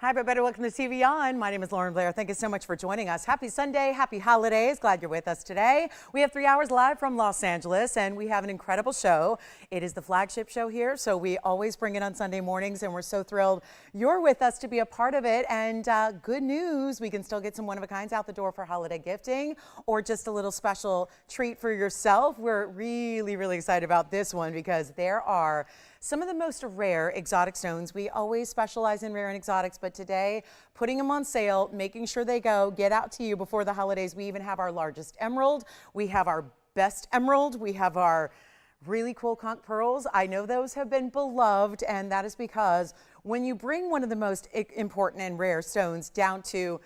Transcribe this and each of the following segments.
Hi, everybody. Welcome to TVON. My name is Blair. Thank you so much for joining us. Happy Sunday. Happy holidays. Glad you're with us today. We have 3 hours live from Los Angeles, and we have an incredible show. It is the flagship show here, so we always bring it on Sunday mornings, and we're so thrilled you're with us to be a part of it. And good news, we can still get some one-of-a-kinds out the door for holiday gifting or just a little special treat for yourself. We're really excited about this one because there are some of the most rare exotic stones. We always specialize in rare and exotics, but today, putting them on sale, making sure they get out to you before the holidays. We even have our largest emerald. We have our best emerald. We have our really cool conch pearls. I know those have been beloved, and that is because when you bring one of the most important and rare stones down to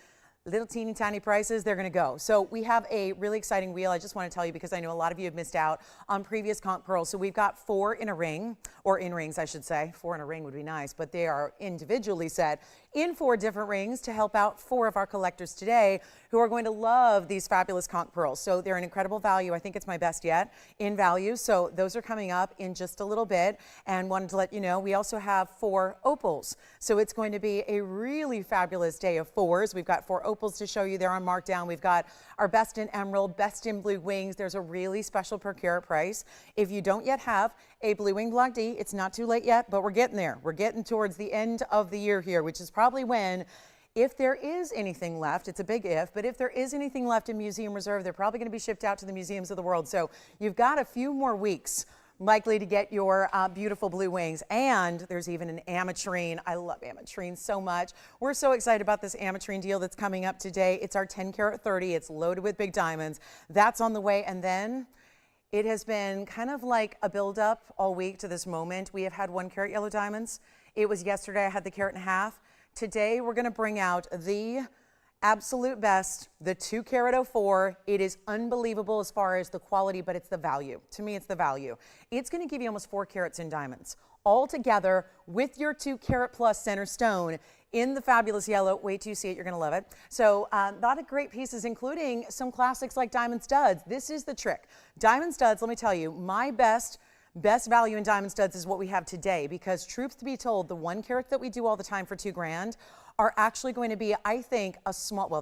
little teeny tiny prices, they're going to go. So we have a really exciting wheel. I just want to tell you because I know a lot of you have missed out on previous conch pearls. So we've got 4 in a ring, or in rings, I should say. 4 in a ring would be nice, but they are individually set in 4 different rings to help out 4 of our collectors today who are going to love these fabulous conch pearls. So they're an incredible value. I think it's my best yet in value. So those are coming up in just a little bit, and wanted to let you know we also have 4 opals. So it's going to be a really fabulous day of 4s. We've got 4 opals to show you. They're on markdown. We've got our best in emerald, best in blue wings. There's a really special per carat price. If you don't yet have a blue wing block D, it's not too late yet, but we're getting there. We're getting towards the end of the year here, which is probably when, if there is anything left, it's a big if, but if there is anything left in Museum Reserve, they're probably going to be shipped out to the museums of the world. So you've got a few more weeks likely to get your beautiful blue wings. And there's even an Ametrine. I love Ametrine so much. We're so excited about this Ametrine deal that's coming up today. It's our 10 karat 30. It's loaded with big diamonds. That's on the way. And then it has been kind of like a buildup all week to this moment. We have had 1 carat yellow diamonds. It was yesterday. I had the carat and a half. Today we're going to bring out the absolute best, the 2 carat 04. It is unbelievable as far as the quality, but it's the value. To me, it's the value. It's going to give you almost 4 carats in diamonds all together with your 2 carat plus center stone in the fabulous yellow. Wait till you see it. You're going to love it. So a lot of great pieces, including some classics like diamond studs. This is the trick. Diamond studs, let me tell you, my best value in diamond studs is what we have today, because truth to be told, the 1 carat that we do all the time for $2 grand are actually going to be, I think,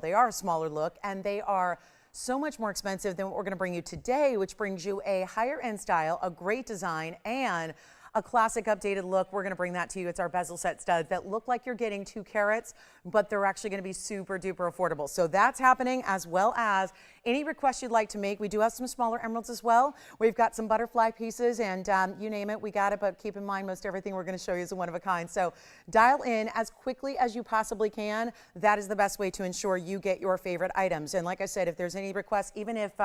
they are a smaller look, and they are so much more expensive than what we're going to bring you today, which brings you a higher end style, a great design, and a classic updated look. We're going to bring that to you. It's our bezel set studs that look like you're getting 2 carats, but they're actually going to be super duper affordable. So that's happening, as well as any requests you'd like to make. We do have some smaller emeralds as well. We've got some butterfly pieces, and you name it, we got it. But keep in mind, most everything we're going to show you is a one of a kind. So dial in as quickly as you possibly can. That is the best way to ensure you get your favorite items. And like I said, if there's any requests, even if, you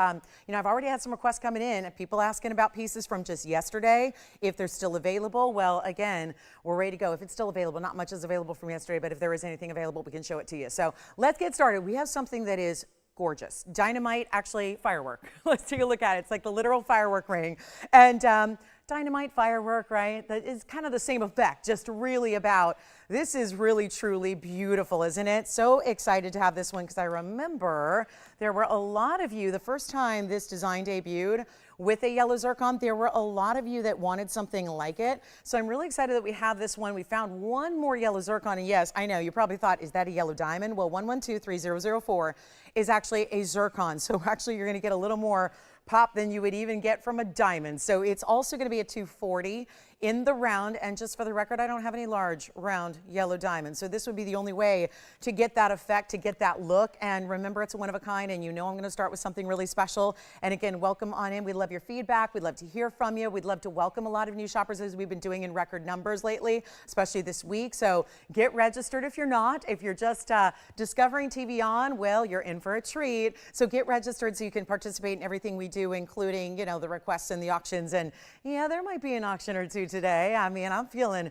know, I've already had some requests coming in, people asking about pieces from just yesterday, if they're still available. Well, again, we're ready to go. If it's still available, not much is available from yesterday, but if there is anything available, we can show it to you. So let's get started. We have something that is gorgeous. Dynamite, actually firework. Let's take a look at it. It's like the literal firework ring. And dynamite, firework, right? That is kind of the same effect, just really about, this is really truly beautiful, isn't it? So excited to have this one, because I remember there were a lot of you, the first time this design debuted with a yellow zircon, there were a lot of you that wanted something like it. So I'm really excited that we have this one. We found one more yellow zircon, and yes, I know, you probably thought, is that a yellow diamond? Well, 11230004 is actually a zircon. So actually you're gonna get a little more pop than you would even get from a diamond. So it's also going to be a 240 in the round. And just for the record, I don't have any large round yellow diamonds. So this would be the only way to get that effect, to get that look. And remember, it's a one of a kind, and you know I'm going to start with something really special. And again, welcome on in. We'd love your feedback. We'd love to hear from you. We'd love to welcome a lot of new shoppers, as we've been doing in record numbers lately, especially this week. So get registered if you're not. If you're just discovering TVON, well, you're in for a treat. So get registered so you can participate in everything we do, including, you know, the requests and the auctions. And yeah, there might be an auction or two today. I mean, I'm feeling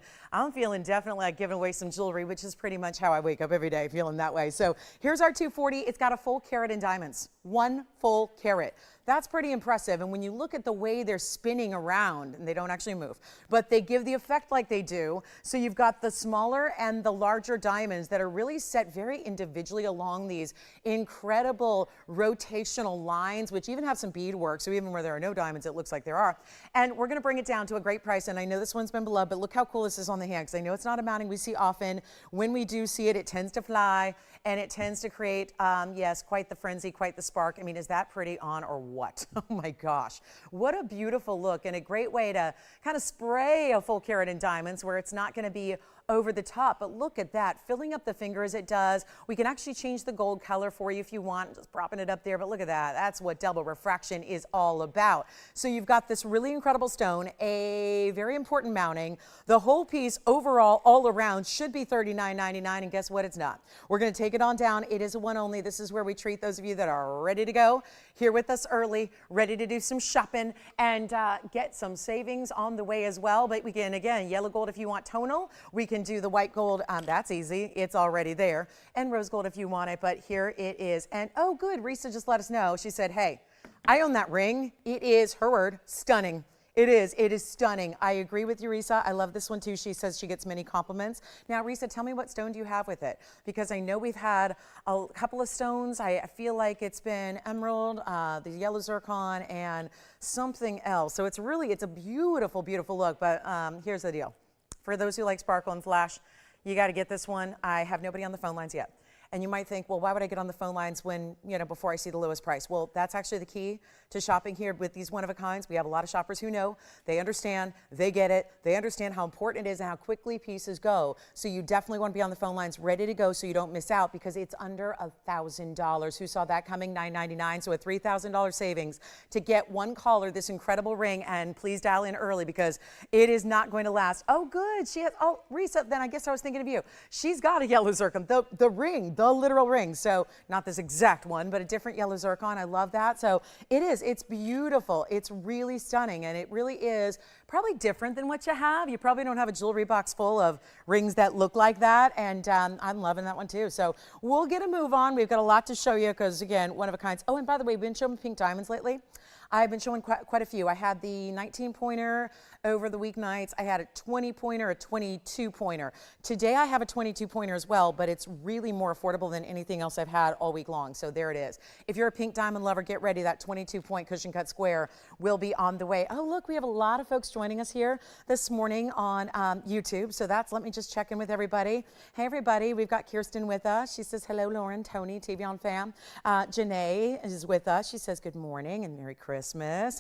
definitely like giving away some jewelry, which is pretty much how I wake up every day, feeling that way. So here's our 240. It's got a full carat in diamonds, 1 full carat. That's pretty impressive. And when you look at the way they're spinning around, and they don't actually move, but they give the effect like they do. So you've got the smaller and the larger diamonds that are really set very individually along these incredible rotational lines, which even have some beadwork. So even where there are no diamonds, it looks like there are. And we're going to bring it down to a great price. And I know this one's been beloved, but look how cool this is on the hand, because I know it's not a mounting we see often. When we do see it, it tends to fly, and it tends to create, yes, quite the frenzy, quite the spark. I mean, is that pretty on or what? Oh my gosh, what a beautiful look, and a great way to kind of spray a full carat in diamonds where it's not going to be over the top. But look at that, filling up the finger as it does. We can actually change the gold color for you if you want, just propping it up there. But look at that, that's what double refraction is all about. So you've got this really incredible stone, a very important mounting. The whole piece overall, all around, should be $39.99, and guess what? It's not. We're going to take it on down. It is a one only. This is where we treat those of you that are ready to go, here with us early, ready to do some shopping, and get some savings on the way as well. But we can, again, yellow gold if you want tonal. We can do the white gold. That's easy. It's already there. And rose gold if you want it. But here it is. And oh, good. Risa just let us know. She said, hey, I own that ring. It is, her word, stunning. It is. It is stunning. I agree with you, Risa. I love this one too. She says she gets many compliments. Now, Risa, tell me what stone do you have with it? Because I know we've had a couple of stones. I feel like it's been emerald, the yellow zircon, and something else. So it's really, it's a beautiful, beautiful look. But here's the deal. For those who like sparkle and flash, you got to get this one. I have nobody on the phone lines yet. And you might think, well, why would I get on the phone lines when, you know, before I see the lowest price? Well, that's actually the key to shopping here with these one-of-a-kinds. We have a lot of shoppers who know, they understand, they get it, they understand how important it is and how quickly pieces go. So you definitely want to be on the phone lines ready to go so you don't miss out, because it's under $1,000. Who saw that coming? $9.99. So a $3,000 savings to get one caller this incredible ring. And please dial in early because it is not going to last. Oh, good. She has, oh, Risa, then I guess I was thinking of you. She's got a yellow zircon, the ring, the literal ring. So not this exact one, but a different yellow zircon. I love that. So it is, it's beautiful. It's really stunning. And it really is probably different than what you have. You probably don't have a jewelry box full of rings that look like that. And I'm loving that one too. So we'll get a move on. We've got a lot to show you because, again, one of a kinds. Oh, and by the way, we've been showing pink diamonds lately. I've been showing quite a few. I had the 19-pointer over the weeknights. I had a 20-pointer, a 22-pointer. Today I have a 22-pointer as well, but it's really more affordable than anything else I've had all week long. So there it is. If you're a pink diamond lover, get ready. That 22-point cushion cut square will be on the way. Oh, look, we have a lot of folks joining us here this morning on YouTube. So let me just check in with everybody. Hey, everybody, we've got Kirsten with us. She says, hello, Lauren, Tony, TVON fam. Janae is with us. She says, good morning and Merry Christmas.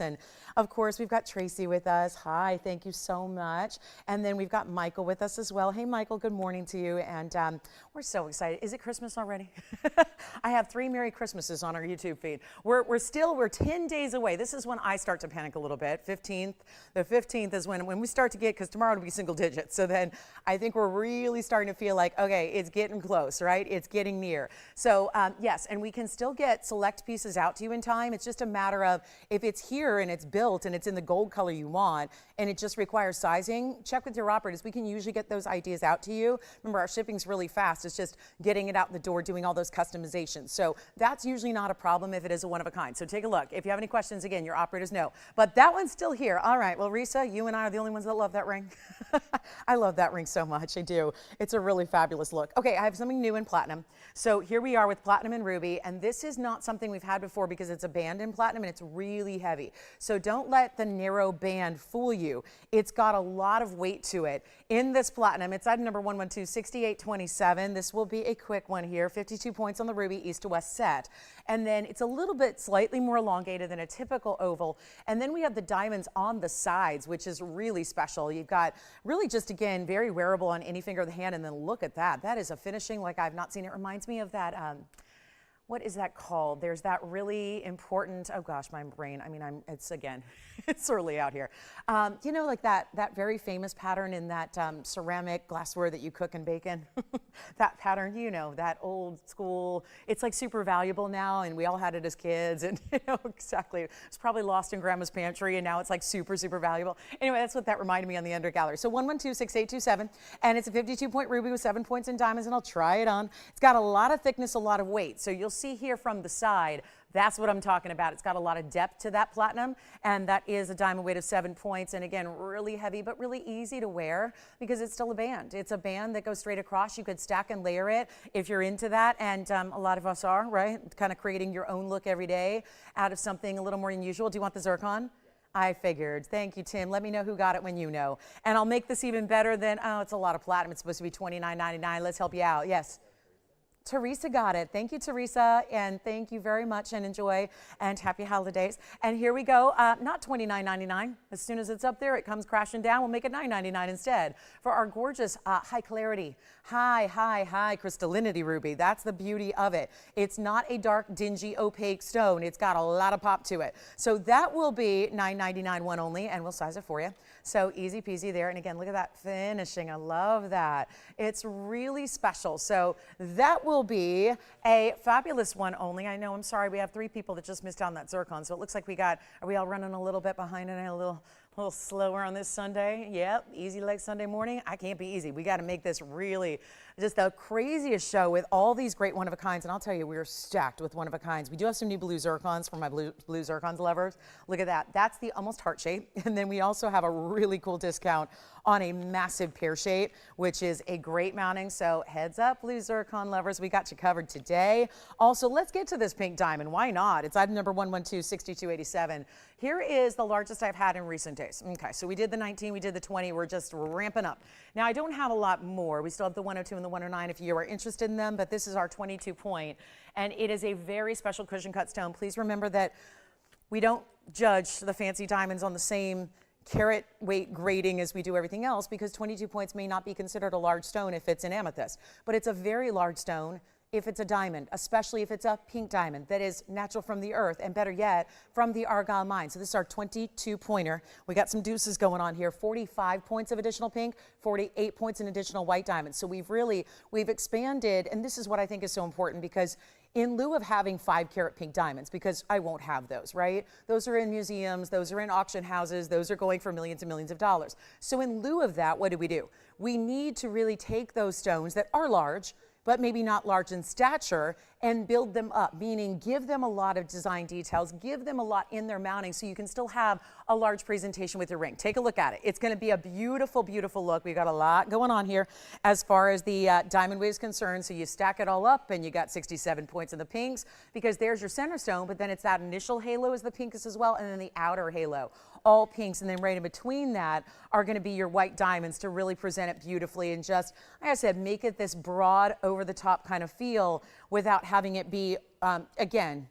And of course, we've got Tracy with us. Hi, thank you so much. And then we've got Michael with us as well. Hey, Michael, good morning to you. And we're so excited. Is it Christmas already? I have 3 Merry Christmases on our YouTube feed. We're 10 days away. This is when I start to panic a little bit. 15th. The 15th is when we start to get, because tomorrow will be single digits. So then I think we're really starting to feel like, okay, it's getting close, right? It's getting near. So yes, and we can still get select pieces out to you in time. It's just a matter of if it's here and it's built and it's in the gold color you want and it just requires sizing, check with your operators. We can usually get those ideas out to you. Remember, our shipping's really fast. It's just getting it out the door, doing all those customizations. So that's usually not a problem if it is a one of a kind. So take a look. If you have any questions, again, your operators know. But that one's still here. All right. Well, Risa, you and I are the only ones that love that ring. I love that ring so much. I do. It's a really fabulous look. Okay, I have something new in platinum. So here we are with platinum and ruby, and this is not something we've had before because it's a band in platinum and it's really heavy. So don't let the narrow band fool you. It's got a lot of weight to it. In this platinum, it's item number 112, 6827. This will be a quick one here. 52 points on the ruby east to west set. And then it's a little bit slightly more elongated than a typical oval. And then we have the diamonds on the sides, which is really special. You've got really just, again, very wearable on any finger of the hand. And then look at that. That is a finishing like I've not seen. It reminds me of that, what is that called? There's that really important, oh gosh, my brain, I mean, it's again, it's early out here. You know, like that very famous pattern in that ceramic glassware that you cook and bake in? That pattern, you know, that old school, it's like super valuable now, and we all had it as kids, and you know, exactly. It's probably lost in grandma's pantry, and now it's like super, super valuable. Anyway, that's what that reminded me on the under gallery. So 112-6827, and it's a 52-point ruby with 7 points in diamonds, and I'll try it on. It's got a lot of thickness, a lot of weight, so you'll see here from the side, that's what I'm talking about. It's got a lot of depth to that platinum, and that is a diamond weight of 7 points. And again, really heavy, but really easy to wear because it's still a band. It's a band that goes straight across. You could stack and layer it if you're into that. And a lot of us are, right? Kind of creating your own look every day out of something a little more unusual. Do you want the zircon? I figured. Thank you, Tim. Let me know who got it when you know. And I'll make this even better than, oh, it's a lot of platinum. It's supposed to be $29.99. Let's help you out. Yes. Teresa got it. Thank you, Teresa, and thank you very much, and enjoy, and happy holidays. And here we go. Not $29.99. As soon as it's up there, it comes crashing down. We'll make it $9.99 instead for our gorgeous high clarity, high crystallinity ruby. That's the beauty of it. It's not a dark, dingy, opaque stone. It's got a lot of pop to it. So that will be $9.99 one only, and we'll size it for you. So easy peasy there. And again, look at that finishing. I love that. It's really special. So that will be a fabulous one only. I know, I'm sorry, we have 3 people that just missed out on that zircon. So it looks like are we all running a little bit behind and a little slower on this Sunday? Yep, easy like Sunday morning. I can't be easy. We got to make this really just the craziest show with all these great one-of-a-kinds. And I'll tell you, we are stacked with one-of-a-kinds. We do have some new blue zircons for my blue zircons lovers. Look at that. That's the almost heart shape. And then we also have a really cool discount on a massive pear shape, which is a great mounting. So heads up, blue zircon lovers. We got you covered today. Also, let's get to this pink diamond. Why not? It's item number 112-6287. Here is the largest I've had in recent days. Okay, so we did the 19, we did the 20. We're just ramping up. Now, I don't have a lot more. We still have the 102 and the 109 if you are interested in them, but this is our 22 point, and it is a very special cushion cut stone. Please remember that we don't judge the fancy diamonds on the same carat weight grading as we do everything else, because 22 points may not be considered a large stone if it's an amethyst, but it's a very large stone if it's a diamond, especially if it's a pink diamond that is natural from the earth, and better yet, from the Argyle mine. So this is our 22 pointer. We got some deuces going on here, 45 points of additional pink, 48 points in additional white diamonds. So we've expanded, and this is what I think is so important, because in lieu of having 5-carat pink diamonds, because I won't have those, right? Those are in museums, those are in auction houses, those are going for millions and millions of dollars. So in lieu of that, what do? We need to really take those stones that are large, but maybe not large in stature, and build them up, meaning give them a lot of design details, give them a lot in their mounting so you can still have a large presentation with your ring. Take a look at it. It's gonna be a beautiful, beautiful look. We've got a lot going on here as far as the diamond weight is concerned. So you stack it all up and you got 67 points in the pinks, because there's your center stone, but then it's that initial halo is the pinkest as well, and then the outer halo, all pinks. And then right in between that are gonna be your white diamonds to really present it beautifully and just, like I said, make it this broad, over the top kind of feel without having it be, again,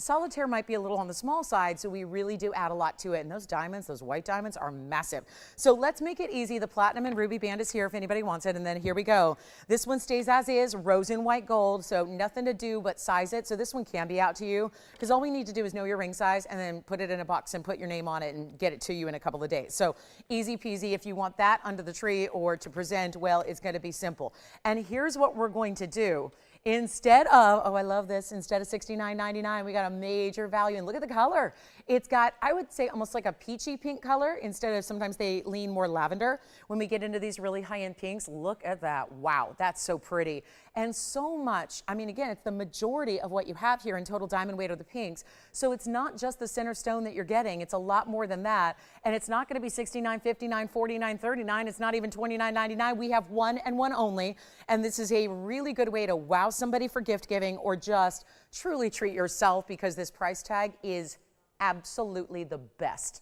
solitaire might be a little on the small side, so we really do add a lot to it. And those diamonds, those white diamonds, are massive. So let's make it easy. The platinum and ruby band is here if anybody wants it, and then here we go. This one stays as is, rose and white gold, so nothing to do but size it. So this one can be out to you, because all we need to do is know your ring size and then put it in a box and put your name on it and get it to you in a couple of days. So easy peasy. If you want that under the tree or to present, well, it's going to be simple. And here's what we're going to do. Instead of, oh, I love this, instead of $69.99, we got a major value. And look at the color. It's got, I would say, almost like a peachy pink color, instead of, sometimes they lean more lavender. When we get into these really high-end pinks, look at that. Wow, that's so pretty. And so much, I mean, again, it's the majority of what you have here in total diamond weight of the pinks. So it's not just the center stone that you're getting. It's a lot more than that. And it's not going to be $69.59, $49, $39. It's not even $29.99. We have one and one only. And this is a really good way to wow somebody for gift giving, or just truly treat yourself, because this price tag is absolutely the best.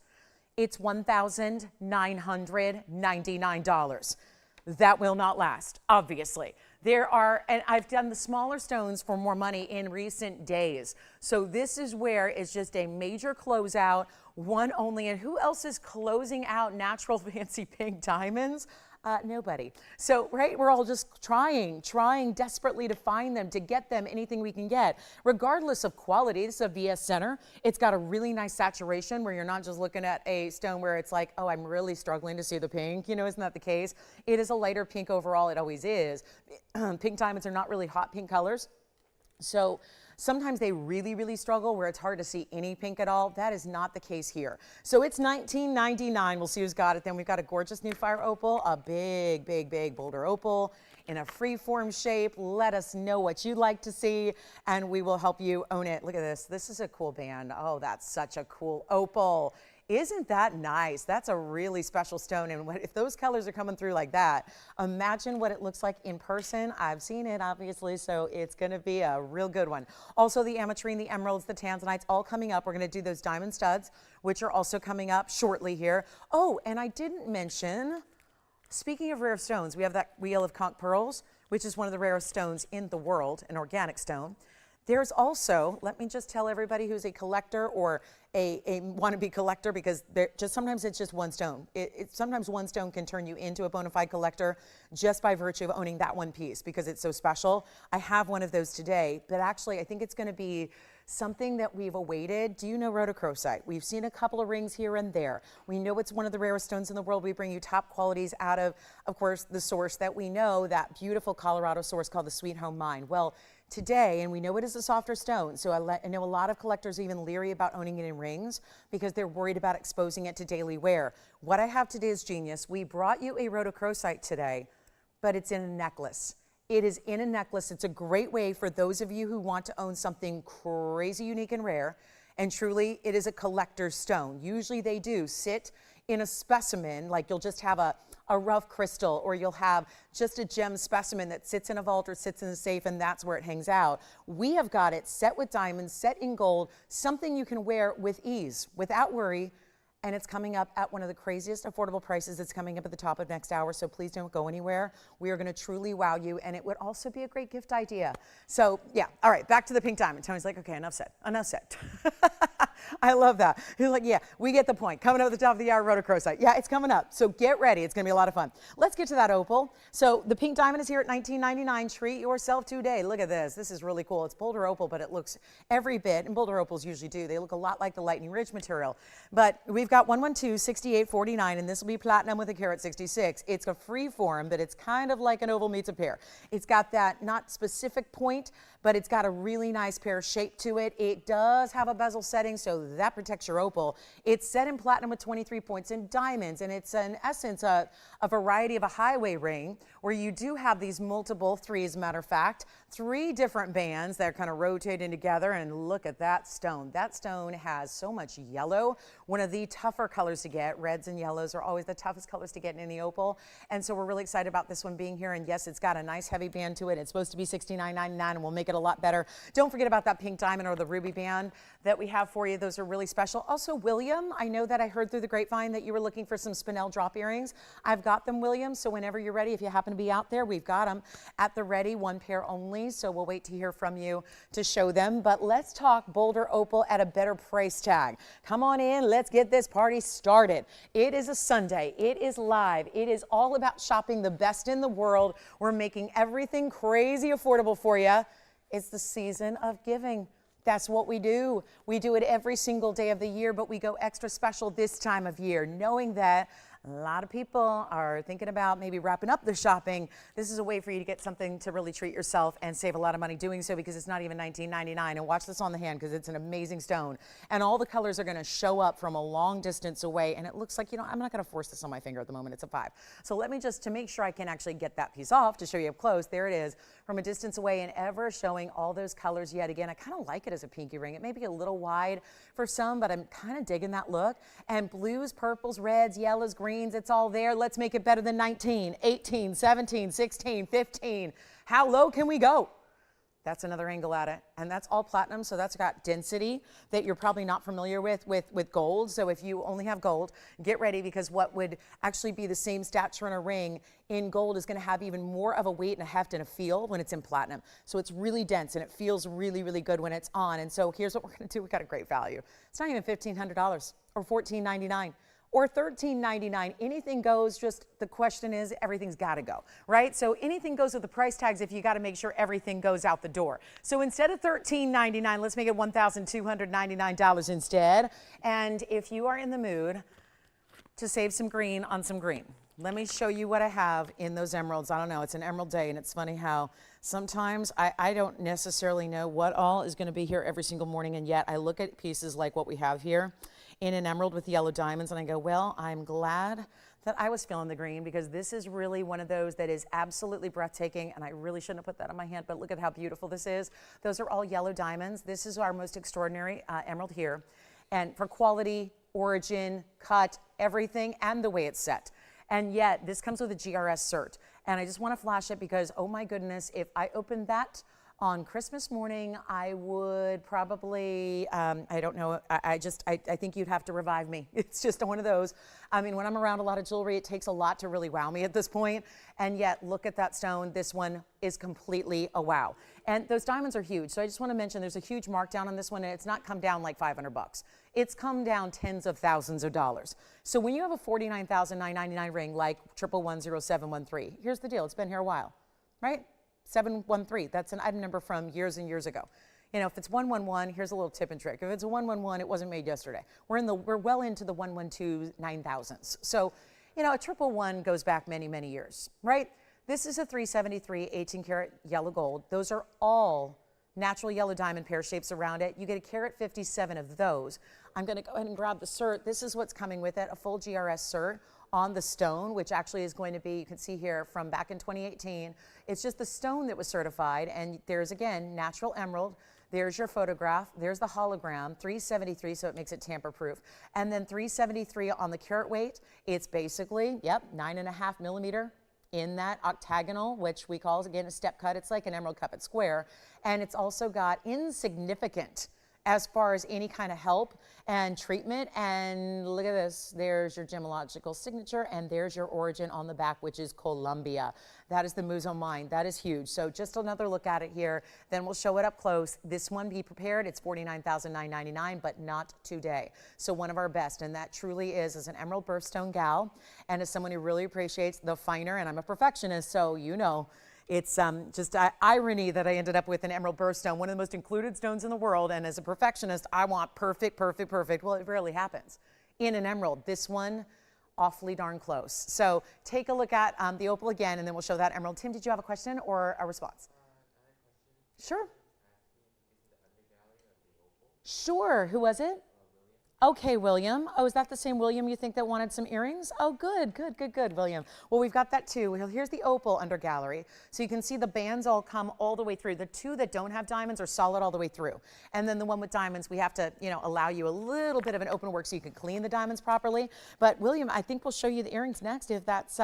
It's $1,999. That will not last, obviously. There are, and I've done the smaller stones for more money in recent days. So this is where it's just a major closeout, one only. And who else is closing out natural fancy pink diamonds? Nobody. So, right, we're all just trying desperately to find them, to get them anything we can get, regardless of quality. This is a VS center. It's got a really nice saturation where you're not just looking at a stone where it's like, oh, I'm really struggling to see the pink. You know, isn't that the case? It is a lighter pink overall. It always is. Pink diamonds are not really hot pink colors. So Sometimes they really struggle where it's hard to see any pink at all. That is not the case here. So it's $19.99. We'll see who's got it. Then we've got a gorgeous new fire opal, a big Boulder opal in a free-form shape. Let us know what you'd like to see, and we will help you own it. Look at this. This is a cool band. Oh, that's such a cool opal. Isn't that nice? That's a really special stone, and if those colors are coming through like that, imagine what it looks like in person. I've seen it, obviously, so it's going to be a real good one. Also, the Ametrine, the emeralds, the Tanzanites, all coming up. We're going to do those diamond studs, which are also coming up shortly here. Oh, and I didn't mention, speaking of rare stones, we have that wheel of conch pearls, which is one of the rarest stones in the world, an organic stone. There's also, let me just tell everybody who's a collector or a wannabe collector, because sometimes it's just one stone. Sometimes one stone can turn you into a bona fide collector just by virtue of owning that one piece because it's so special. I have one of those today, but actually I think it's going to be something that we've awaited. Do you know rhodochrosite? We've seen a couple of rings here and there. We know it's one of the rarest stones in the world. We bring you top qualities out of course, the source that we know, that beautiful Colorado source called the Sweet Home Mine. Well, today, and we know it is a softer stone, so I know a lot of collectors are even leery about owning it in rings because they're worried about exposing it to daily wear. What I have today is genius. We brought you a rhodochrosite today, but it's in a necklace. It is in a necklace. It's a great way for those of you who want to own something crazy, unique, and rare. And truly, it is a collector's stone. Usually they do sit in a specimen, like you'll just have a rough crystal, or you'll have just a gem specimen that sits in a vault or sits in a safe, and that's where it hangs out. We have got it set with diamonds, set in gold, something you can wear with ease, without worry. And it's coming up at one of the craziest affordable prices. It's coming up at the top of next hour, so please don't go anywhere. We are going to truly wow you, and it would also be a great gift idea. So yeah, all right, back to the pink diamond. Tony's like, okay, enough said, enough said. I love that. He's like, yeah, we get the point. Coming up at the top of the hour, rhodochrosite. Yeah, it's coming up, so get ready. It's going to be a lot of fun. Let's get to that opal. So the pink diamond is here at $19.99. Treat yourself today. Look at this. This is really cool. It's Boulder opal, but it looks every bit, and Boulder opals usually do. They look a lot like the Lightning Ridge material. But we've got 112-6849, and this will be platinum with a carat 66. It's a free form, but it's kind of like an oval meets a pear. It's got that not specific point, but it's got a really nice pear shape to it. It does have a bezel setting, so that protects your opal. It's set in platinum with 23 points in diamonds, and it's in essence a variety of a highway ring where you do have these multiple, three as a matter of fact, three different bands that are kind of rotating together. And look at that stone. That stone has so much yellow, one of the tougher colors to get. Reds and yellows are always the toughest colors to get in any opal, and so we're really excited about this one being here. And yes, it's got a nice heavy band to it. It's supposed to be $69.99, and we'll make it a lot better. Don't forget about that pink diamond or the ruby band that we have for you. Those are really special. Also, William, I know that I heard through the grapevine that you were looking for some Spinel drop earrings. I've got them, William, so whenever you're ready, if you happen to be out there, we've got them at the ready, one pair only, so we'll wait to hear from you to show them. But let's talk Boulder opal at a better price tag. Come on in, let's get this party started. It is a Sunday. It is live. It is all about shopping the best in the world. We're making everything crazy affordable for you. It's the season of giving. That's what we do. We do it every single day of the year, but we go extra special this time of year, knowing that a lot of people are thinking about maybe wrapping up their shopping. This is a way for you to get something to really treat yourself and save a lot of money doing so, because it's not even $19.99. And watch this on the hand, because it's an amazing stone. And all the colors are going to show up from a long distance away. And it looks like, you know, I'm not going to force this on my finger at the moment. It's a 5. So let me just, to make sure I can actually get that piece off to show you up close, there it is from a distance away, and ever showing all those colors yet again. I kind of like it as a pinky ring. It may be a little wide for some, but I'm kind of digging that look. And blues, purples, reds, yellows, greens, it's all there. Let's make it better than 19, 18, 17, 16, 15. How low can we go? That's another angle at it. And that's all platinum, so that's got density that you're probably not familiar with gold. So if you only have gold, get ready, because what would actually be the same stature in a ring in gold is going to have even more of a weight and a heft and a feel when it's in platinum. So it's really dense, and it feels really, really good when it's on. And so here's what we're going to do. We've got a great value. It's not even $1,500 or $14.99. Or $13.99. Anything goes. Just the question is, everything's got to go, right? So anything goes with the price tags if you got to make sure everything goes out the door. So instead of $13.99, let's make it $1,299 instead. And if you are in the mood to save some green on some green, Let me show you what I have in those emeralds. I don't know, it's an emerald day, and it's funny how sometimes I don't necessarily know what all is going to be here every single morning, and yet I look at pieces like what we have here in an emerald with yellow diamonds, and I go, well, I'm glad that I was feeling the green, because this is really one of those that is absolutely breathtaking, and I really shouldn't have put that on my hand, but look at how beautiful this is. Those are all yellow diamonds. This is our most extraordinary emerald here, and for quality, origin, cut, everything, and the way it's set. And yet, this comes with a GRS cert. And I just want to flash it because, oh my goodness, if I opened that on Christmas morning, I would probably, I don't know, I think you'd have to revive me. It's just one of those. I mean, when I'm around a lot of jewelry, it takes a lot to really wow me at this point. And yet, look at that stone. This one is completely a wow. And those diamonds are huge. So I just want to mention there's a huge markdown on this one, and it's not come down like $500. It's come down tens of thousands of dollars. So when you have a $49,999 ring like 1110713, here's the deal. It's been here a while, right? 713, that's an item number from years and years ago. You know, if it's 111, here's a little tip and trick. If it's a 111, it wasn't made yesterday. We're well into the 112 9000s. So, you know, a 111 goes back many, many years, right? This is a 373 18 karat yellow gold. Those are all natural yellow diamond pear shapes around it. You get a carat 57 of those. I'm going to go ahead and grab the cert. This is what's coming with it, a full GRS cert on the stone, which actually is going to be, you can see here, from back in 2018. It's just the stone that was certified, and there's, again, natural emerald. There's your photograph. There's the hologram, 373, so it makes it tamper-proof. And then 373 on the carat weight. It's basically, yep, 9.5 millimeter in that octagonal, which we call, again, a step cut. It's like an emerald cup, it's square. And it's also got insignificant as far as any kind of help and treatment. And look at this, there's your gemological signature, and there's your origin on the back, which is Colombia. That is the Muso mine. That is huge. So just another look at it here, then we'll show it up close. This one, be prepared, it's $49,999, but not today. So one of our best, and that truly is, as an emerald birthstone gal, and as someone who really appreciates the finer, and I'm a perfectionist, so you know, it's just irony that I ended up with an emerald birthstone, one of the most included stones in the world, and as a perfectionist, I want perfect, perfect, perfect. Well, it rarely happens in an emerald. This one, awfully darn close. So take a look at the opal again, and then we'll show that emerald. Tim, did you have a question or a response? Sure. Sure. Who was it? Okay, William. Oh, is that the same William you think that wanted some earrings? Oh, good, good, good, good, William. Well, we've got that too. Well, here's the opal under gallery. So you can see the bands all come all the way through. The two that don't have diamonds are solid all the way through. And then the one with diamonds, we have to, you know, allow you a little bit of an open work so you can clean the diamonds properly. But William, I think we'll show you the earrings next if that's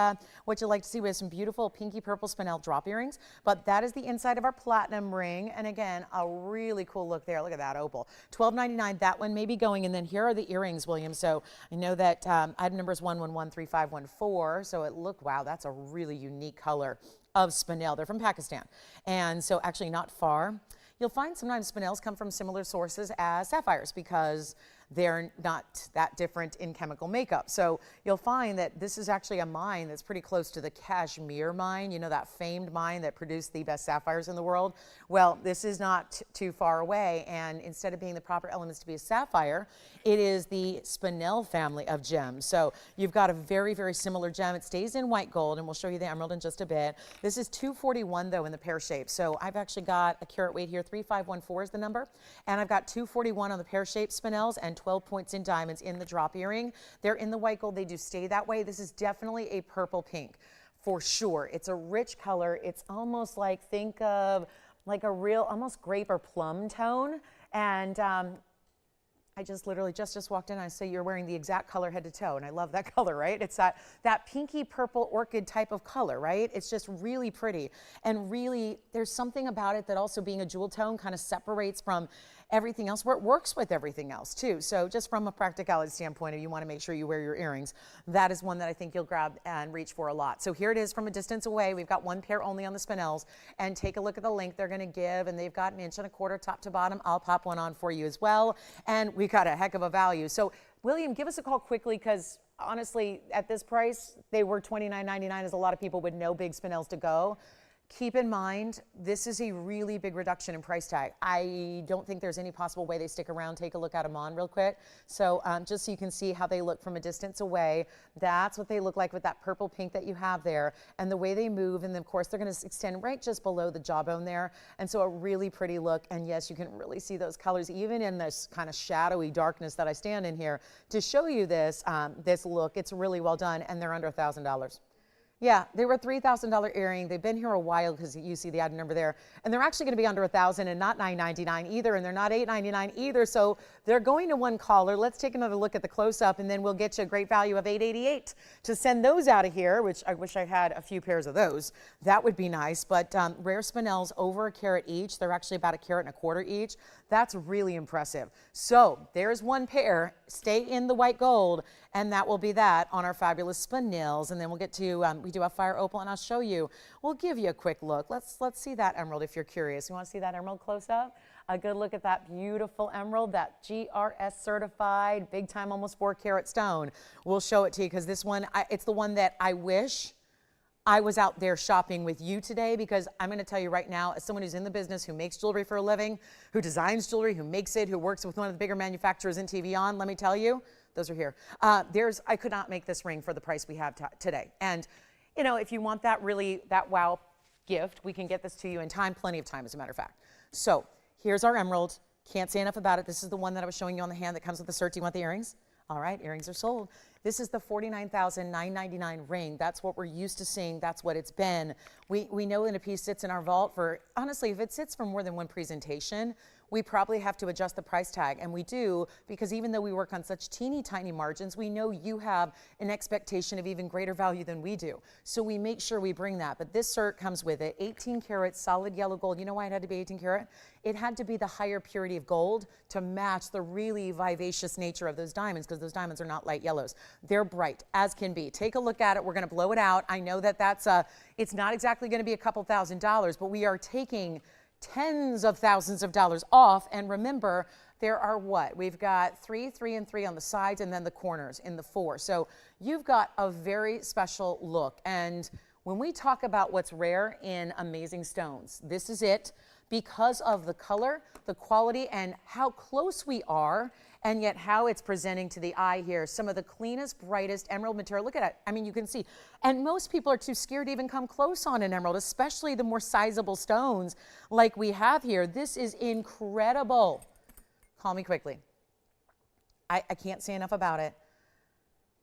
what you'd like to see. We have some beautiful pinky purple Spinel drop earrings. But that is the inside of our platinum ring. And again, a really cool look there. Look at that opal. $12.99, that one may be going. And then here are the earrings, William. So I know that item number is 1113514. So it looked, wow, that's a really unique color of Spinel. They're from Pakistan. And so actually not far. You'll find sometimes Spinels come from similar sources as sapphires because they're not that different in chemical makeup. So you'll find that this is actually a mine that's pretty close to the Kashmir mine, you know, that famed mine that produced the best sapphires in the world. Well, this is not too far away, and instead of being the proper elements to be a sapphire, it is the Spinel family of gems. So you've got a very, very similar gem. It stays in white gold, and we'll show you the emerald in just a bit. This is 241 though in the pear shape. So I've actually got a carat weight here, 3514 is the number, and I've got 241 on the pear shaped Spinels and 12 points in diamonds in the drop earring. They're in the white gold. They do stay that way. This is definitely a purple pink for sure. It's a rich color. It's almost like, think of like a real, almost grape or plum tone. And I just literally just walked in and I say you're wearing the exact color head to toe, and I love that color, right? It's that pinky purple orchid type of color, right? It's just really pretty, and really there's something about it that also being a jewel tone kind of separates from everything else, where it works with everything else too. So just from a practicality standpoint, if you want to make sure you wear your earrings, that is one that I think you'll grab and reach for a lot. So here it is from a distance away. We've got one pair only on the Spinels, and take a look at the length they're going to give, and they've got 1.25 inches top to bottom. I'll pop one on for you as well, and we got a heck of a value. So William, give us a call quickly, because honestly, at this price, they were $29.99, as a lot of people with no big Spinels to go. Keep in mind, this is a really big reduction in price tag. I don't think there's any possible way they stick around. Take a look at them on real quick. So just so you can see how they look from a distance away, that's what they look like with that purple pink that you have there, and the way they move, and then of course they're gonna extend right just below the jawbone there, and so a really pretty look. And yes, you can really see those colors even in this kind of shadowy darkness that I stand in here to show you this, this look. It's really well done, and they're under $1,000. Yeah, they were a $3,000 earring. They've been here a while because you see the item number there. And they're actually going to be under $1,000 and not $999 either, and they're not $899 either. So they're going to one caller. Let's take another look at the close-up, and then we'll get you a great value of $888 to send those out of here, which I wish I had a few pairs of those. That would be nice. But rare Spinels over a carat each. They're actually about 1.25 carats each. That's really impressive. So there's one pair. Stay in the white gold, and that will be that on our fabulous Spinels. And then we'll get to, we do have Fire Opal, and I'll show you. We'll give you a quick look. Let's see that emerald if you're curious. You want to see that emerald close up? A good look at that beautiful emerald, that GRS certified, big time, almost 4 carat stone. We'll show it to you because this one, it's the one that I wish I was out there shopping with you today, because I'm going to tell you right now, as someone who's in the business, who makes jewelry for a living, who designs jewelry, who makes it, who works with one of the bigger manufacturers in TVON, let me tell you, those are here. I could not make this ring for the price we have today. And, you know, if you want that really, that wow gift, we can get this to you in time, plenty of time, as a matter of fact. So here's our emerald. Can't say enough about it. This is the one that I was showing you on the hand that comes with the cert. Do you want the earrings? All right, earrings are sold. This is the $49,999 ring. That's what we're used to seeing. That's what it's been. We know that a piece sits in our vault for, honestly, if it sits for more than one presentation, we probably have to adjust the price tag. And we do, because even though we work on such teeny tiny margins, we know you have an expectation of even greater value than we do. So we make sure we bring that. But this cert comes with it, 18 karat solid yellow gold. You know why it had to be 18 karat? It had to be the higher purity of gold to match the really vivacious nature of those diamonds, because those diamonds are not light yellows. They're bright as can be. Take a look at it. We're going to blow it out. I know that it's not exactly going to be a couple $1,000s, but we are taking tens of thousands of dollars off. And remember, there are what? We've got 3, 3, and 3 on the sides, and then the corners in the 4. So you've got a very special look. And when we talk about what's rare in amazing stones, this is it, because of the color, the quality, and how close we are, and yet how it's presenting to the eye here. Some of the cleanest, brightest emerald material. Look at it. I mean, you can see. And most people are too scared to even come close on an emerald, especially the more sizable stones like we have here. This is incredible. Call me quickly. I can't say enough about it.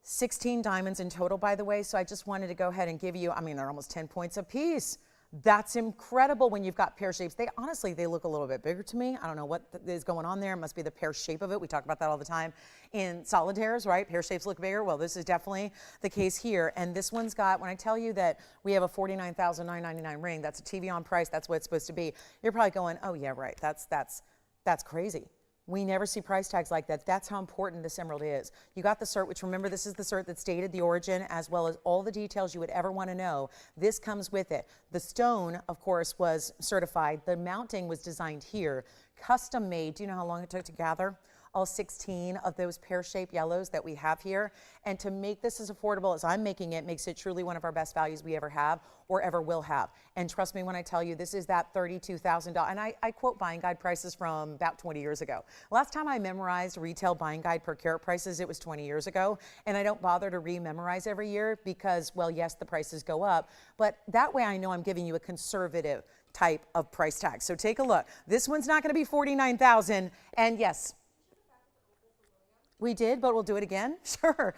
16 diamonds in total, by the way, so I just wanted to go ahead and give you, I mean, they're almost 10 points a piece. That's incredible when you've got pear shapes. They honestly, they look a little bit bigger to me. I don't know what is going on there. It must be the pear shape of it. We talk about that all the time in solitaires, right? Pear shapes look bigger. Well, this is definitely the case here. And this one's got, when I tell you that we have a $49,999 ring, that's a TVON price, that's what it's supposed to be. You're probably going, oh yeah, right. That's crazy. We never see price tags like that. That's how important this emerald is. You got the cert, which remember, this is the cert that stated the origin as well as all the details you would ever want to know. This comes with it. The stone, of course, was certified. The mounting was designed here, custom made. Do you know how long it took to gather all 16 of those pear-shaped yellows that we have here? And to make this as affordable as I'm making it makes it truly one of our best values we ever have or ever will have. And trust me when I tell you, this is that $32,000. And I quote buying guide prices from about 20 years ago. Last time I memorized retail buying guide per carat prices, it was 20 years ago. And I don't bother to re-memorize every year because, well, yes, the prices go up. But that way I know I'm giving you a conservative type of price tag. So take a look. This one's not going to be $49,000. And yes, we did, but we'll do it again. Sure.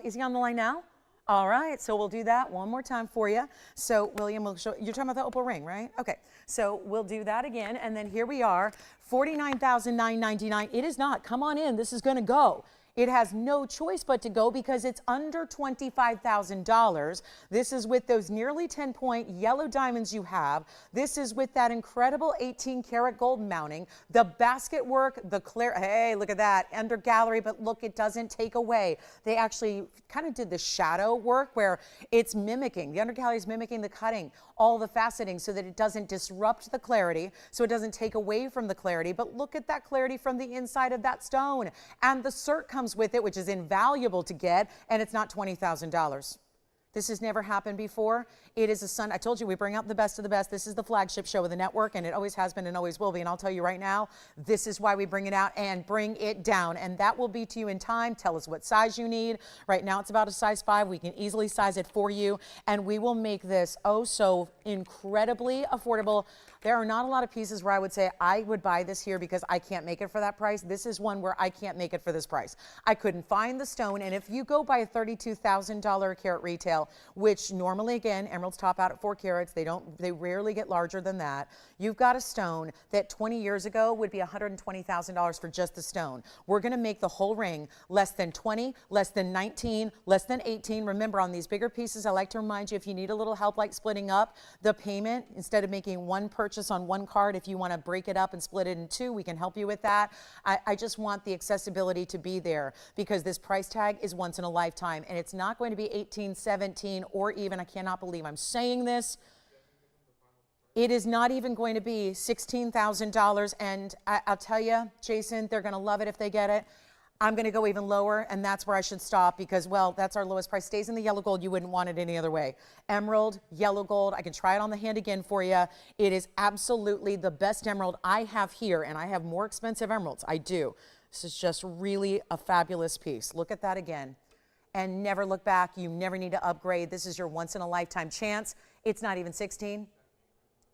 Is he on the line now? All right, so we'll do that one more time for you. So William will show, you're talking about the opal ring, right? Okay, so we'll do that again, and then here we are, $49,999. It is not, come on in, this is gonna go. It has no choice but to go because it's under $25,000. This is with those nearly 10-point yellow diamonds you have. This is with that incredible 18-karat gold mounting, the basket work, the clear, hey, look at that, under gallery, but look, it doesn't take away. They actually kind of did the shadow work where it's mimicking, the under gallery is mimicking the cutting, all the faceting so that it doesn't disrupt the clarity, so it doesn't take away from the clarity, but look at that clarity from the inside of that stone. And the cert comes with it, which is invaluable to get, and it's not $20,000. This has never happened before. It is a Sun. I told you we bring out the best of the best. This is the flagship show of the network, and it always has been and always will be. And I'll tell you right now, this is why we bring it out and bring it down. And that will be to you in time. Tell us what size you need. Right now it's about a size 5. We can easily size it for you, and we will make this oh so incredibly affordable. There are not a lot of pieces where I would say I would buy this here because I can't make it for that price. This is one where I can't make it for this price. I couldn't find the stone, and if you go buy a $32,000 a carat retail, which normally, again, emeralds top out at 4 carats. They rarely get larger than that. You've got a stone that 20 years ago would be $120,000 for just the stone. We're going to make the whole ring less than 20, less than 19, less than 18. Remember, on these bigger pieces, I like to remind you, if you need a little help like splitting up the payment, instead of making one purchase on one card, if you want to break it up and split it in 2, we can help you with that. I just want the accessibility to be there, because this price tag is once in a lifetime, and it's not going to be 18, 17, or even, I cannot believe I'm saying this, it is not even going to be $16,000. And I'll tell you, Jason, they're going to love it if they get it. I'm going to go even lower, and that's where I should stop because, well, that's our lowest price. Stays in the yellow gold. You wouldn't want it any other way. Emerald, yellow gold. I can try it on the hand again for you. It is absolutely the best emerald I have here, and I have more expensive emeralds. I do. This is just really a fabulous piece. Look at that again. And never look back. You never need to upgrade. This is your once-in-a-lifetime chance. It's not even 16.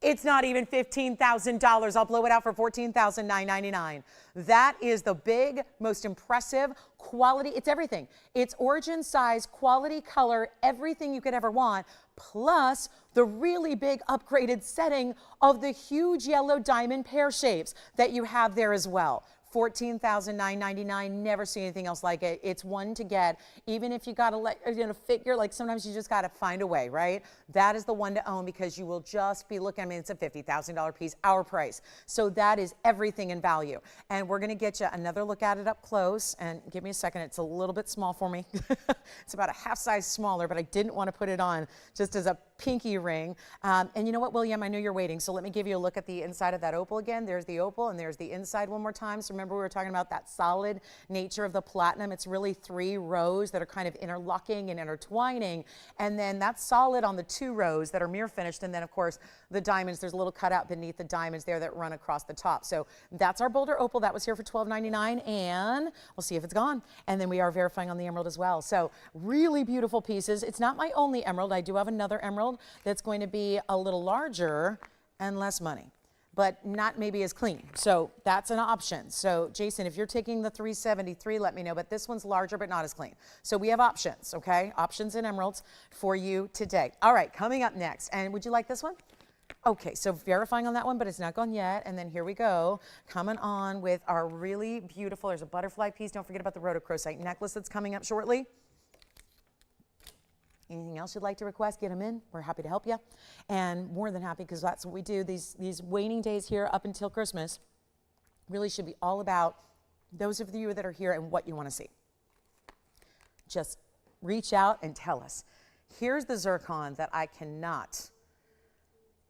It's not even $15,000. I'll blow it out for $14,999. That is the big, most impressive quality. It's everything. It's origin, size, quality, color, everything you could ever want, plus the really big upgraded setting of the huge yellow diamond pear shapes that you have there as well. $14,999. Never see anything else like it. It's one to get, even if you got to figure, like sometimes you just got to find a way, right? That is the one to own, because you will just be looking, I mean, it's a $50,000 piece, our price. So that is everything in value. And we're going to get you another look at it up close. And give me a second. It's a little bit small for me. It's about a half size smaller, but I didn't want to put it on just as a pinky ring. And you know what, William, I know you're waiting. So let me give you a look at the inside of that opal again. There's the opal, and there's the inside one more time. So remember, we were talking about that solid nature of the platinum. It's really 3 rows that are kind of interlocking and intertwining. And then that's solid on the 2 rows that are mirror finished. And then, of course, the diamonds, there's a little cutout beneath the diamonds there that run across the top. So that's our Boulder opal. That was here for $12.99, and we'll see if it's gone. And then we are verifying on the emerald as well. So really beautiful pieces. It's not my only emerald. I do have another emerald that's going to be a little larger and less money, but not maybe as clean. So that's an option. So Jason, if you're taking the 373, let me know, but this one's larger but not as clean. So we have options, okay? Options in emeralds for you today. All right, coming up next, and would you like this one? Okay, so verifying on that one, but it's not gone yet. And then here we go, coming on with our really beautiful, there's a butterfly piece. Don't forget about the Rhodochrosite necklace that's coming up shortly. Anything else you'd like to request, get them in. We're happy to help you. And more than happy, because that's what we do. These waning days here up until Christmas really should be all about those of you that are here and what you want to see. Just reach out and tell us. Here's the zircon that I cannot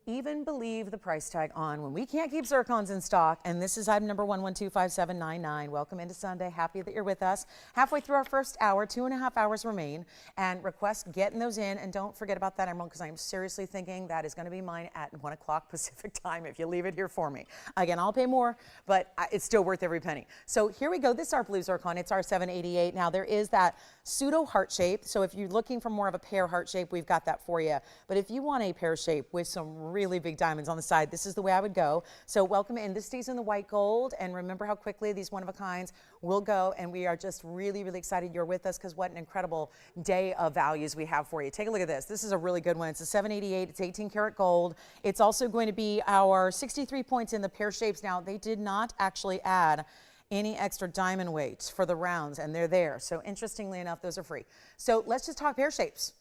even believe the price tag on when we can't keep zircons in stock. And this is item number 1125799. Welcome into Sunday. Happy that you're with us. Halfway through our first hour, 2.5 hours remain, and request getting those in. And don't forget about that emerald, because I'm seriously thinking that is going to be mine at 1 o'clock Pacific time if you leave it here for me. Again, I'll pay more, but it's still worth every penny. So here we go. This is our blue zircon. It's our 788. Now there is that pseudo heart shape. So if you're looking for more of a pear heart shape, we've got that for you. But if you want a pear shape with some really big diamonds on the side, this is the way I would go. So welcome in. This stays in the white gold, and remember how quickly these one-of-a-kinds will go, and we are just really, really excited you're with us, because what an incredible day of values we have for you. Take a look at this. This is a really good one. It's a 788. It's 18 karat gold. It's also going to be our 63 points in the pear shapes. Now, they did not actually add any extra diamond weights for the rounds, and they're there. So interestingly enough, those are free. So let's just talk pear shapes.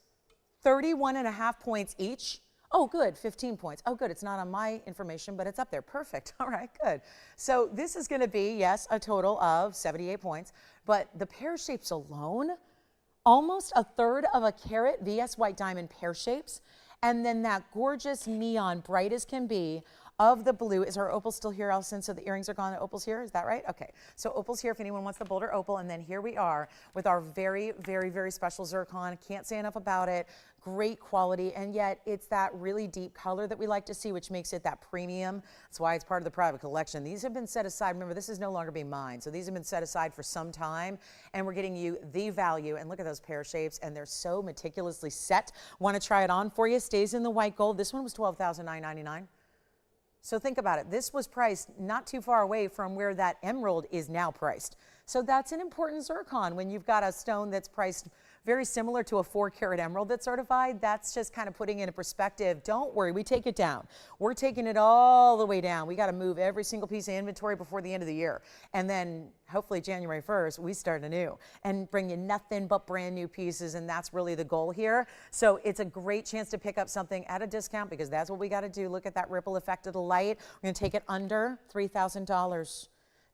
31.5 points each. Oh, good, 15 points. Oh, good, it's not on my information, but it's up there. Perfect. All right, good. So this is going to be, yes, a total of 78 points, but the pear shapes alone, almost 1/3 of a carat VS white diamond pear shapes, and then that gorgeous neon, bright as can be, of the blue. Is our opal still here, Allison? So the earrings are gone, the opal's here, is that right? Okay, so opal's here if anyone wants the Boulder opal, and then here we are with our very, very, very special zircon. Can't say enough about it. Great quality, and yet it's that really deep color that we like to see, which makes it that premium. That's why it's part of the private collection. These have been set aside. Remember, this is no longer being mined, so these have been set aside for some time, and we're getting you the value. And look at those pear shapes, and they're so meticulously set. Want to try it on for you? Stays in the white gold. This one was $12,999. So think about it. This was priced not too far away from where that emerald is now priced. So that's an important zircon when you've got a stone that's priced very similar to a 4-carat emerald that's certified. That's just kind of putting it in perspective. Don't worry, we take it down. We're taking it all the way down. We got to move every single piece of inventory before the end of the year. And then hopefully January 1st, we start anew and bring you nothing but brand new pieces. And that's really the goal here. So it's a great chance to pick up something at a discount, because that's what we got to do. Look at that ripple effect of the light. We're going to take it under $3,000.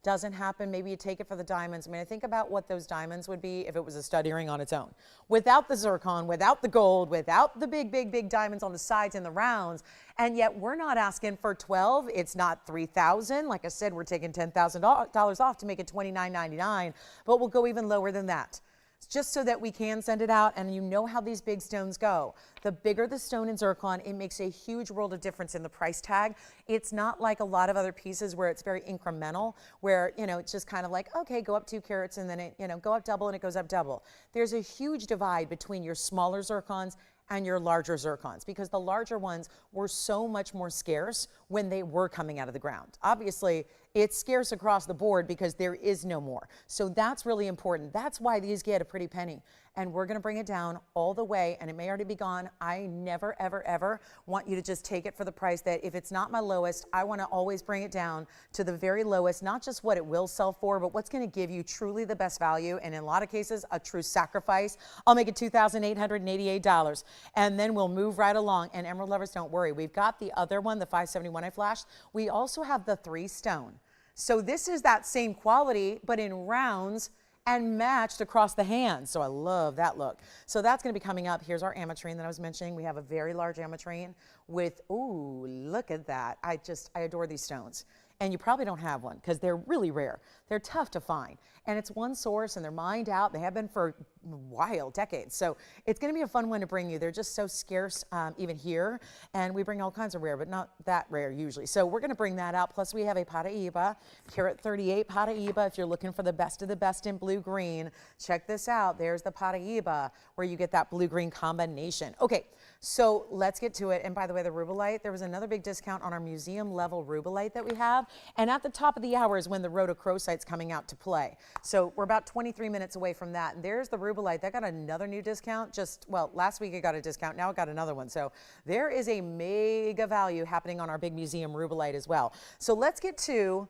Doesn't happen. Maybe you take it for the diamonds. I mean, I think about what those diamonds would be if it was a stud earring on its own. Without the zircon, without the gold, without the big, big, big diamonds on the sides and the rounds. And yet we're not asking for 12. It's not 3,000. Like I said, we're taking $10,000 off to make it $29.99, but we'll go even lower than that, just so that we can send it out. And you know how these big stones go. The bigger the stone in zircon, it makes a huge world of difference in the price tag. It's not like a lot of other pieces where it's very incremental, where, you know, it's just kind of like, okay, go up 2 carats and then it, you know, go up double and it goes up double. There's a huge divide between your smaller zircons and your larger zircons, because the larger ones were so much more scarce when they were coming out of the ground. Obviously, it's scarce across the board because there is no more. So that's really important. That's why these get a pretty penny. And we're going to bring it down all the way, and it may already be gone. I never, ever, ever want you to just take it for the price that if it's not my lowest, I want to always bring it down to the very lowest, not just what it will sell for, but what's going to give you truly the best value, and in a lot of cases, a true sacrifice. I'll make it $2,888, and then we'll move right along. And emerald lovers, don't worry. We've got the other one, the 571 I flashed. We also have the 3 stone. So this is that same quality, but in rounds and matched across the hands. So I love that look. So that's going to be coming up. Here's our Ametrine that I was mentioning. We have a very large Ametrine with, ooh, look at that. I adore these stones. And you probably don't have one because they're really rare. They're tough to find. And it's one source, and they're mined out. They have been for a while, decades. So it's going to be a fun one to bring you. They're just so scarce even here. And we bring all kinds of rare, but not that rare usually. So we're going to bring that out. Plus we have a Paraiba, carat 38 Paraiba. If you're looking for the best of the best in blue-green, check this out. There's the Paraiba, where you get that blue-green combination. Okay, so let's get to it. And by the way, the rubellite, there was another big discount on our museum level rubellite that we have. And at the top of the hour is when the Rhodochrosite's coming out to play. So we're about 23 minutes away from that. And there's the rubellite. That got another new discount. Well, last week it got a discount. Now it got another one. So there is a mega value happening on our big museum rubellite as well. So let's get to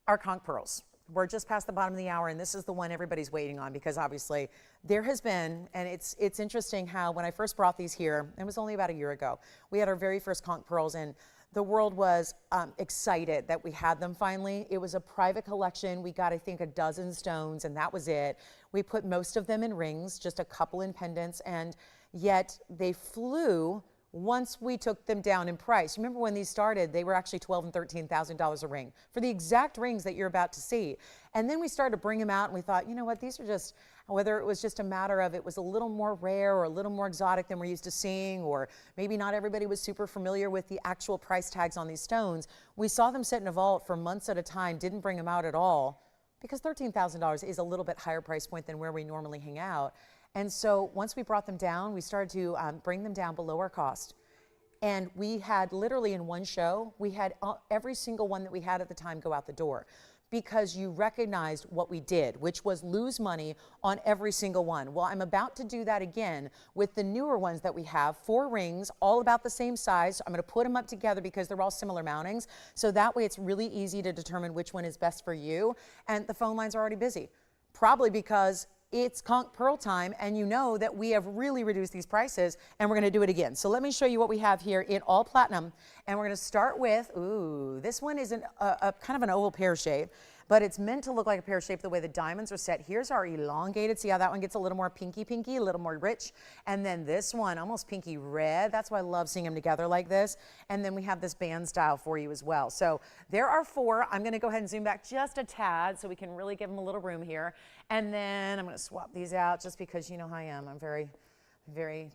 our conch pearls. We're just past the bottom of the hour, and this is the one everybody's waiting on, because obviously there has been, and it's interesting how when I first brought these here, it was only about a year ago, we had our very first conch pearls, and the world was excited that we had them finally. It was a private collection. We got, I think, a dozen stones, and that was it. We put most of them in rings, just a couple in pendants, and yet they flew once we took them down in price. Remember when these started, they were actually $12,000 and $13,000 a ring for the exact rings that you're about to see. And then we started to bring them out, and we thought, you know what, these are just, whether it was just a matter of it was a little more rare or a little more exotic than we're used to seeing, or maybe not everybody was super familiar with the actual price tags on these stones. We saw them sit in a vault for months at a time, didn't bring them out at all, because $13,000 is a little bit higher price point than where we normally hang out. And so once we brought them down, we started to bring them down below our cost. And we had literally in one show, we had every single one that we had at the time go out the door, because you recognized what we did, which was lose money on every single one. Well, I'm about to do that again with the newer ones that we have, 4 rings, all about the same size. I'm gonna put them up together because they're all similar mountings. So that way it's really easy to determine which one is best for you. And the phone lines are already busy, probably because it's conch pearl time, and you know that we have really reduced these prices, and we're going to do it again. So let me show you what we have here in all platinum, and we're going to start with, ooh, this one is a kind of an oval pear shape. but it's meant to look like a pear shape the way the diamonds are set. Here's our elongated. See how that one gets a little more pinky, a little more rich. And then this one, almost pinky red. That's why I love seeing them together like this. And then we have this band style for you as well. So there are 4. I'm going to go ahead and zoom back just a tad so we can really give them a little room here. And then I'm going to swap these out just because you know how I am. I'm very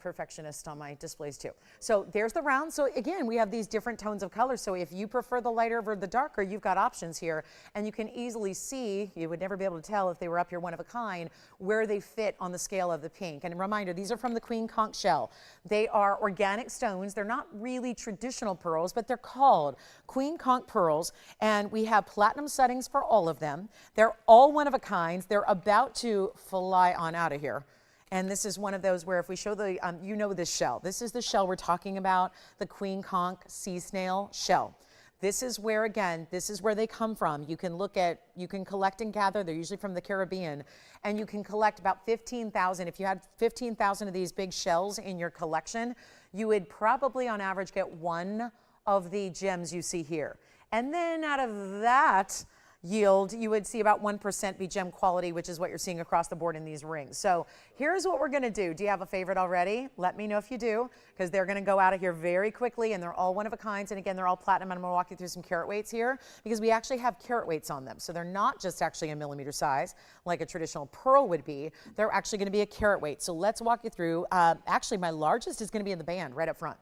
perfectionist on my displays too. So there's the round. So again, we have these different tones of color. So if you prefer the lighter over the darker, you've got options here. And you can easily see, you would never be able to tell if they were up here one of a kind, where they fit on the scale of the pink. And a reminder, these are from the Queen Conch shell. They are organic stones. They're not really traditional pearls, but they're called Queen Conch pearls. And we have platinum settings for all of them. They're all one of a kind. They're about to fly on out of here. And this is one of those where if we show the, you know this shell. This is the shell we're talking about, the Queen Conch sea snail shell. This is where, again, this is where they come from. You can look at, you can collect and gather. They're usually from the Caribbean. And you can collect about 15,000. If you had 15,000 of these big shells in your collection, you would probably on average get 1 of the gems you see here. And then out of that yield, you would see about 1% be gem quality, which is what you're seeing across the board in these rings. So here's what we're going to do. Do you have a favorite already? Let me know if you do, because they're going to go out of here very quickly, and they're all one of a kinds. And again, they're all platinum. I'm going to walk you through some carat weights here, because we actually have carat weights on them. So they're not just actually a millimeter size like a traditional pearl would be. They're actually going to be a carat weight. So let's walk you through. Actually, my largest is going to be in the band right up front.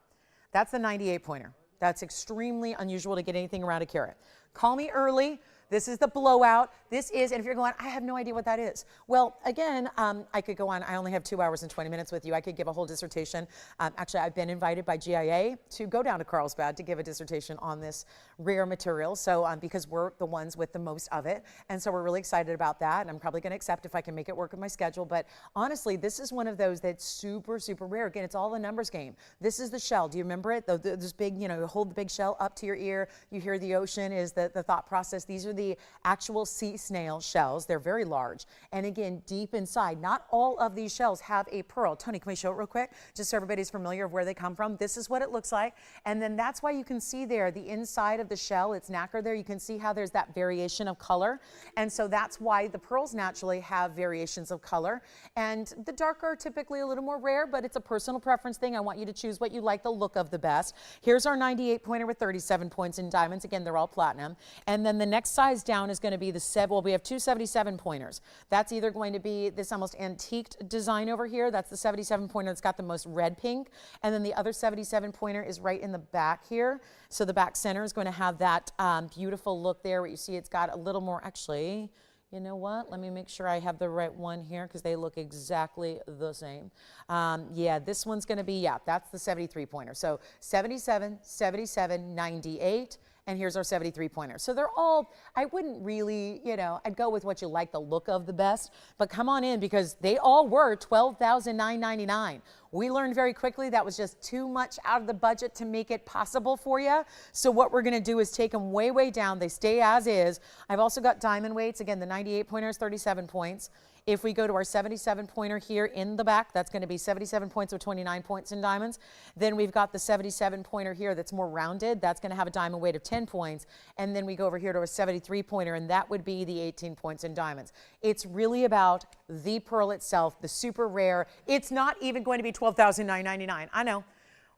That's the 98 pointer. That's extremely unusual to get anything around a carat. Call me early. This is the blowout. This is, and if you're going, I have no idea what that is. Well, again, I could go on. I only have 2 hours and 20 minutes with you. I could give a whole dissertation. Actually, I've been invited by GIA to go down to Carlsbad to give a dissertation on this rare material. So because we're the ones with the most of it. And so we're really excited about that. And I'm probably going to accept if I can make it work with my schedule. But honestly, this is one of those that's super, super rare. Again, it's all a numbers game. This is the shell. Do you remember it? This big, you know, you hold the big shell up to your ear. You hear the ocean is the thought process. These are the actual sea snail shells. They're very large. And again, deep inside, not all of these shells have a pearl. Tony, can we show it real quick? Just so everybody's familiar of where they come from. This is what it looks like. And then that's why you can see there, the inside of the shell, it's nacre there. You can see how there's that variation of color. And so that's why the pearls naturally have variations of color. And the darker are typically a little more rare, but it's a personal preference thing. I want you to choose what you like the look of the best. Here's our 98 pointer with 37 points in diamonds. Again, they're all platinum. And then the next size down is going to be the well, we have 2 77 pointers. That's either going to be this almost antiqued design over here. That's the 77 pointer that's got the most red pink. And then the other 77 pointer is right in the back here. So the back center is going to have that beautiful look there where you see it's got a little more, actually, you know what? Let me make sure I have the right one here because they look exactly the same. Yeah, this one's going to be, yeah, that's the 73 pointer. So 77, 77, 98. And here's our 73 pointer. So they're all, I wouldn't really, you know, I'd go with what you like the look of the best, but come on in because they all were $12,999. We learned very quickly that was just too much out of the budget to make it possible for you. So what we're going to do is take them way, way down. They stay as is. I've also got diamond weights. Again, the 98 pointer is 37 points. If we go to our 77 pointer here in the back, that's going to be 77 points with 29 points in diamonds. Then we've got the 77 pointer here that's more rounded. That's going to have a diamond weight of 10 points. And then we go over here to a 73 pointer, and that would be the 18 points in diamonds. It's really about the pearl itself, the super rare. It's not even going to be $12,999. I know.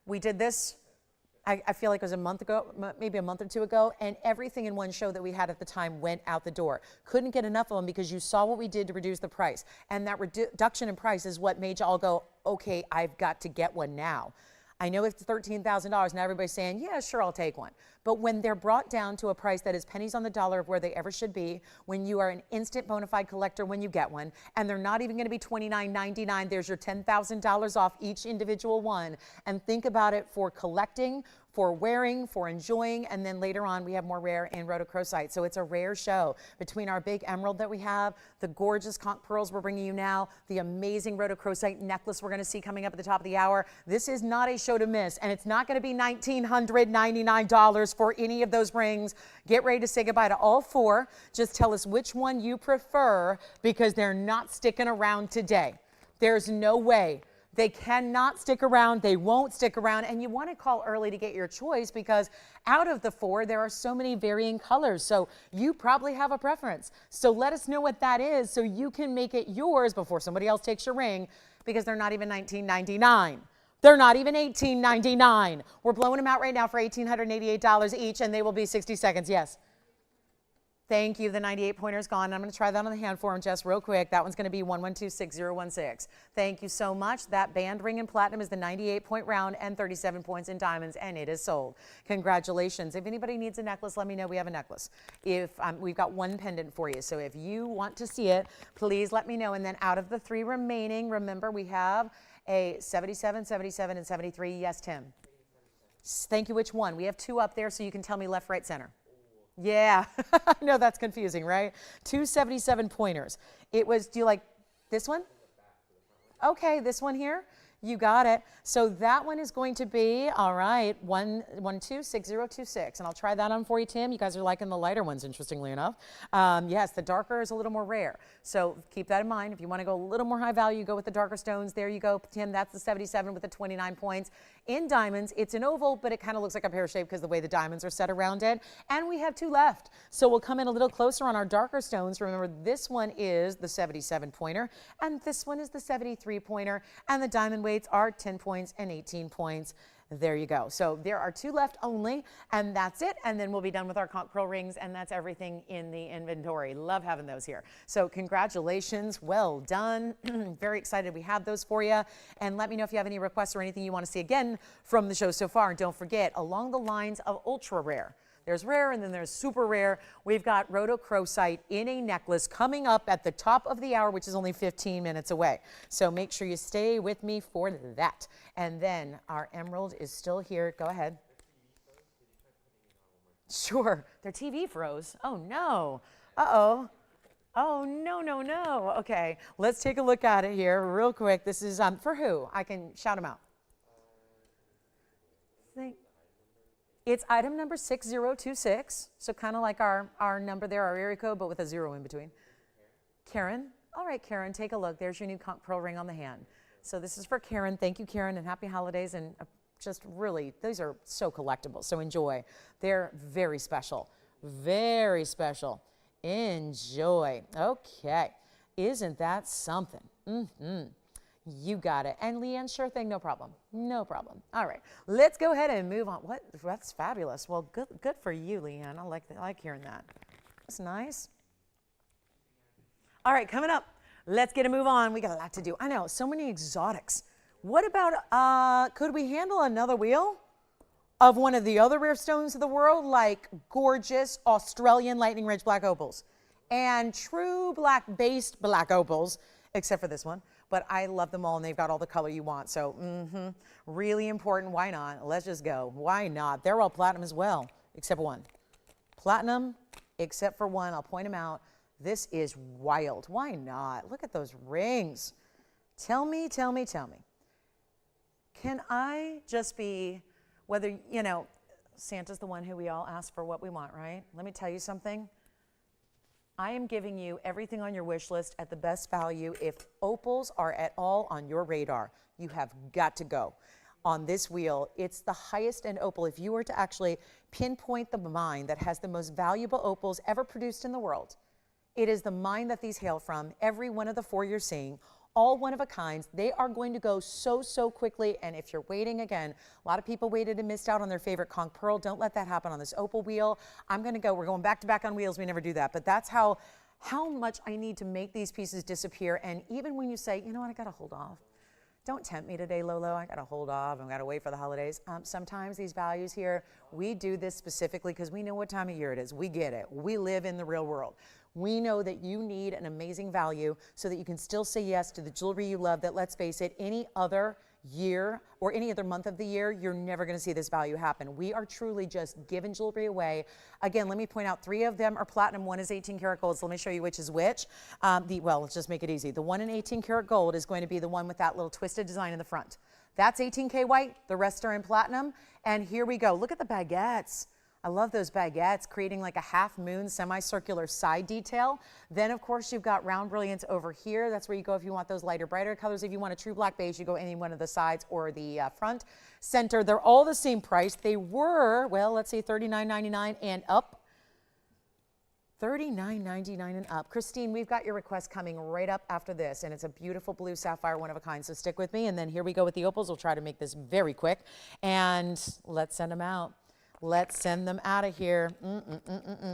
We did this. I feel like it was a month ago, maybe a month or 2 ago, and everything in one show that we had at the time went out the door. Couldn't get enough of them because you saw what we did to reduce the price. And that reduction in price is what made you all go, okay, I've got to get one now. I know it's $13,000, now everybody's saying, yeah, sure, I'll take one. But when they're brought down to a price that is pennies on the dollar of where they ever should be, when you are an instant bona fide collector when you get one, and they're not even going to be $29.99, there's your $10,000 off each individual one. And think about it for collecting, for wearing, for enjoying, and then later on we have more rare in Rhodochrosite. So it's a rare show between our big emerald that we have, the gorgeous conch pearls we're bringing you now, the amazing Rhodochrosite necklace we're going to see coming up at the top of the hour. This is not a show to miss, and it's not going to be $1,999 for any of those rings. Get ready to say goodbye to all 4. Just tell us which one you prefer because they're not sticking around today. There's no way They cannot stick around. They won't stick around. And you want to call early to get your choice because out of the 4, there are so many varying colors. So you probably have a preference. So let us know what that is so you can make it yours before somebody else takes your ring, because they're not even $19.99. They're not even $18.99. We're blowing them out right now for $1,888 each, and they will be 60 seconds. Yes. Thank you. The 98 pointer is gone. I'm going to try that on the hand for him just real quick. That one's going to be 1126-016. Thank you so much. That band ring in platinum is the 98-point round and 37 points in diamonds, and it is sold. Congratulations. If anybody needs a necklace, let me know. We have a necklace. If we've got one pendant for you, so if you want to see it, please let me know. And then out of the 3 remaining, remember we have a 77, 77, and 73. Yes, Tim. Thank you. Which one? We have 2 up there, so you can tell me left, right, center. Yeah, I know that's confusing, right? 2 77 pointers. It was, do you like this one? Okay, this one here. You got it. So that one is going to be, all right, 1126026. And I'll try that on for you, Tim. You guys are liking the lighter ones, interestingly enough. Yes, the darker is a little more rare. So keep that in mind. If you want to go a little more high value, go with the darker stones. There you go, Tim. That's the 77 with the 29 points. In diamonds, it's an oval, but it kind of looks like a pear shape because the way the diamonds are set around it. And we have 2 left. So we'll come in a little closer on our darker stones. Remember, this one is the 77 pointer, and this one is the 73 pointer, and the diamond weights are 10 points and 18 points. There you go. So there are 2 left only, and that's it. And then we'll be done with our conch pearl rings, and that's everything in the inventory. Love having those here. So congratulations. Well done. Very excited we have those for you. And let me know if you have any requests or anything you want to see again from the show so far. And don't forget, along the lines of ultra rare, there's rare and then there's super rare. We've got rhodochrosite in a necklace coming up at the top of the hour, which is only 15 minutes away. So make sure you stay with me for that. And then our emerald is still here. Go ahead. Sure. Their TV froze. Oh, no. Uh-oh. Oh, no, no, no. Okay. Let's take a look at it here real quick. This is for who? I can shout them out. It's item number 6026, so kind of like our number there, our area code, but with a 0 in between. Karen? All right, Karen, take a look. There's your new conch pearl ring on the hand. So this is for Karen. Thank you, Karen, and happy holidays. And just really, these are so collectible, so enjoy. They're very special, very special. Enjoy. Okay. Isn't that something? Mm-hmm. You got it. And Leanne, sure thing, no problem. No problem. All right, let's go ahead and move on. What? That's fabulous. Well, good for you, Leanne. I like hearing that. That's nice. All right, coming up, let's get a move on. We got a lot to do. I know, so many exotics. What about, could we handle another wheel of one of the other rare stones of the world, like gorgeous Australian lightning ridge black opals and true black-based black opals, except for this one. But I love them all, and they've got all the color you want. So, really important. Why not? Let's just go. Why not? They're all platinum as well, except one. Platinum, except for one. I'll point them out. This is wild. Why not? Look at those rings. Tell me. Can I just be, whether, you know, Santa's the one who we all ask for what we want, right? Let me tell you something. I am giving you everything on your wish list at the best value. If opals are at all on your radar, you have got to go. On this wheel, it's the highest end opal. If you were to actually pinpoint the mine that has the most valuable opals ever produced in the world, it is the mine that these hail from. Every one of the 4 you're seeing, all one of a kinds. They are going to go so quickly. And if you're waiting, again, a lot of people waited and missed out on their favorite conch pearl. Don't let that happen on this opal wheel. We're going back to back on wheels. We never do that. But that's how much I need to make these pieces disappear. And even when you say, you know what, I got to hold off. Don't tempt me today, Lolo. I got to hold off. I've got to wait for the holidays. Sometimes these values here, we do this specifically because we know what time of year it is. We get it. We live in the real world. We know that you need an amazing value so that you can still say yes to the jewelry you love that, let's face it, any other year or any other month of the year, you're never going to see this value happen. We are truly just giving jewelry away. Again, let me point out 3 of them are platinum. 1 is 18 karat gold. So let me show you which is which. Well, let's just make it easy. The one in 18 karat gold is going to be the one with that little twisted design in the front. That's 18K white. The rest are in platinum. And here we go. Look at the baguettes. I love those baguettes, creating like a half moon semicircular side detail. Then of course you've got round brilliance over here. That's where you go if you want those lighter, brighter colors. If you want a true black beige, you go any one of the sides or the front. Center, they're all the same price. They were, well, let's see, $39.99 and up. $39.99 and up. Christine, we've got your request coming right up after this, and it's a beautiful blue sapphire, one of a kind, so stick with me. And then here we go with the opals. We'll try to make this very quick, and let's send them out. Let's send them out of here.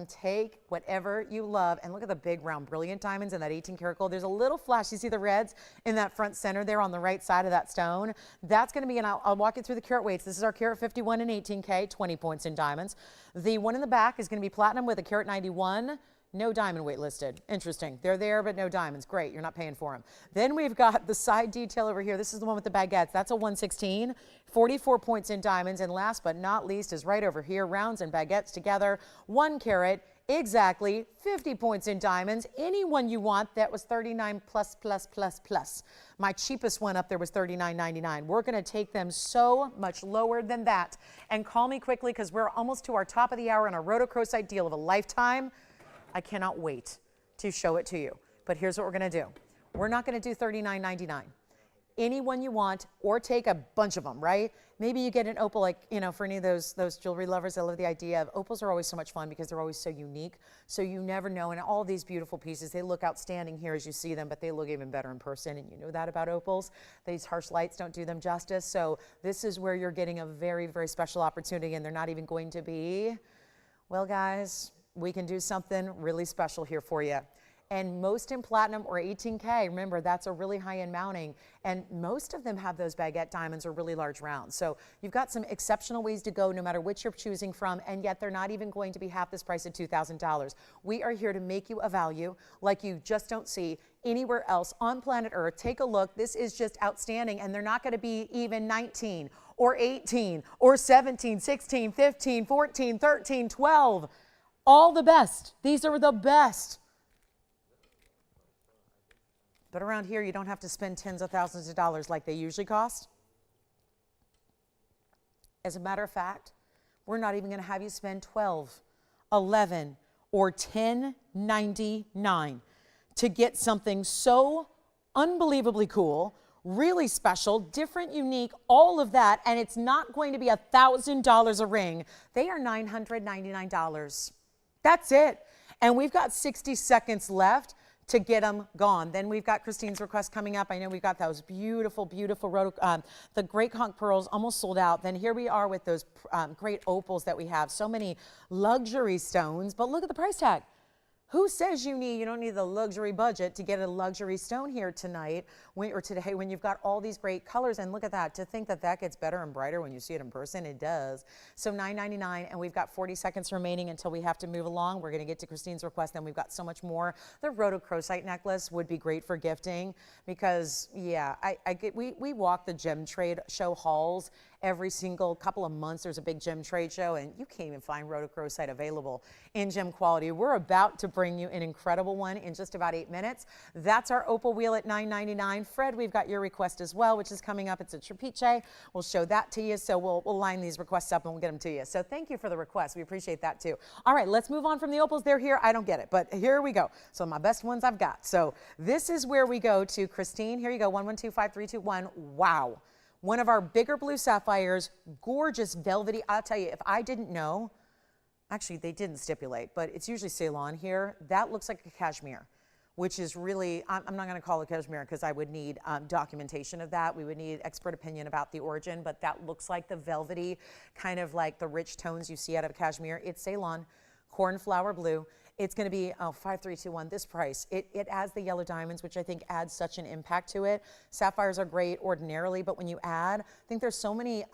Take whatever you love. And look at the big round brilliant diamonds and that 18 karat gold. There's a little flash. You see the reds in that front center there on the right side of that stone? That's going to be, and I'll walk you through the carat weights. This is our carat 51 and 18K, 20 points in diamonds. The one in the back is going to be platinum with a carat 91. No diamond weight listed. Interesting. They're there, but no diamonds. Great. You're not paying for them. Then we've got the side detail over here. This is the one with the baguettes. That's a 116, 44 points in diamonds. And last but not least is right over here, rounds and baguettes together, 1 carat, exactly 50 points in diamonds. Any one you want, that was 39 plus, plus, plus, plus. My cheapest one up there was $39.99. We're going to take them so much lower than that. And call me quickly because we're almost to our top of the hour on a Rhodochrosite deal of a lifetime. I cannot wait to show it to you. But here's what we're going to do. We're not going to do $39.99. Any one you want, or take a bunch of them, right? Maybe you get an opal, like, you know, for any of those jewelry lovers, I love the idea of opals are always so much fun because they're always so unique. So you never know. And all these beautiful pieces, they look outstanding here as you see them, but they look even better in person. And you know that about opals. These harsh lights don't do them justice. So this is where you're getting a very, very special opportunity, and they're not even going to be, well, guys, we can do something really special here for you. And most in platinum or 18K, remember that's a really high-end mounting, and most of them have those baguette diamonds or really large rounds. So you've got some exceptional ways to go no matter which you're choosing from, and yet they're not even going to be half this price at $2,000. We are here to make you a value like you just don't see anywhere else on planet Earth. Take a look. This is just outstanding, and they're not going to be even 19 or 18 or 17, 16, 15, 14, 13, 12. All the best. These are the best. But around here, you don't have to spend tens of thousands of dollars like they usually cost. As a matter of fact, we're not even going to have you spend $12, $11, or $10.99 to get something so unbelievably cool, really special, different, unique, all of that, and it's not going to be $1,000 a ring. They are $999. That's it. And we've got 60 seconds left to get them gone. Then we've got Christine's request coming up. I know we've got those beautiful, beautiful, the great conch pearls almost sold out. Then here we are with those great opals that we have. So many luxury stones, but look at the price tag. Who says you don't need the luxury budget to get a luxury stone here tonight or today when you've got all these great colors? And look at that. To think that that gets better and brighter when you see it in person, it does. So $9.99, and we've got 40 seconds remaining until we have to move along. We're going to get to Christine's request, then we've got so much more. The Rhodochrosite necklace would be great for gifting because, yeah, we walk the gem trade show halls every single couple of months. There's a big gem trade show, and you can't even find Rhodochrosite available in gem quality. We're about to bring you an incredible one in just about 8 minutes. That's our opal wheel at $9.99. Fred, we've got your request as well, which is coming up. It's a Trapiche. We'll show that to you. So we'll line these requests up and we'll get them to you. So thank you for the request. We appreciate that too. All right, let's move on from the opals. They're here. I don't get it, but here we go. So my best ones I've got. So this is where we go to Christine. Here you go. 1125-321. Wow. One of our bigger blue sapphires, gorgeous velvety. I'll tell you, if I didn't know, actually they didn't stipulate, but it's usually Ceylon here. That looks like a cashmere, which is really, I'm not going to call it cashmere because I would need documentation of that. We would need expert opinion about the origin, but that looks like the velvety, kind of like the rich tones you see out of cashmere. It's Ceylon, cornflower blue. It's going to be 5321. This price. It adds the yellow diamonds, which I think adds such an impact to it. Sapphires are great ordinarily, but when you add, I think there's so many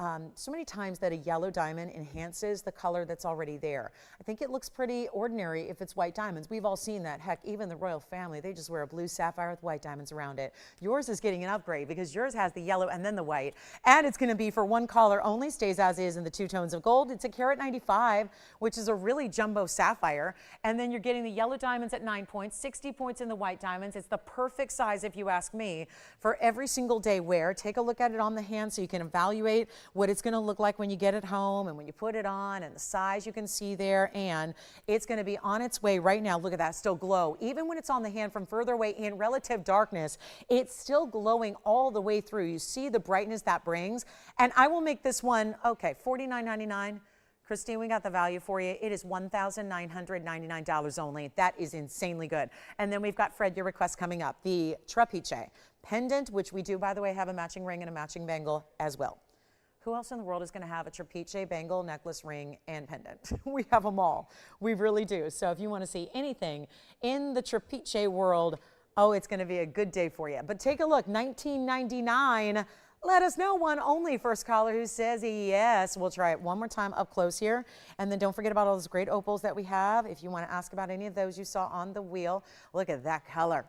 times that a yellow diamond enhances the color that's already there. I think it looks pretty ordinary if it's white diamonds. We've all seen that. Heck, even the royal family, they just wear a blue sapphire with white diamonds around it. Yours is getting an upgrade because yours has the yellow and then the white, and it's going to be for one color only. Stays as is in the 2 tones of gold. It's a carat 95, which is a really jumbo sapphire, and then then you're getting the yellow diamonds at 9 points, 60 points in the white diamonds. It's the perfect size, if you ask me, for every single day wear. Take a look at it on the hand so you can evaluate what it's going to look like when you get it home and when you put it on, and the size you can see there. And it's going to be on its way right now. Look at that, still glow. Even when it's on the hand from further away in relative darkness, it's still glowing all the way through. You see the brightness that brings. And I will make this one, okay, $49.99. Christine, we got the value for you. It is $1,999 only. That is insanely good. And then we've got, Fred, your request coming up, the Trapiche pendant, which we do, by the way, have a matching ring and a matching bangle as well. Who else in the world is going to have a Trapiche bangle, necklace, ring, and pendant? We have them all. We really do. So if you want to see anything in the Trapiche world, oh, it's going to be a good day for you. But take a look, $19.99. Let us know, one only first caller who says yes. We'll try it one more time up close here. And then don't forget about all those great opals that we have. If you want to ask about any of those you saw on the wheel, look at that color.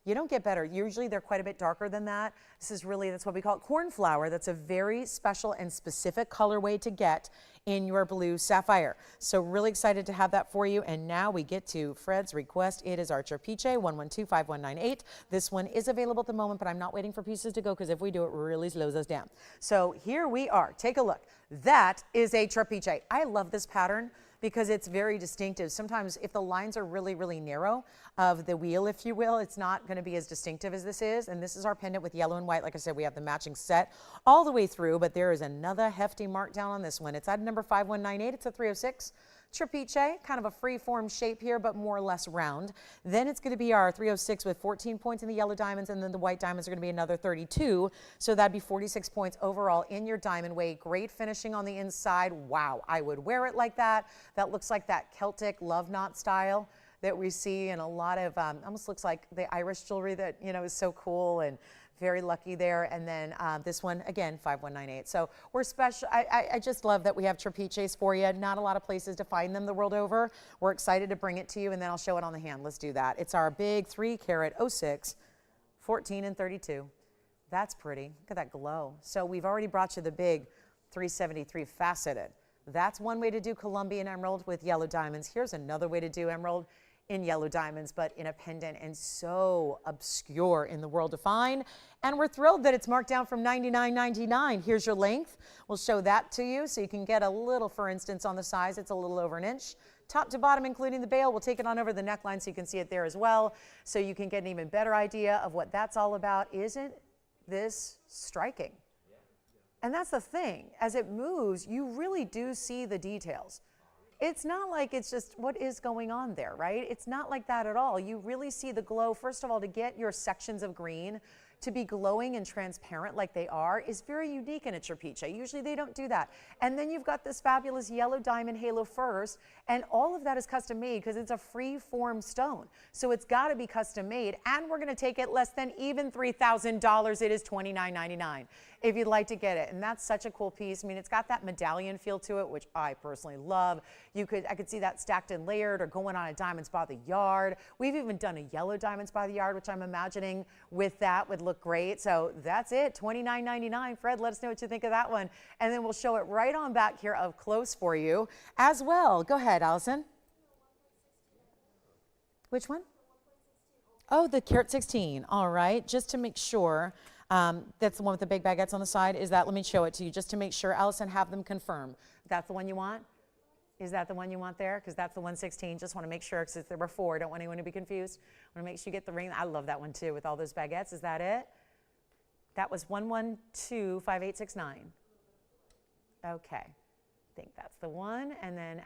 You don't get better. Usually they're quite a bit darker than that. This is really, that's what we call it, cornflower. That's a very special and specific colorway to get in your blue sapphire. So really excited to have that for you. And now we get to Fred's request. It is our Trapiche 1125198. This one is available at the moment, but I'm not waiting for pieces to go, because if we do, it really slows us down. So here we are. Take a look. That is a Trapiche. I love this pattern because it's very distinctive. Sometimes if the lines are really, really narrow of the wheel, if you will, it's not going to be as distinctive as this is. And this is our pendant with yellow and white. Like I said, we have the matching set all the way through, but there is another hefty markdown on this one. It's item number 5198. It's a 306. Trapiche, kind of a free form shape here, but more or less round. Then it's going to be our 306 with 14 points in the yellow diamonds, and then the white diamonds are going to be another 32. So that'd be 46 points overall in your diamond weight. Great finishing on the inside. Wow, I would wear it like that. That looks like that Celtic love knot style that we see in a lot of, almost looks like the Irish jewelry that, you know, is so cool and very lucky there. And then this one, again, 5198. So we're special. I just love that we have Trapiches for you. Not a lot of places to find them the world over. We're excited to bring it to you, and then I'll show it on the hand. Let's do that. It's our big 3-carat 06, 14 and 32. That's pretty. Look at that glow. So we've already brought you the big 373 faceted. That's one way to do Colombian emerald with yellow diamonds. Here's another way to do emerald in yellow diamonds, but in a pendant, and so obscure in the world to find. And we're thrilled that it's marked down from $99.99. Here's your length. We'll show that to you so you can get a little, for instance, on the size. It's a little over an inch. Top to bottom, including the bail. We'll take it on over the neckline so you can see it there as well, so you can get an even better idea of what that's all about. Isn't this striking? And that's the thing. As it moves, you really do see the details. It's not like it's just what is going on there, right? It's not like that at all. You really see the glow. First of all, to get your sections of green to be glowing and transparent like they are is very unique in a Trapiche. Usually they don't do that. And then you've got this fabulous yellow diamond halo first, and all of that is custom made because it's a free form stone. So it's got to be custom made, and we're going to take it less than even $3,000. It is $29.99 if you'd like to get it. And that's such a cool piece. I mean, it's got that medallion feel to it, which I personally love. I could see that stacked and layered or going on a diamonds by the yard. We've even done a yellow diamonds by the yard, which I'm imagining with that would look great. So that's it, $29.99. Fred, let us know what you think of that one. And then we'll show it right on back here up close for you as well. Go ahead, Allison. Which one? Oh, the carat 16. All right, just to make sure. That's the one with the big baguettes on the side. Is that, let me show it to you just to make sure. Allison, have them confirm. That's the one you want? Is that the one you want there? Because that's the 116. Just want to make sure, because there were 4. Don't want anyone to be confused. Want to make sure you get the ring. I love that one too with all those baguettes. Is that it? That was 1125869. Okay. I think that's the one. And then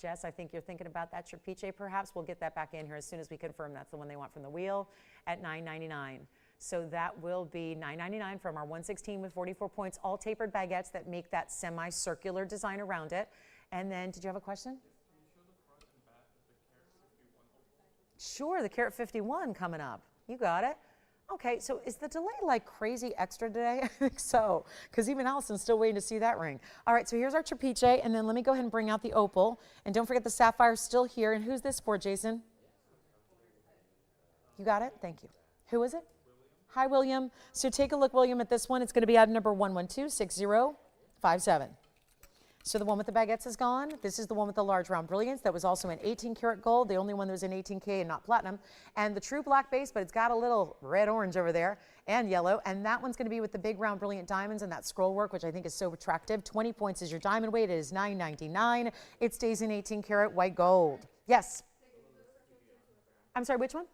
Jess, I think you're thinking about that Trapiche perhaps. We'll get that back in here as soon as we confirm that's the one they want from the wheel at $9.99. So that will be $9.99 from our 116 with 44 points, all tapered baguettes that make that semicircular design around it. And then, did you have a question? Sure, the carat 51 coming up. You got it. Okay, so is the delay like crazy extra today? I think so, because even Allison's still waiting to see that ring. All right, so here's our Trapiche, and then let me go ahead and bring out the opal. And don't forget the sapphire's still here. And who's this for, Jason? You got it? Thank you. Who is it? Hi, William. So take a look, William, at this one. It's going to be item number 1126057. So the one with the baguettes is gone. This is the one with the large round brilliance that was also in 18 karat gold, the only one that was in 18K and not platinum. And the true black base, but it's got a little red orange over there and yellow. And that one's going to be with the big round brilliant diamonds and that scroll work, which I think is so attractive. 20 points is your diamond weight. It is $9.99. It stays in 18 karat white gold. Yes. I'm sorry, which one?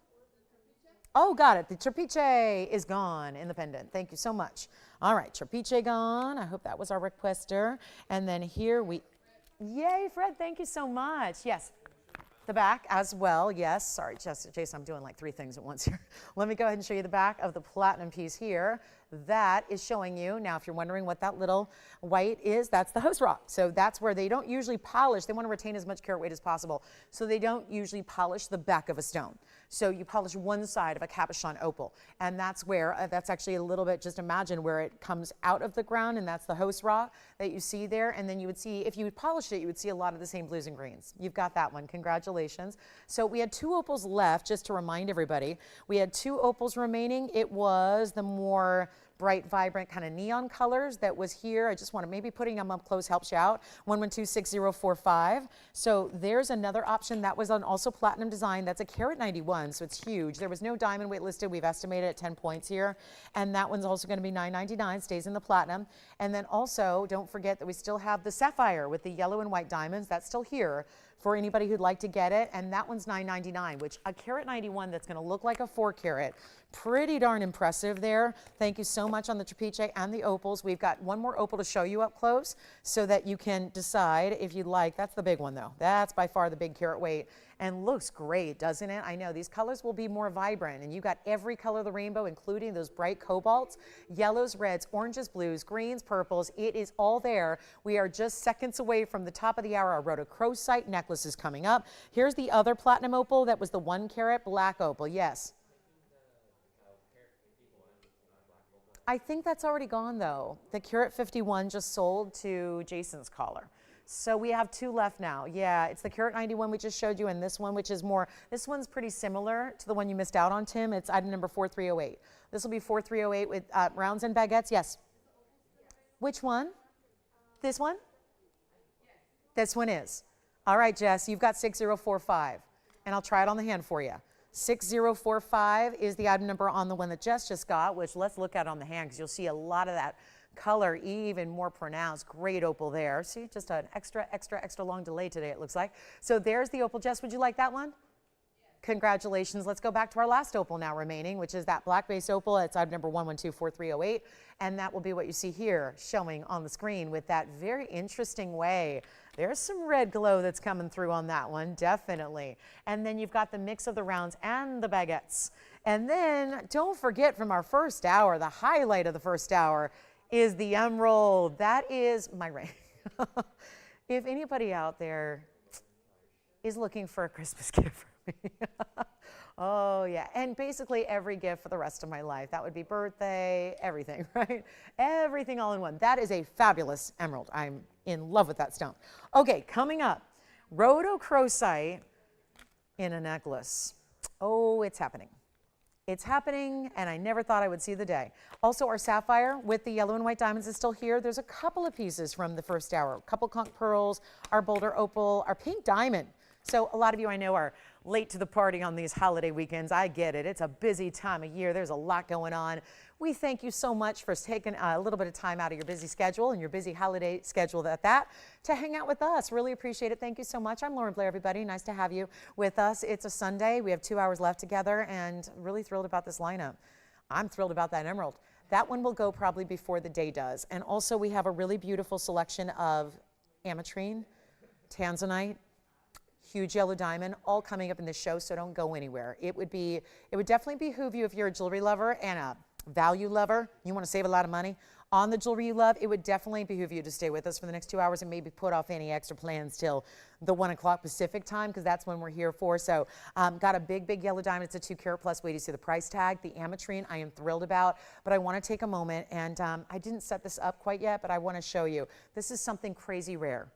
Oh, got it. The Trapiche is gone in the pendant. Thank you so much. All right, Trapiche gone. I hope that was our requester. And then here we, yay, Fred, thank you so much. Yes, the back as well. Yes, sorry, Jason, I'm doing like 3 things at once here. Let me go ahead and show you the back of the platinum piece here. That is showing you, now if you're wondering what that little white is, that's the host rock. So that's where they don't usually polish. They want to retain as much carat weight as possible. So they don't usually polish the back of a stone. So you polish one side of a cabochon opal. And that's where, that's actually a little bit, just imagine where it comes out of the ground, and that's the host rock that you see there. And then you would see, if you would polish it, you would see a lot of the same blues and greens. You've got that one. Congratulations. So we had 2 opals left, just to remind everybody. We had 2 opals remaining. It was the more bright, vibrant kind of neon colors that was here. I just want to, maybe putting them up close helps you out. 1126045. So there's another option that was on also platinum design. That's a carat 91, so it's huge. There was no diamond weight listed. We've estimated at 10 points here. And that one's also going to be $9.99, stays in the platinum. And then also, don't forget that we still have the sapphire with the yellow and white diamonds. That's still here for anybody who'd like to get it. And that one's $9.99, which a carat 91 that's going to look like a 4 carat. Pretty darn impressive there. Thank you so much on the Trapiche and the opals. We've got one more opal to show you up close so that you can decide if you'd like. That's the big one though. That's by far the big carat weight and looks great, doesn't it? I know these colors will be more vibrant, and you got every color of the rainbow, including those bright cobalts, yellows, reds, oranges, blues, greens, purples. It is all there. We are just seconds away from the top of the hour. Our Rhodochrosite necklace is coming up. Here's the other platinum opal. That was the 1 carat black opal. Yes. I think that's already gone though. The carat 51 just sold to Jason's caller. So we have 2 left now. Yeah, it's the carat 91 we just showed you, and this one, which is more, this one's pretty similar to the one you missed out on, Tim. It's item number 4308. This will be 4308 with rounds and baguettes. Yes. Which one? This one? This one is. All right, Jess, you've got 6045, and I'll try it on the hand for you. 6045 is the item number on the one that Jess just got, which let's look at on the hand because you'll see a lot of that color even more pronounced. Great opal there. See, just an extra long delay today, it looks like. So there's the opal. Jess, would you like that one? Congratulations. Let's go back to our last opal now remaining, which is that black base opal. It's item number 1124308. And that will be what you see here showing on the screen with that very interesting way. There's some red glow that's coming through on that one, definitely. And then you've got the mix of the rounds and the baguettes. And then don't forget from our first hour, the highlight of the first hour is the emerald. That is my ring. If anybody out there is looking for a Christmas gift for me. Oh yeah, and basically every gift for the rest of my life. That would be birthday, everything, right? Everything all in one. That is a fabulous emerald. I'm in love with that stone. Okay, coming up, Rhodochrosite in a necklace. Oh, it's happening. It's happening, and I never thought I would see the day. Also, our sapphire with the yellow and white diamonds is still here. There's a couple of pieces from the first hour. A couple conch pearls, our Boulder opal, our pink diamond. So a lot of you I know are late to the party on these holiday weekends. I get it. It's a busy time of year. There's a lot going on. We thank you so much for taking a little bit of time out of your busy schedule and your busy holiday schedule at that to hang out with us. Really appreciate it. Thank you so much. I'm Lauren Blair, everybody. Nice to have you with us. It's a Sunday. We have 2 hours left together, and really thrilled about this lineup. I'm thrilled about that emerald. That one will go probably before the day does. And also we have a really beautiful selection of Ametrine, Tanzanite, huge yellow diamond, all coming up in this show, so don't go anywhere. It would definitely behoove you if you're a jewelry lover and a value lover, you want to save a lot of money on the jewelry you love, it would definitely behoove you to stay with us for the next 2 hours and maybe put off any extra plans till the 1 o'clock Pacific time, because that's when we're here for. So got a big yellow diamond. It's a 2 carat plus. Wait to see the price tag. The Ametrine I am thrilled about, but I want to take a moment, and I didn't set this up quite yet, but I want to show you. This is something crazy rare,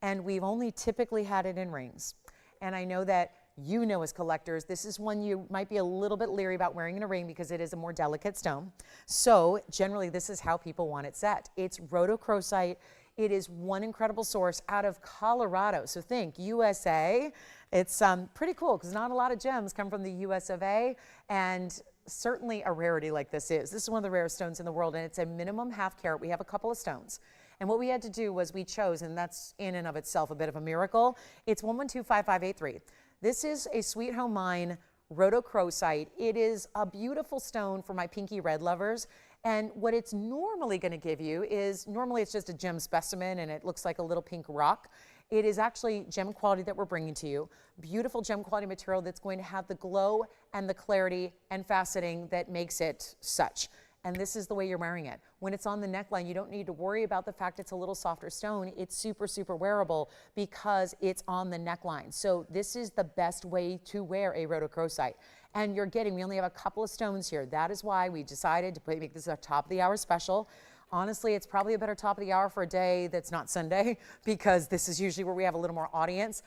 and we've only typically had it in rings. And I know that you know as collectors, this is one you might be a little bit leery about wearing in a ring because it is a more delicate stone. So generally this is how people want it set. It's Rhodochrosite It is one incredible source out of Colorado. So think USA. It's pretty cool because not a lot of gems come from the US of A, and certainly a rarity like this is. This is one of the rarest stones in the world, and it's a minimum half carat. We have a couple of stones. And what we had to do was we chose, and that's in and of itself a bit of a miracle. It's 1125583. This is a Sweet Home Mine Rhodochrosite. It is a beautiful stone for my pinky red lovers. And what it's normally going to give you is, normally it's just a gem specimen and it looks like a little pink rock. It is actually gem quality that we're bringing to you. Beautiful gem quality material that's going to have the glow and the clarity and faceting that makes it such. And this is the way you're wearing it. When it's on the neckline, you don't need to worry about the fact it's a little softer stone. It's super, super wearable because it's on the neckline. So this is the best way to wear a Rhodochrosite. And you're getting, we only have a couple of stones here. That is why we decided to make this a top of the hour special. Honestly, it's probably a better top of the hour for a day that's not Sunday, because this is usually where we have a little more audience.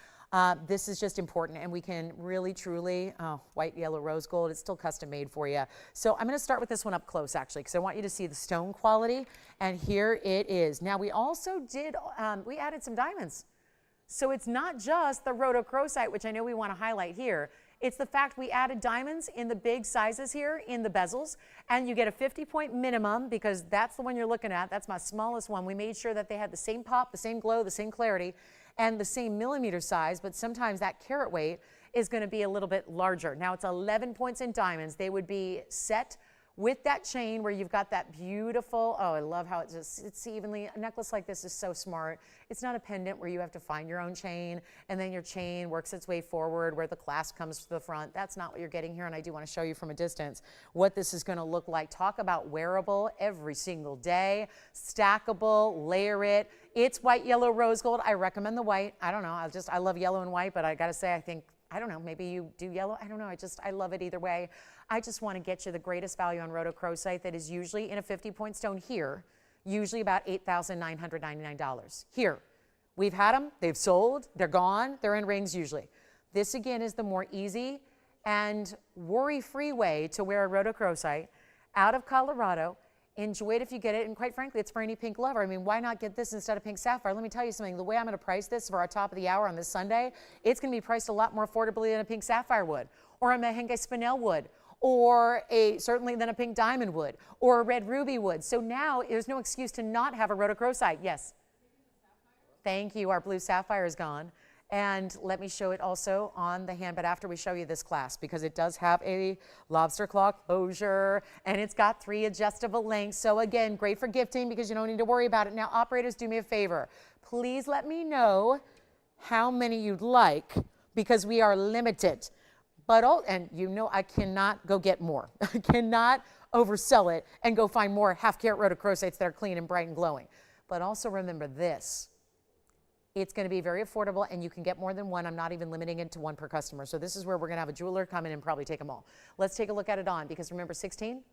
This is just important, and we can really, truly, white, yellow, rose gold, it's still custom made for you. So I'm going to start with this one up close, actually, because I want you to see the stone quality, and here it is. Now, we also did, we added some diamonds. So it's not just the Rhodochrosite, which I know we want to highlight here. It's the fact we added diamonds in the big sizes here in the bezels, and you get a 50-point minimum because that's the one you're looking at. That's my smallest one. We made sure that they had the same pop, the same glow, the same clarity, and the same millimeter size, but sometimes that carat weight is going to be a little bit larger. Now it's 11 points in diamonds. They would be set with that chain where you've got that beautiful, oh, I love how it just sits evenly. A necklace like this is so smart. It's not a pendant where you have to find your own chain and then your chain works its way forward where the clasp comes to the front. That's not what you're getting here, and I do want to show you from a distance what this is going to look like. Talk about wearable every single day, stackable, layer it. It's white, yellow, rose gold. I recommend the white. I don't know, I love yellow and white, but I got to say, I don't know, maybe you do yellow. I don't know. I love it either way. I just want to get you the greatest value on Rhodochrosite that is usually in a 50-point stone here, usually about $8,999. Here, we've had them, they've sold, they're gone, they're in rings usually. This again is the more easy and worry-free way to wear a Rhodochrosite out of Colorado. Enjoy it if you get it, and quite frankly, it's for any pink lover. I mean, why not get this instead of pink sapphire? Let me tell you something. The way I'm going to price this for our top of the hour on this Sunday, it's going to be priced a lot more affordably than a pink sapphire would, or a mehenga spinel would, or certainly than a pink diamond would, or a red ruby would. So now there's no excuse to not have a Rhodochrosite. Yes? Thank you. Our blue sapphire is gone. And let me show it also on the hand, but after we show you this clasp, because it does have a lobster claw closure and it's got 3 adjustable lengths. So again, great for gifting because you don't need to worry about it. Now, operators, do me a favor. Please let me know how many you'd like because we are limited. But, and you know I cannot go get more. I cannot oversell it and go find more half-carat Rhodochrosites that are clean and bright and glowing. But also remember this. It's going to be very affordable, and you can get more than one. I'm not even limiting it to one per customer. So this is where we're going to have a jeweler come in and probably take them all. Let's take a look at it on, because remember 16?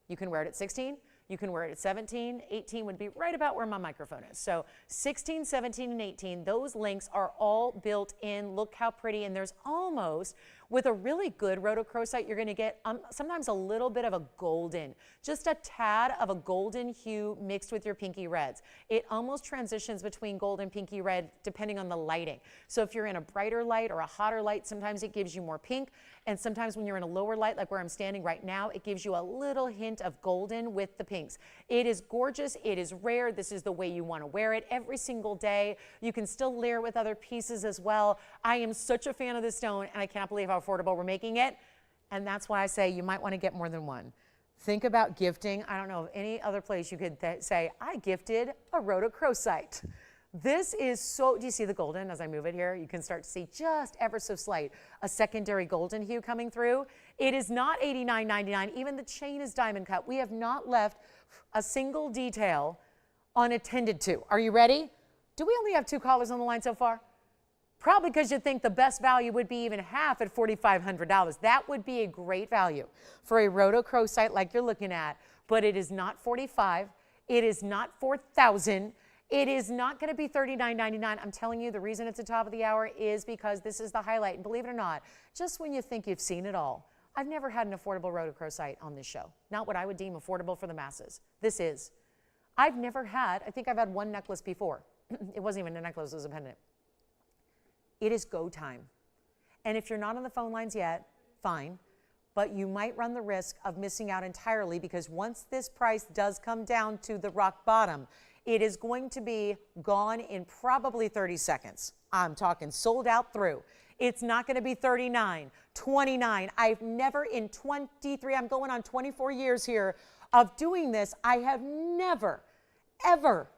You can wear it at 16. You can wear it at 17. 18 would be right about where my microphone is. So 16, 17, and 18, those links are all built in. Look how pretty, and there's almost, with a really good Rhodochrosite, you're going to get sometimes a little bit of a golden, just a tad of a golden hue mixed with your pinky reds. It almost transitions between gold and pinky red depending on the lighting. So if you're in a brighter light or a hotter light, sometimes it gives you more pink, and sometimes when you're in a lower light, like where I'm standing right now, it gives you a little hint of golden with the pinks. It is gorgeous. It is rare. This is the way you want to wear it every single day. You can still layer it with other pieces as well. I am such a fan of this stone, and I can't believe how affordable we're making it, and that's why I say you might want to get more than one. Think about gifting. I don't know of any other place you could say, I gifted a Rhodochrosite. This is so, do you see the golden as I move it here? You can start to see just ever so slight a secondary golden hue coming through. It is not $89.99. Even the chain is diamond cut. We have not left a single detail unattended to. Are you ready? Do we only have 2 callers on the line so far? Probably because you think the best value would be even half at $4,500. That would be a great value for a Rhodochrosite like you're looking at, but it is not $45,000. It is not $4,000. It is not going to be $39.99. I'm telling you, the reason it's the top of the hour is because this is the highlight. And believe it or not, just when you think you've seen it all, I've never had an affordable Rhodochrosite on this show. Not what I would deem affordable for the masses. This is. I've never had, I think I've had one necklace before. It wasn't even a necklace, it was a pendant. It is go time. And if you're not on the phone lines yet, fine, but you might run the risk of missing out entirely, because once this price does come down to the rock bottom, it is going to be gone in probably 30 seconds. I'm talking sold out through. It's not going to be 39, 29. I've never in 23, I'm going on 24 years here of doing this, I have never, ever,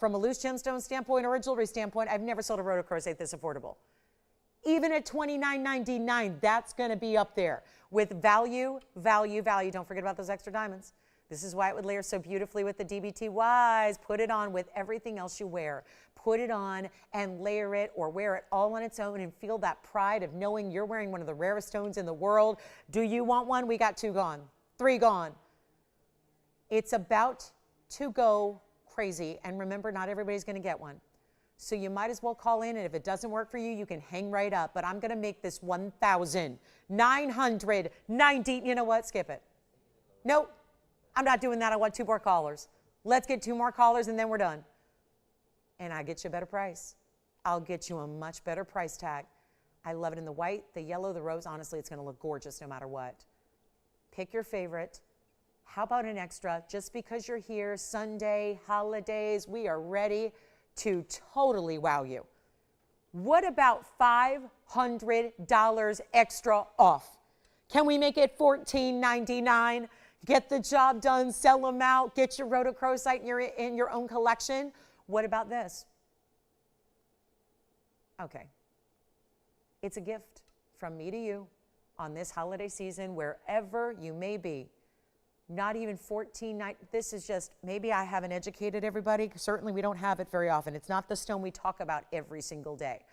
from a loose gemstone standpoint or a jewelry standpoint, I've never sold a rhodochrosite this affordable. Even at $29.99, that's going to be up there with value, value, value. Don't forget about those extra diamonds. This is why it would layer so beautifully with the DBTYs. Put it on with everything else you wear. Put it on and layer it or wear it all on its own and feel that pride of knowing you're wearing one of the rarest stones in the world. Do you want one? We got 2 gone, 3 gone. It's about to go crazy. And remember, not everybody's going to get one. So you might as well call in, and if it doesn't work for you, you can hang right up. But I'm going to make this 1,990. You know what? Skip it. Nope. I'm not doing that. I want 2 more callers. Let's get 2 more callers, and then we're done. And I get you a better price. I'll get you a much better price tag. I love it in the white, the yellow, the rose. Honestly, it's going to look gorgeous no matter what. Pick your favorite. How about an extra? Just because you're here, Sunday, holidays, we are ready to totally wow you. What about $500 extra off? Can we make it $14.99? Get the job done, sell them out, get your rhodochrosite in your own collection. What about this? Okay. It's a gift from me to you on this holiday season, wherever you may be. Not even $14.99. This is just, maybe I haven't educated everybody. Certainly we don't have it very often. It's not the stone we talk about every single day.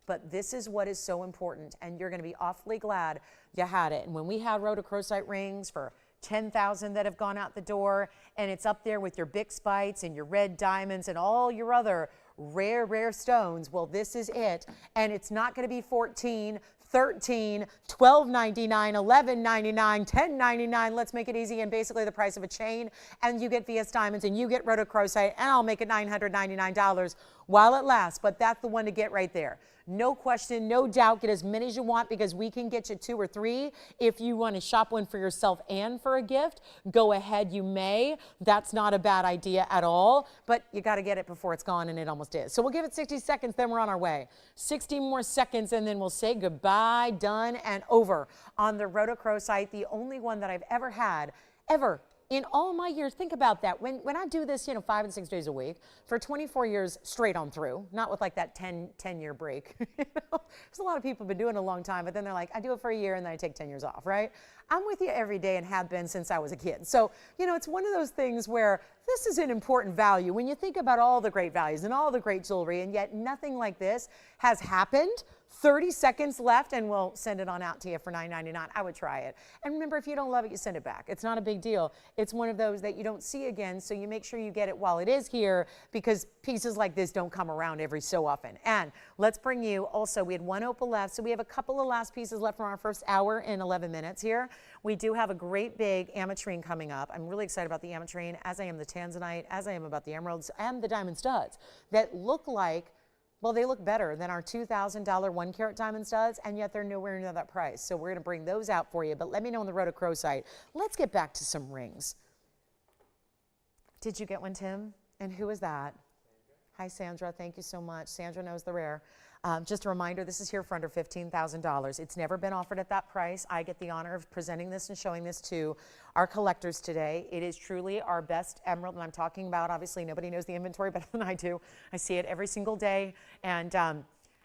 But this is what is so important, and you're going to be awfully glad you had it. And when we had rhodochrosite rings for $10,000 that have gone out the door, and it's up there with your big spites and your red diamonds and all your other rare, rare stones, well, this is it. And it's not going to be 14, 13, $12.99, $11.99, $10.99. Let's make it easy, and basically the price of a chain, and you get VS diamonds and you get rhodochrosite, and I'll make it $999 while it lasts. But that's the one to get right there. No question, no doubt. Get as many as you want, because we can get you 2 or 3. If you want to shop one for yourself and for a gift, go ahead, you may. That's not a bad idea at all, but you got to get it before it's gone, and it almost is. So we'll give it 60 seconds, then we're on our way. 60 more seconds, and then we'll say goodbye, done, and over on the rhodochrosite, the only one that I've ever had, ever. In all my years, think about that. When I do this, 5 and 6 days a week for 24 years straight on through, not with like that 10-year break. There's a lot of people who've been doing it a long time, but then they're like, I do it for a year and then I take 10 years off, right? I'm with you every day and have been since I was a kid. So, it's one of those things where this is an important value. When you think about all the great values and all the great jewelry, and yet nothing like this has happened. 30 seconds left, and we'll send it on out to you for $9.99. I would try it. And remember, if you don't love it, you send it back. It's not a big deal. It's one of those that you don't see again, so you make sure you get it while it is here, because pieces like this don't come around every so often. And let's bring you also, we had 1 opal left, so we have a couple of last pieces left from our first hour and 11 minutes here. We do have a great big Ametrine coming up. I'm really excited about the Ametrine, as I am the Tanzanite, as I am about the emeralds and the diamond studs that look like, well, they look better than our $2,000 1-carat diamond studs, and yet they're nowhere near that price. So we're going to bring those out for you, but let me know on the rhodochrosite. Let's get back to some rings. Did you get one, Tim? And who is that? Hi, Sandra. Thank you so much. Sandra knows the rare. Just a reminder, this is here for under $15,000. It's never been offered at that price. I get the honor of presenting this and showing this to our collectors today. It is truly our best emerald, and I'm talking about, obviously, nobody knows the inventory better than I do. I see it every single day, and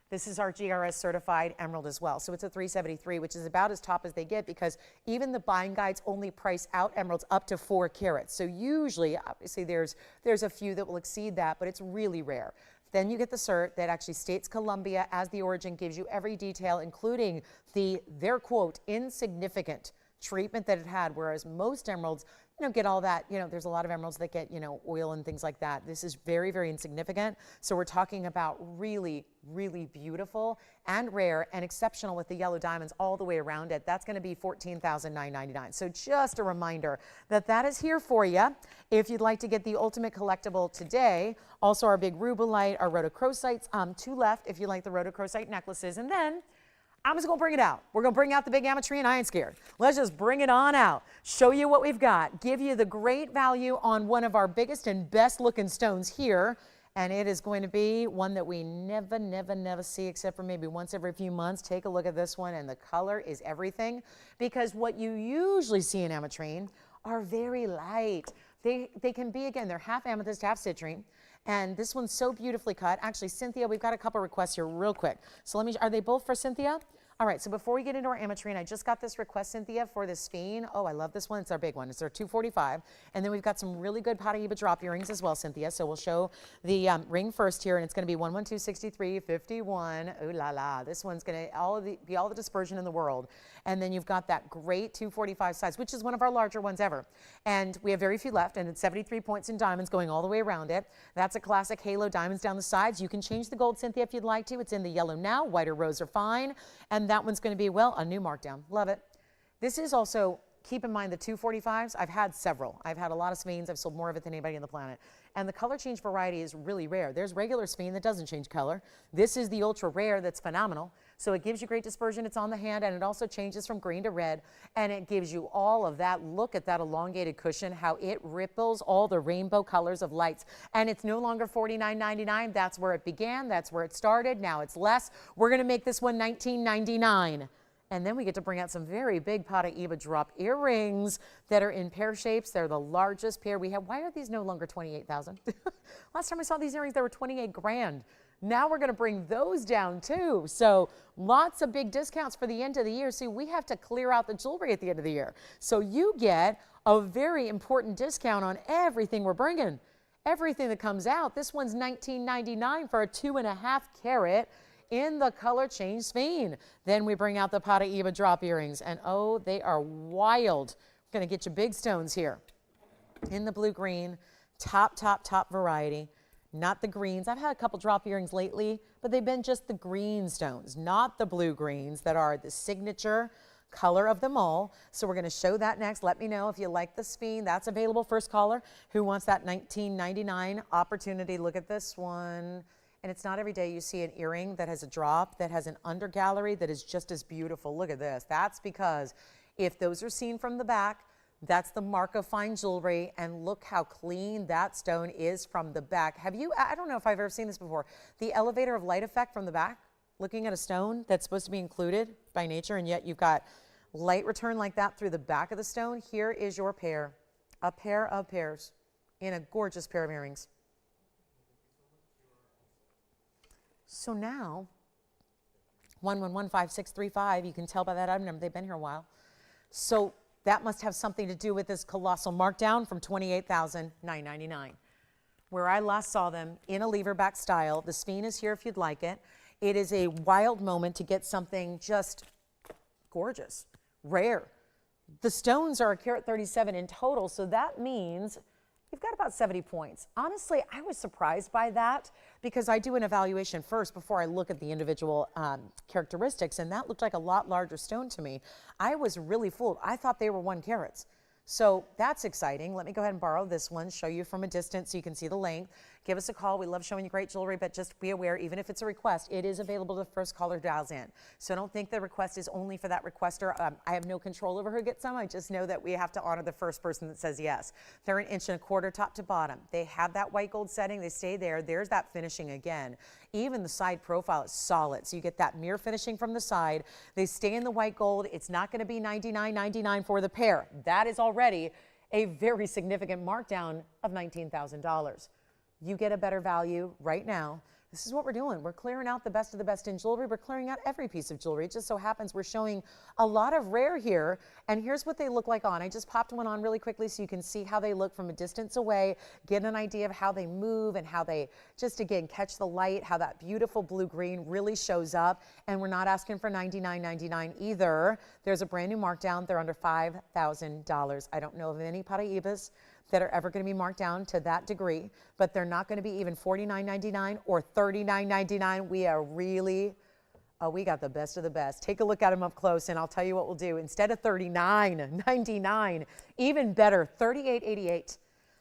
this is our GRS certified emerald as well. So it's a 373, which is about as top as they get, because even the buying guides only price out emeralds up to 4 carats. So usually, obviously, there's a few that will exceed that, but it's really rare. Then you get the cert that actually states Colombia as the origin, gives you every detail, including their quote, insignificant treatment that it had, whereas most emeralds, get all that, there's a lot of emeralds that get, oil and things like that. This is very, very insignificant. So we're talking about really, really beautiful and rare and exceptional with the yellow diamonds all the way around it. That's going to be $14,999. So just a reminder that that is here for you. If you'd like to get the ultimate collectible today, also our big rubellite, our rhodochrosites, 2 left if you like the rhodochrosite necklaces. And then I'm just going to bring it out. We're going to bring out the big Ametrine. I ain't scared. Let's just bring it on out. Show you what we've got. Give you the great value on one of our biggest and best looking stones here. And it is going to be one that we never, never, never see except for maybe once every few months. Take a look at this one, and the color is everything. Because what you usually see in Ametrine are very light. They can be, again, they're half amethyst, half citrine. And this one's so beautifully cut. Actually, Cynthia, we've got a couple requests here real quick. So are they both for Cynthia? All right, so before we get into our Ametrine, I just got this request, Cynthia, for this sphene. Oh, I love this one. It's our big one. It's our 245. And then we've got some really good Paraiba drop earrings as well, Cynthia. So we'll show the ring first here, and it's going to be 1126351. Ooh la la. This one's going to be all the dispersion in the world. And then you've got that great 245 size, which is one of our larger ones ever. And we have very few left, and it's 73 points in diamonds going all the way around it. That's a classic halo diamonds down the sides. You can change the gold, Cynthia, if you'd like to. It's in the yellow now. White or rose are fine. And that one's going to be, well, a new markdown. Love it. This is also, keep in mind the 245s. I've had several. I've had a lot of sphenes. I've sold more of it than anybody on the planet. And the color change variety is really rare. There's regular sphene that doesn't change color. This is the ultra rare that's phenomenal. So it gives you great dispersion. It's on the hand, and it also changes from green to red. And it gives you all of that. Look at that elongated cushion, how it ripples all the rainbow colors of lights. And it's no longer $49.99. That's where it began. That's where it started. Now it's less. We're going to make this one $19.99. And then we get to bring out some very big Paraiba drop earrings that are in pear shapes. They're the largest pair we have. Why are these no longer 28,000? Last time I saw these earrings, they were 28 grand. Now we're going to bring those down too. So lots of big discounts for the end of the year. See, we have to clear out the jewelry at the end of the year. So you get a very important discount on everything we're bringing. Everything that comes out. This one's $19.99 for a 2.5 carat in the color change sphene. Then we bring out the Paraiba drop earrings, and oh, they are wild. I'm going to get you big stones here in the blue green, top variety, not the greens. I've had a couple drop earrings lately, but they've been just the green stones, not the blue greens that are the signature color of them all. So we're going to show that next. Let me know if you like the sphene. That's available. First caller who wants that $19.99 opportunity. Look at this one. And it's not every day you see an earring that has a drop, that has an under gallery that is just as beautiful. Look at this. That's because if those are seen from the back, that's the mark of fine jewelry. And look how clean that stone is from the back. Have you, I don't know if I've ever seen this before, the elevator of light effect from the back, looking at a stone that's supposed to be included by nature, and yet you've got light return like that through the back of the stone. Here is your pair, a pair of pairs in a gorgeous pair of earrings. So now, 1115635, you can tell by that item number, they've been here a while. So that must have something to do with this colossal markdown from $28,999. Where I last saw them in a leverback style, the sphene is here if you'd like it. It is a wild moment to get something just gorgeous, rare. The stones are a carat 37 in total, so that means you've got about 70 points. Honestly, I was surprised by that because I do an evaluation first before I look at the individual characteristics, and that looked like a lot larger stone to me. I was really fooled. I thought they were 1 carats. So that's exciting. Let me go ahead and borrow this one, show you from a distance so you can see the length. Give us a call. We love showing you great jewelry, but just be aware, even if it's a request, it is available to the first caller dials in. So don't think the request is only for that requester. I have no control over who gets some. I just know that we have to honor the first person that says yes. They're 1.25 inches top to bottom. They have that white gold setting. They stay there. There's that finishing again. Even the side profile is solid. So you get that mirror finishing from the side. They stay in the white gold. It's not going to be $99.99 for the pair. That is already a very significant markdown of $19,000. You get a better value right now This is what we're doing. We're clearing out the best of the best in jewelry. We're clearing out every piece of jewelry. It just so happens we're showing a lot of rare here. And here's what they look like on. I just popped one on really quickly so you can see how they look from a distance away, get an idea of how they move and how they just, again, catch the light, how that beautiful blue-green really shows up. And we're not asking for $99.99 either. There's a brand new markdown. They're under $5,000. I don't know of any Paraibas that are ever going to be marked down to that degree, but they're not going to be even $49.99 or $39.99. We are really, we got the best of the best. Take a look at them up close, and I'll tell you what we'll do. Instead of $39.99, even better, $38.88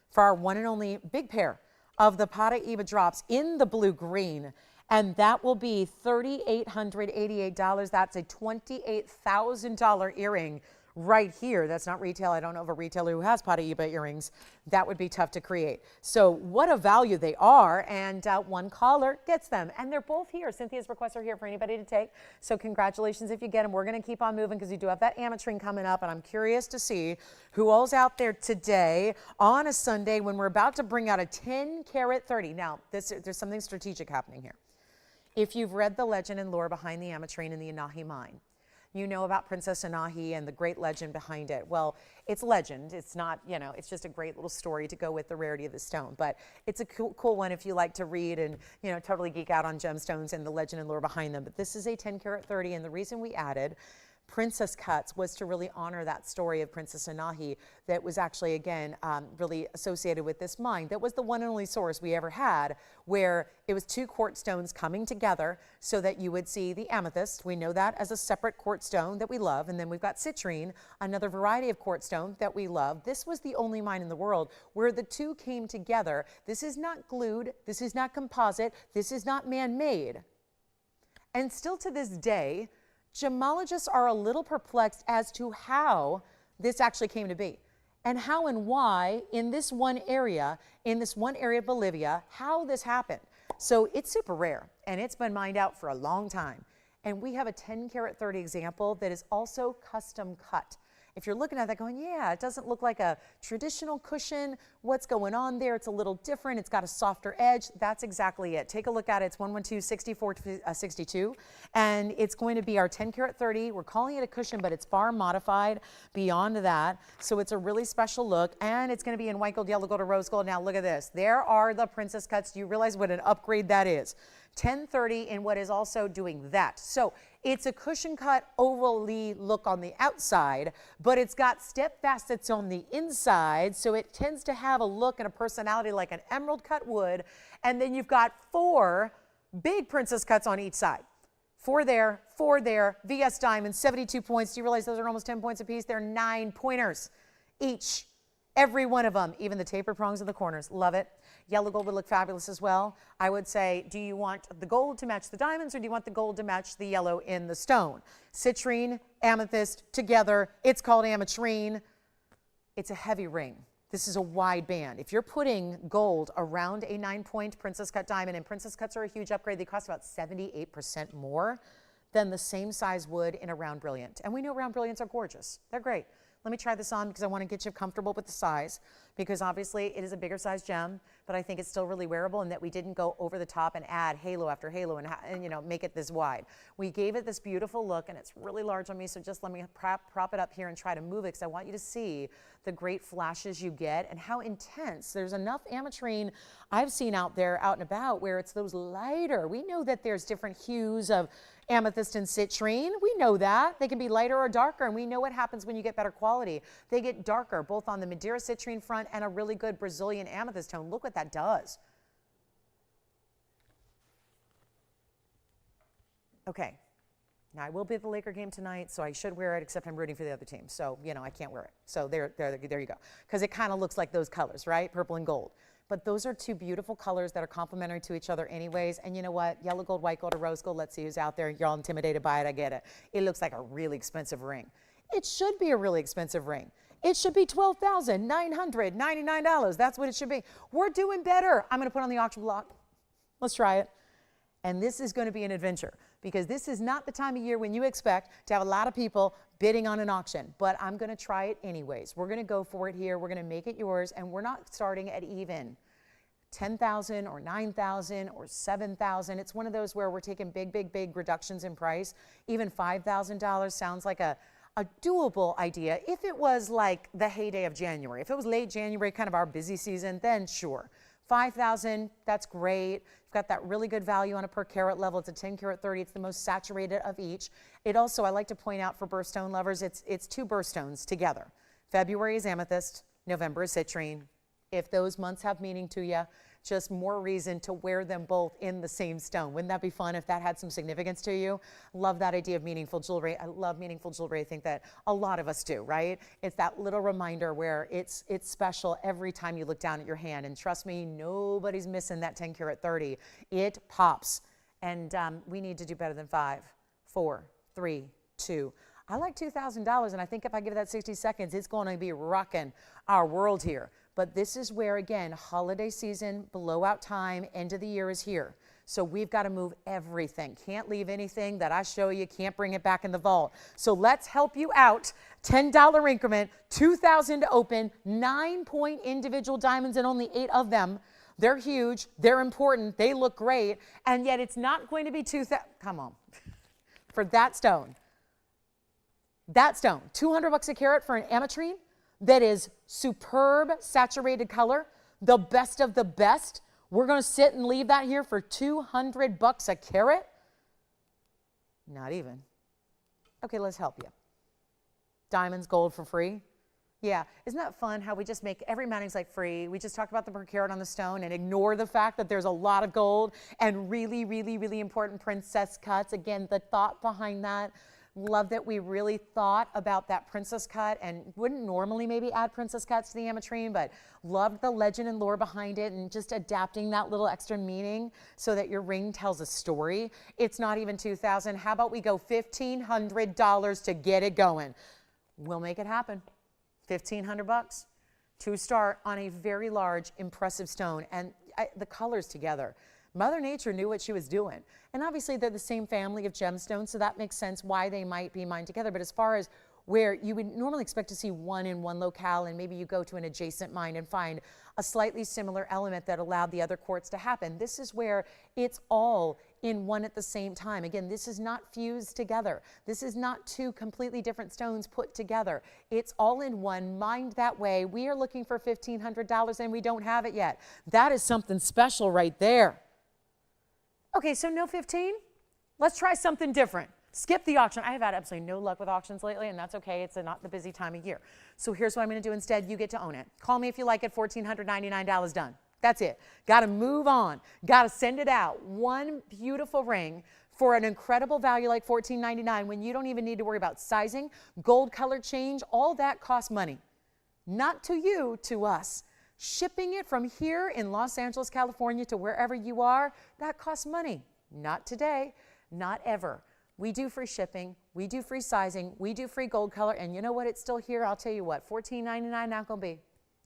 for our one and only big pair of the Paraiba drops in the blue-green. And that will be $3,888. That's a $28,000 earring right here. That's not retail. I don't know of a retailer who has Paraiba earrings. That would be tough to create. So what a value they are, and one caller gets them. And they're both here. Cynthia's requests are here for anybody to take. So congratulations if you get them. We're going to keep on moving because you do have that Ametrine coming up, and I'm curious to see who all's out there today on a Sunday when we're about to bring out a 10 karat 30. Now, there's something strategic happening here. If you've read the legend and lore behind the Ametrine and the Anahi mine, you know about Princess Anahi and the great legend behind it. Well, it's legend. It's not, you know, it's just a great little story to go with the rarity of the stone. But it's a cool one if you like to read and, you know, totally geek out on gemstones and the legend and lore behind them. But this is a 10 karat 30, and the reason we added princess cuts was to really honor that story of Princess Anahi that was actually, again, really associated with this mine. That was the one and only source we ever had where it was two quartz stones coming together so that you would see the amethyst. We know that as a separate quartz stone that we love. And then we've got citrine, another variety of quartz stone that we love. This was the only mine in the world where the two came together. This is not glued. This is not composite. This is not man-made. And still to this day, gemologists are a little perplexed as to how this actually came to be and how and why in this one area of Bolivia, how this happened. So it's super rare and it's been mined out for a long time. And we have a 10 karat 30 example that is also custom cut. If you're looking at that going, yeah, it doesn't look like a traditional cushion. What's going on there? It's a little different. It's got a softer edge. That's exactly it. Take a look at it. It's 112-64-62. And it's going to be our 10 karat 30. We're calling it a cushion, but it's far modified beyond that. So it's a really special look. And it's going to be in white gold, yellow gold, or rose gold. Now look at this. There are the princess cuts. Do you realize what an upgrade that is? 1030 in what is also doing that. So it's a cushion cut ovally look on the outside, but it's got step facets on the inside. So it tends to have a look and a personality like an emerald cut would. And then you've got 4 big princess cuts on each side. 4 there, 4 there, VS diamonds, 72 points. Do you realize those are almost 10 points apiece? They're 9 pointers each. Every one of them, even the taper prongs in the corners. Love it. Yellow gold would look fabulous as well. I would say, do you want the gold to match the diamonds or do you want the gold to match the yellow in the stone? Citrine, amethyst, together. It's called Ametrine. It's a heavy ring. This is a wide band. If you're putting gold around a 9-point princess cut diamond, and princess cuts are a huge upgrade, they cost about 78% more than the same size would in a round brilliant. And we know round brilliants are gorgeous. They're great. Let me try this on because I want to get you comfortable with the size, because obviously it is a bigger size gem, but I think it's still really wearable, and that we didn't go over the top and add halo after halo and you know, make it this wide. We gave it this beautiful look, and it's really large on me, so just let me prop it up here and try to move it because I want you to see the great flashes you get and how intense. There's enough Ametrine I've seen out there, out and about, where it's those lighter. We know that there's different hues of amethyst and citrine. We know that. They can be lighter or darker, and we know what happens when you get better quality. They get darker, both on the Madeira citrine front and a really good Brazilian amethyst tone. Look what that does. Okay. Now, I will be at the Laker game tonight, so I should wear it, except I'm rooting for the other team. So, you know, I can't wear it. So there you go. Because it kind of looks like those colors, right? Purple and gold. But those are two beautiful colors that are complementary to each other anyways. And you know what? Yellow gold, white gold, or rose gold. Let's see who's out there. You're all intimidated by it. I get it. It looks like a really expensive ring. It should be a really expensive ring. It should be $12,999. That's what it should be. We're doing better. I'm going to put on the auction block. Let's try it. And this is going to be an adventure, because this is not the time of year when you expect to have a lot of people bidding on an auction. But I'm going to try it anyways. We're going to go for it here. We're going to make it yours, and we're not starting at even. 10,000 or 9,000 or 7,000. It's one of those where we're taking big reductions in price. Even $5,000 sounds like a doable idea. If it was like the heyday of January, if it was late January, kind of our busy season, then sure. 5,000, that's great. You've got that really good value on a per carat level. It's a 10 karat 30. It's the most saturated of each. It also, I like to point out for birthstone lovers, it's two birthstones together. February is amethyst, November is citrine. If those months have meaning to you, just more reason to wear them both in the same stone. Wouldn't that be fun if that had some significance to you? Love that idea of meaningful jewelry. I love meaningful jewelry. I think that a lot of us do, right? It's that little reminder where it's special every time you look down at your hand. And trust me, nobody's missing that 10 karat 30. It pops. And we need to do better than 5, 4, 3, 2. I like $2,000, and I think if I give that 60 seconds, it's going to be rocking our world here. But this is where, again, holiday season, blowout time, end of the year is here. So we've got to move everything. Can't leave anything that I show you, can't bring it back in the vault. So let's help you out. $10 increment, $2,000 to open, 9-point individual diamonds and only 8 of them. They're huge, they're important, they look great, and yet it's not going to be $2,000. Come on. For that stone. That stone, $200 a carat for an ametrine that is superb saturated color, the best of the best. We're going to sit and leave that here for $200 a carat? Not even. Okay, let's help you. Diamonds, gold for free. Yeah, isn't that fun how we just make every mounting's like free? We just talk about the per carat on the stone and ignore the fact that there's a lot of gold and really important princess cuts. Again, the thought behind that. Love that we really thought about that princess cut and wouldn't normally maybe add princess cuts to the ametrine, but loved the legend and lore behind it and just adapting that little extra meaning so that your ring tells a story. It's not even $2,000. How about we go $1,500 to get it going? We'll make it happen. $1,500 to start on a very large, impressive stone, and the colors together. Mother Nature knew what she was doing. And obviously they're the same family of gemstones, so that makes sense why they might be mined together. But as far as where you would normally expect to see one in one locale and maybe you go to an adjacent mine and find a slightly similar element that allowed the other quartz to happen, this is where it's all in one at the same time. Again, this is not fused together. This is not two completely different stones put together. It's all in one, mined that way. We are looking for $1,500 and we don't have it yet. That is something special right there. Okay, so no 15? Let's try something different. Skip the auction. I have had absolutely no luck with auctions lately, and that's okay. It's not the busy time of year. So here's what I'm going to do instead. You get to own it. Call me if you like it. $1,499 done. That's it. Got to move on. Got to send it out. One beautiful ring for an incredible value like $1,499 when you don't even need to worry about sizing, gold color change. All that costs money. Not to you, to us. Shipping it from here in Los Angeles, California to wherever you are, that costs money. Not today, not ever. We do free shipping, we do free sizing, we do free gold color, and you know what? It's still here. I'll tell you what, $14.99 not going to be.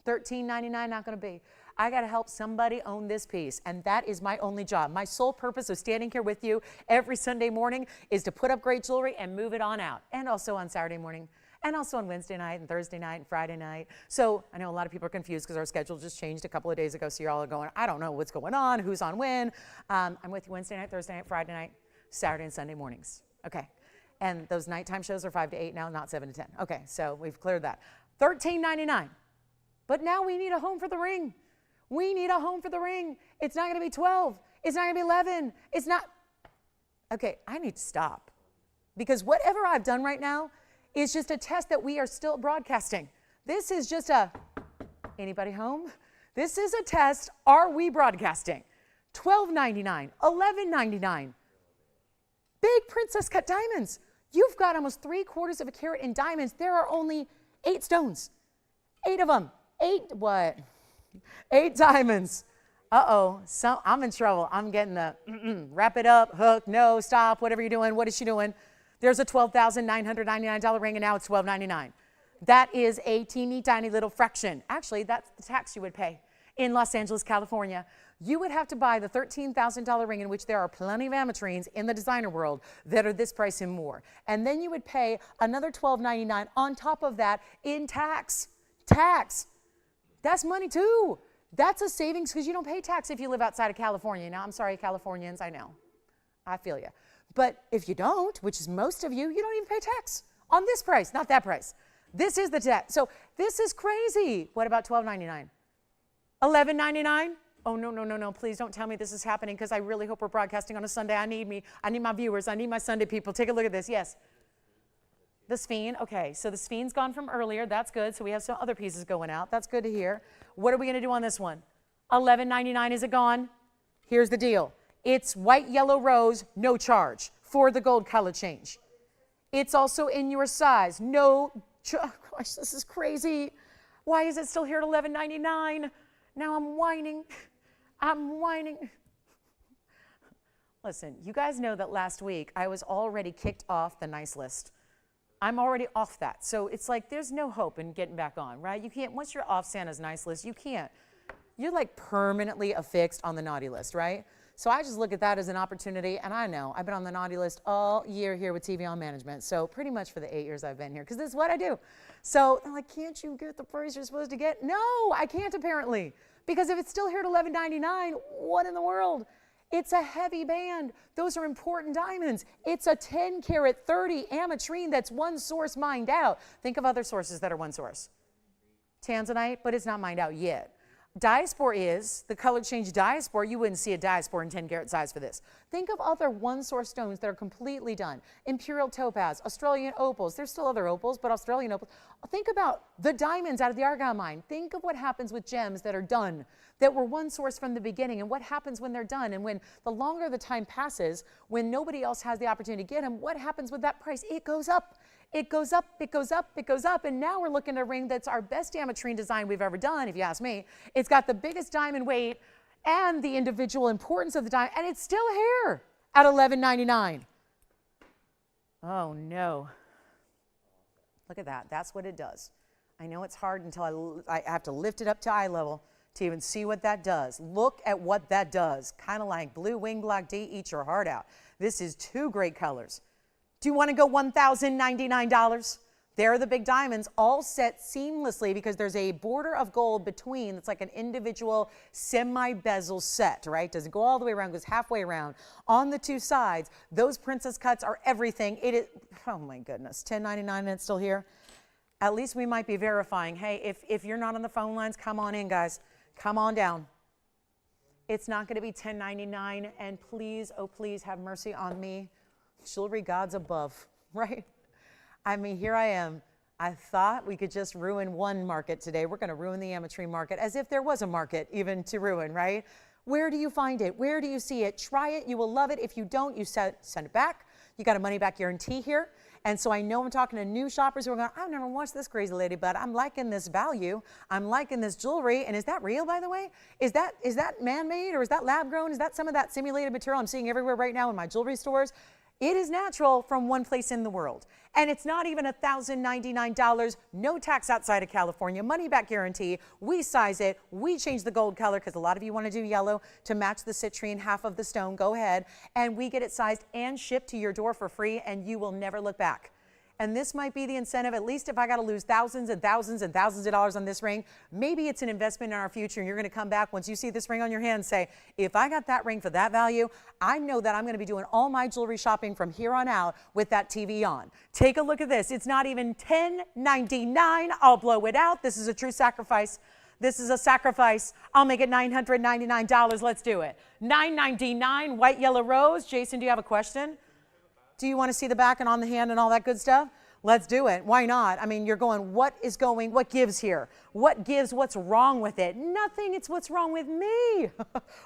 $13.99 not going to be. I got to help somebody own this piece, and that is my only job. My sole purpose of standing here with you every Sunday morning is to put up great jewelry and move it on out, and also on Saturday morning. And also on Wednesday night and Thursday night and Friday night. So I know a lot of people are confused because our schedule just changed a couple of days ago. So you're all going, I don't know what's going on, who's on when. I'm with you Wednesday night, Thursday night, Friday night, Saturday and Sunday mornings. Okay. And those nighttime shows are 5 to 8 now, not 7 to 10. Okay, so we've cleared that. $13.99. But now we need a home for the ring. We need a home for the ring. It's not going to be 12. It's not going to be 11. It's not. Okay, I need to stop. Because whatever I've done right now is just a test that we are still broadcasting. This is just anybody home? This is a test, are we broadcasting? $12.99, $11.99. Big princess cut diamonds. You've got almost 3/4 of a carat in diamonds. There are only 8 stones. 8 of them. 8 diamonds. Uh-oh, I'm in trouble. I'm getting the wrap it up, hook, no, stop, whatever you're doing. What is she doing? There's a $12,999 ring, and now it's $12.99. That is a teeny tiny little fraction. Actually, that's the tax you would pay in Los Angeles, California. You would have to buy the $13,000 ring, in which there are plenty of ametrines in the designer world that are this price and more. And then you would pay another $12.99 on top of that in tax. Tax. That's money too. That's a savings because you don't pay tax if you live outside of California. Now, I'm sorry, Californians, I know. I feel you. But if you don't, which is most of you, you don't even pay tax on this price, not that price. This is the tax. So this is crazy. What about $12.99? $11.99? Oh, no, no, no, no. Please don't tell me this is happening because I really hope we're broadcasting on a Sunday. I need my viewers. I need my Sunday people. Take a look at this. Yes. The sphene. Okay, so the sphene's gone from earlier. That's good. So we have some other pieces going out. That's good to hear. What are we going to do on this one? $11.99. Is it gone? Here's the deal. It's white, yellow, rose, no charge for the gold color change. It's also in your size. No, gosh, this is crazy. Why is it still here at $11.99? Now I'm whining. I'm whining. Listen, you guys know that last week I was already kicked off the nice list. I'm already off that. So it's like there's no hope in getting back on, right? You can't, once you're off Santa's nice list, you can't. You're like permanently affixed on the naughty list, right? So I just look at that as an opportunity, and I know I've been on the naughty list all year here with TVON management, so pretty much for the 8 years I've been here, because this is what I do. So they're like, can't you get the price you're supposed to get? No, I can't apparently, because if it's still here at $11.99, what in the world? It's a heavy band. Those are important diamonds. It's a 10 karat 30 Ametrine that's one source mined out. Think of other sources that are one source. Tanzanite, but it's not mined out yet. Diaspore is, the color change diaspore, you wouldn't see a diaspore in 10 karat size for this. Think of other one source stones that are completely done. Imperial topaz, Australian opals, there's still other opals, but Australian opals. Think about the diamonds out of the Argyle mine. Think of what happens with gems that are done, that were one source from the beginning, and what happens when they're done. And when the longer the time passes, when nobody else has the opportunity to get them, what happens with that price? It goes up. It goes up, it goes up, it goes up, and now we're looking at a ring that's our best Ametrine design we've ever done, if you ask me. It's got the biggest diamond weight and the individual importance of the diamond, and it's still here at $11.99. Oh, no. Look at that. That's what it does. I know it's hard until I have to lift it up to eye level to even see what that does. Look at what that does. Kind of like blue wing block D, eat your heart out. This is two great colors. Do you want to go $1,099? There are the big diamonds all set seamlessly because there's a border of gold between. It's like an individual semi-bezel set, right? Doesn't go all the way around, goes halfway around. On the two sides, those princess cuts are everything. It is, oh my goodness, $10.99 and it's still here? At least we might be verifying. Hey, if you're not on the phone lines, come on in, guys. Come on down. It's not going to be $10.99, and please, oh please, have mercy on me. Jewelry gods above, right? I mean, here I am. I thought we could just ruin one market today. We're going to ruin the Ametrine market, as if there was a market even to ruin, right? Where do you find it? Where do you see it? Try it. You will love it. If you don't, you send it back. You got a money back guarantee here. And so I know I'm talking to new shoppers who are going, I've never watched this crazy lady, but I'm liking this value. I'm liking this jewelry. And is that real, by the way? Is that man-made, or is that lab-grown? Is that some of that simulated material I'm seeing everywhere right now in my jewelry stores? It is natural from one place in the world. And it's not even $1,099, no tax outside of California, money back guarantee. We size it, we change the gold color, because a lot of you want to do yellow to match the citrine, half of the stone, go ahead. And we get it sized and shipped to your door for free, and you will never look back. And this might be the incentive, at least if I got to lose thousands and thousands and thousands of dollars on this ring, maybe it's an investment in our future, and you're going to come back once you see this ring on your hand and say, if I got that ring for that value, I know that I'm going to be doing all my jewelry shopping from here on out with that TV on. Take a look at this. It's not even $10.99. I'll blow it out. This is a true sacrifice. This is a sacrifice. I'll make it $999. Let's do it. $9.99, white, yellow, rose. Jason, do you have a question? Do you want to see the back and on the hand and all that good stuff? Let's do it. Why not? I mean, you're going, what gives here? What gives? What's wrong with it? Nothing. It's what's wrong with me.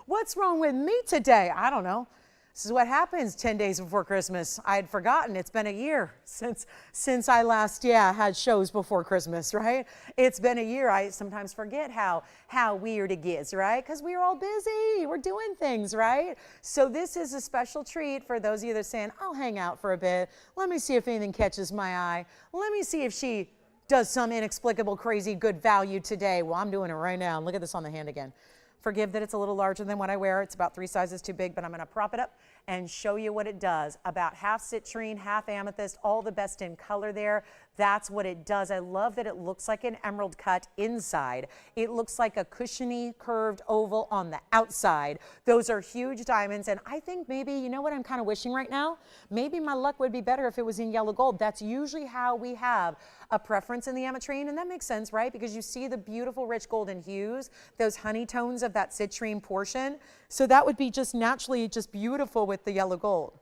What's wrong with me today? I don't know. This is what happens 10 days before Christmas. I had forgotten. It's been a year since I last, had shows before Christmas, right? It's been a year. I sometimes forget how weird it gets, right? Because we're all busy. We're doing things, right? So this is a special treat for those of you that are saying, I'll hang out for a bit. Let me see if anything catches my eye. Let me see if she does some inexplicable, crazy, good value today. Well, I'm doing it right now. Look at this on the hand again. Forgive that it's a little larger than what I wear. It's about 3 sizes too big, but I'm going to prop it up and show you what it does. About half citrine, half amethyst, all the best in color there. That's what it does. I love that it looks like an emerald cut inside. It looks like a cushiony curved oval on the outside. Those are huge diamonds, and I think maybe, you know what I'm kind of wishing right now? Maybe my luck would be better if it was in yellow gold. That's usually how we have a preference in the Ametrine, and that makes sense, right? Because you see the beautiful rich golden hues, those honey tones of that citrine portion. So that would be just naturally just beautiful with the yellow gold.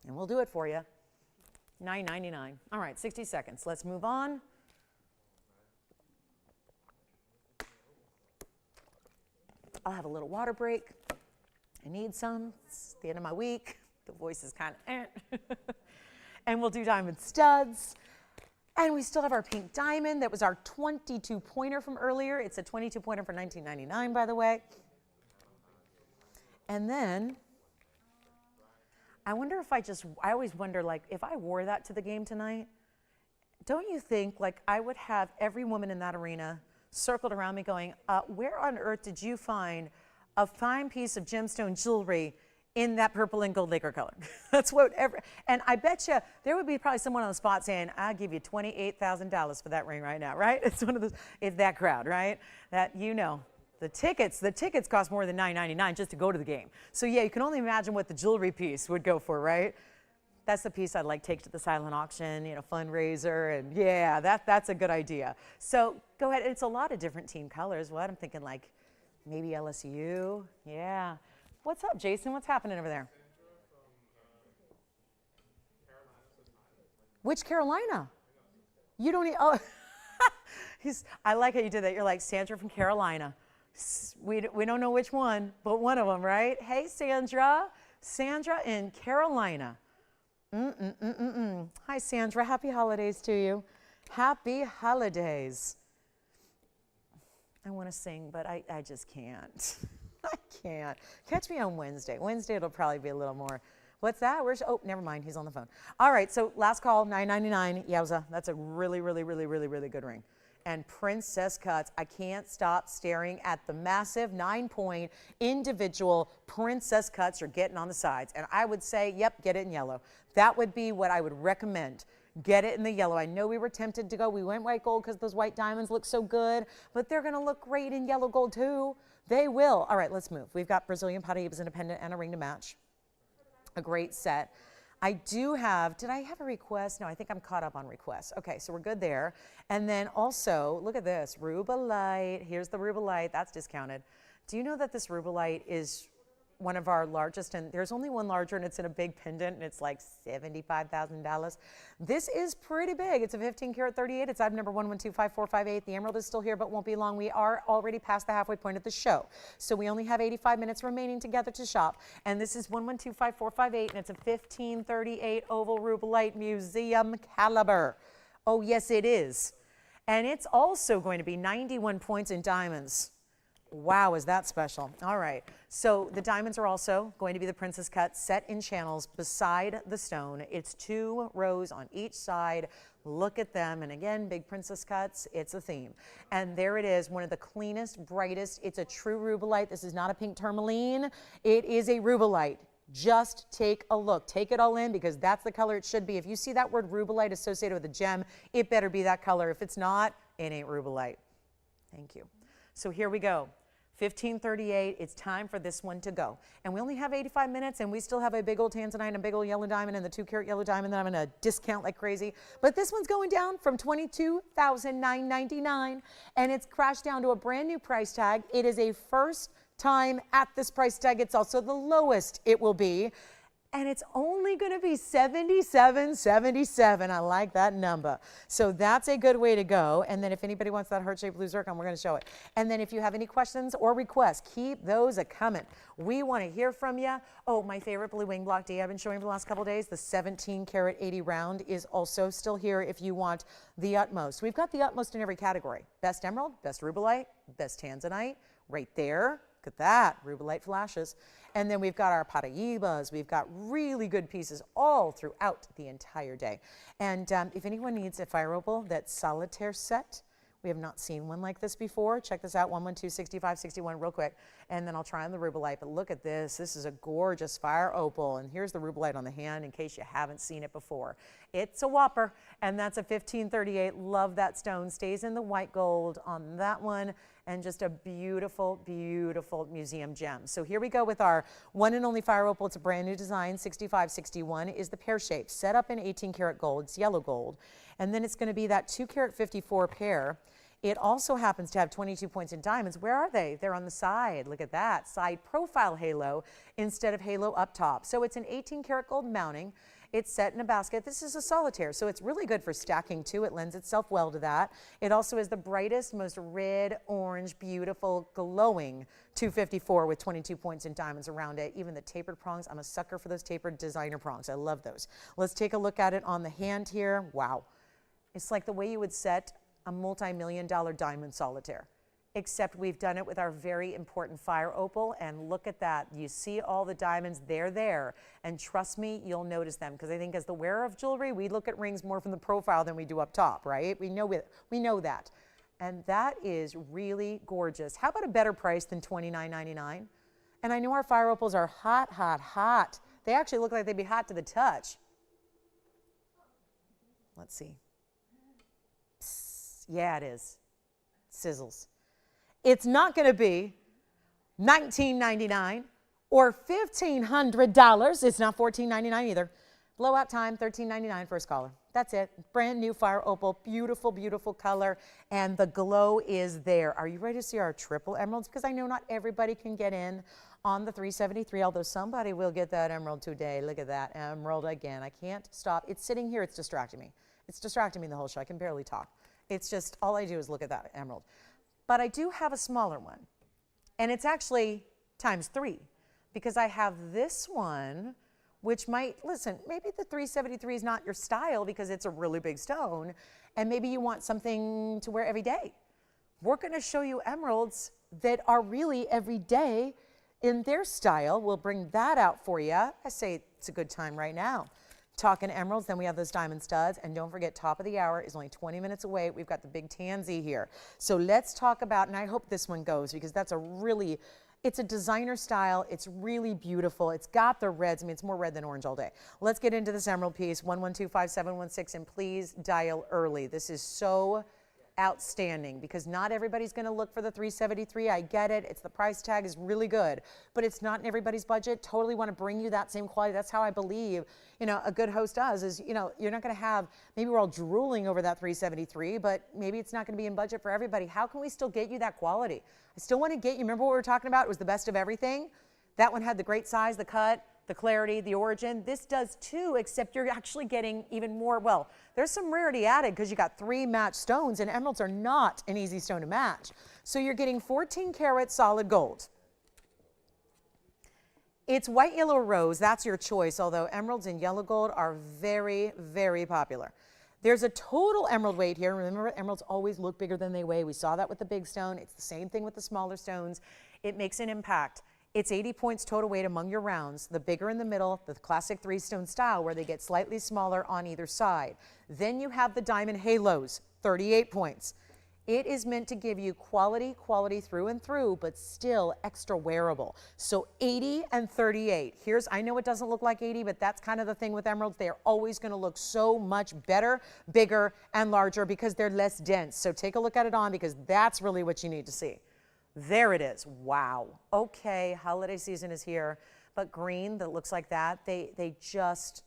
And we'll do it for you. $9.99. All right, 60 seconds. Let's move on. I'll have a little water break. I need some. It's the end of my week. The voice is kind of And we'll do diamond studs. And we still have our pink diamond. That was our 22-pointer from earlier. It's a 22-pointer for $19.99, by the way. And then I wonder if I always wonder, like, if I wore that to the game tonight, don't you think, like, I would have every woman in that arena circled around me going, where on earth did you find a fine piece of gemstone jewelry in that purple and gold lacquer color? That's what and I bet you there would be probably someone on the spot saying, I'll give you $28,000 for that ring right now, right? It's one of those, it's that crowd, right? That, you know. The tickets cost more than $9.99 just to go to the game. So yeah, you can only imagine what the jewelry piece would go for, right? That's the piece I'd like take to the silent auction, you know, fundraiser, and yeah, that's a good idea. So go ahead, it's a lot of different team colors. What, I'm thinking like maybe LSU, yeah. What's up, Jason? What's happening over there? Which Carolina? You don't, oh, I like how you did that. You're like, Sandra from Carolina. We don't know which one, but one of them, right? Hey, Sandra. Sandra in Carolina. Hi, Sandra. Happy holidays to you. Happy holidays. I want to sing, but I just can't. I can't. Catch me on Wednesday. Wednesday it'll probably be a little more. What's that? Where's, oh, never mind. He's on the phone. All right, so last call, $9.99. Yowza. That's a really, really, really, really, really good ring. And princess cuts. I can't stop staring at the massive 9-point individual princess cuts you're getting on the sides. And I would say, yep, get it in yellow. That would be what I would recommend. Get it in the yellow. I know we were tempted to go. We went white gold because those white diamonds look so good, but they're going to look great in yellow gold too. They will. All right, let's move. We've got Brazilian Paraibas independent and a ring to match. A great set. I do have, did I have a request? No, I think I'm caught up on requests. Okay, so we're good there. And then also, look at this, rubellite. Here's the rubellite, that's discounted. Do you know that this rubellite is one of our largest, and there's only one larger, and it's in a big pendant, and it's like $75,000. This is pretty big. It's a 15 karat 38. It's item number 11255458. The emerald is still here, but won't be long. We are already past the halfway point of the show. So we only have 85 minutes remaining together to shop. And this is 11255458, and it's a 1538 oval rubellite museum caliber. Oh, yes, it is. And it's also going to be 91 points in diamonds. Wow, is that special? All right, so the diamonds are also going to be the princess cut set in channels beside the stone. It's 2 rows on each side. Look at them, and again, big princess cuts, it's a theme. And there it is, one of the cleanest, brightest. It's a true rubellite. This is not a pink tourmaline. It is a rubellite. Just take a look. Take it all in, because that's the color it should be. If you see that word rubellite associated with a gem, it better be that color. If it's not, it ain't rubellite. Thank you. So here we go. 1538, it's time for this one to go. And we only have 85 minutes, and we still have a big old Tanzanite and a big old yellow diamond and the 2 karat yellow diamond that I'm gonna discount like crazy. But this one's going down from $22,999, and it's crashed down to a brand new price tag. It is a first time at this price tag. It's also the lowest it will be. And it's only going to be $77.77. I like that number. So that's a good way to go. And then if anybody wants that heart-shaped blue zircon, we're going to show it. And then if you have any questions or requests, keep those a-coming. We want to hear from you. Oh, my favorite blue wing block D I've been showing for the last couple of days, the 17 karat 80 round, is also still here if you want the utmost. We've got the utmost in every category. Best emerald, best rubellite, best tanzanite, right there. Look at that, rubellite flashes. And then we've got our Paraibas. We've got really good pieces all throughout the entire day. And if anyone needs a fire opal, that solitaire set We have not seen one like this before. Check this out, 112, 65, 61 real quick. And then I'll try on the rubellite. But look at this. This is a gorgeous fire opal. And here's the rubellite on the hand in case you haven't seen it before. It's a whopper. And that's a 1538. Love that stone. Stays in the white gold on that one. And just a beautiful, beautiful museum gem. So here we go with our one and only fire opal. It's a brand new design. 6561 is the pear shape. Set up in 18 karat gold. It's yellow gold. And then it's going to be that 2 karat 54 pear. It also happens to have 22 points in diamonds. Where are they? They're on the side. Look at that. Side profile halo instead of halo up top. So it's an 18 karat gold mounting. It's set in a basket. This is a solitaire, so it's really good for stacking too. It lends itself well to that. It also is the brightest, most red, orange, beautiful, glowing 254 with 22 points in diamonds around it. Even the tapered prongs, I'm a sucker for those tapered designer prongs. I love those. Let's take a look at it on the hand here. Wow. It's like the way you would set a multi-million-dollar diamond solitaire, except we've done it with our very important fire opal, and look at that. You see all the diamonds, they're there, and trust me, you'll notice them, because I think as the wearer of jewelry, we look at rings more from the profile than we do up top, right? We know that. And that is really gorgeous. How about a better price than $29.99? And I know our fire opals are hot, hot, hot. They actually look like they'd be hot to the touch. Let's see. Yeah, it is. Sizzles. It's not going to be $19.99 or $1,500. It's not $14.99 either. Blowout time, $13.99 first caller. That's it. Brand new fire opal. Beautiful, beautiful color. And the glow is there. Are you ready to see our triple emeralds? Because I know not everybody can get in on the 373, although somebody will get that emerald today. Look at that emerald again. I can't stop. It's sitting here. It's distracting me. It's distracting me the whole show. I can barely talk. It's just, all I do is look at that emerald. But I do have a smaller one. And it's actually ×3 because I have this one, which might, listen, maybe the 373 is not your style because it's a really big stone, and maybe you want something to wear every day. We're going to show you emeralds that are really every day in their style. We'll bring that out for you. I say it's a good time right now. Talking emeralds, then we have those diamond studs, and don't forget, top of the hour is only 20 minutes away. We've got the big tansy here. So let's talk about, and I hope this one goes because that's a really, it's a designer style. It's really beautiful. It's got the reds. I mean, it's more red than orange all day. Let's get into this emerald piece, 1125716, and please dial early. This is so outstanding because not everybody's going to look for the 373. I get it. It's the price tag is really good, but it's not in everybody's budget. Totally want to bring you that same quality. That's how I believe, you know, a good host does is, you know, you're not going to have, maybe we're all drooling over that 373, but maybe it's not going to be in budget for everybody. How can we still get you that quality? I still want to get you, remember what we were talking about? It was the best of everything. That one had the great size, the cut, the clarity, the origin. This does too, except you're actually getting even more, well, there's some rarity added because you got 3 matched stones, and emeralds are not an easy stone to match. So you're getting 14 karat solid gold. It's white, yellow, rose. That's your choice, although emeralds and yellow gold are very, very popular. There's a total emerald weight here. Remember, emeralds always look bigger than they weigh. We saw that with the big stone. It's the same thing with the smaller stones. It makes an impact. It's 80 points total weight among your rounds, the bigger in the middle, the classic 3-stone style where they get slightly smaller on either side. Then you have the diamond halos, 38 points. It is meant to give you quality through and through, but still extra wearable. So 80 and 38. Here's, I know it doesn't look like 80, but that's kind of the thing with emeralds. They're always going to look so much better, bigger, and larger because they're less dense. So take a look at it on because that's really what you need to see. There it is. Wow. Okay, holiday season is here, but green that looks like that, they just,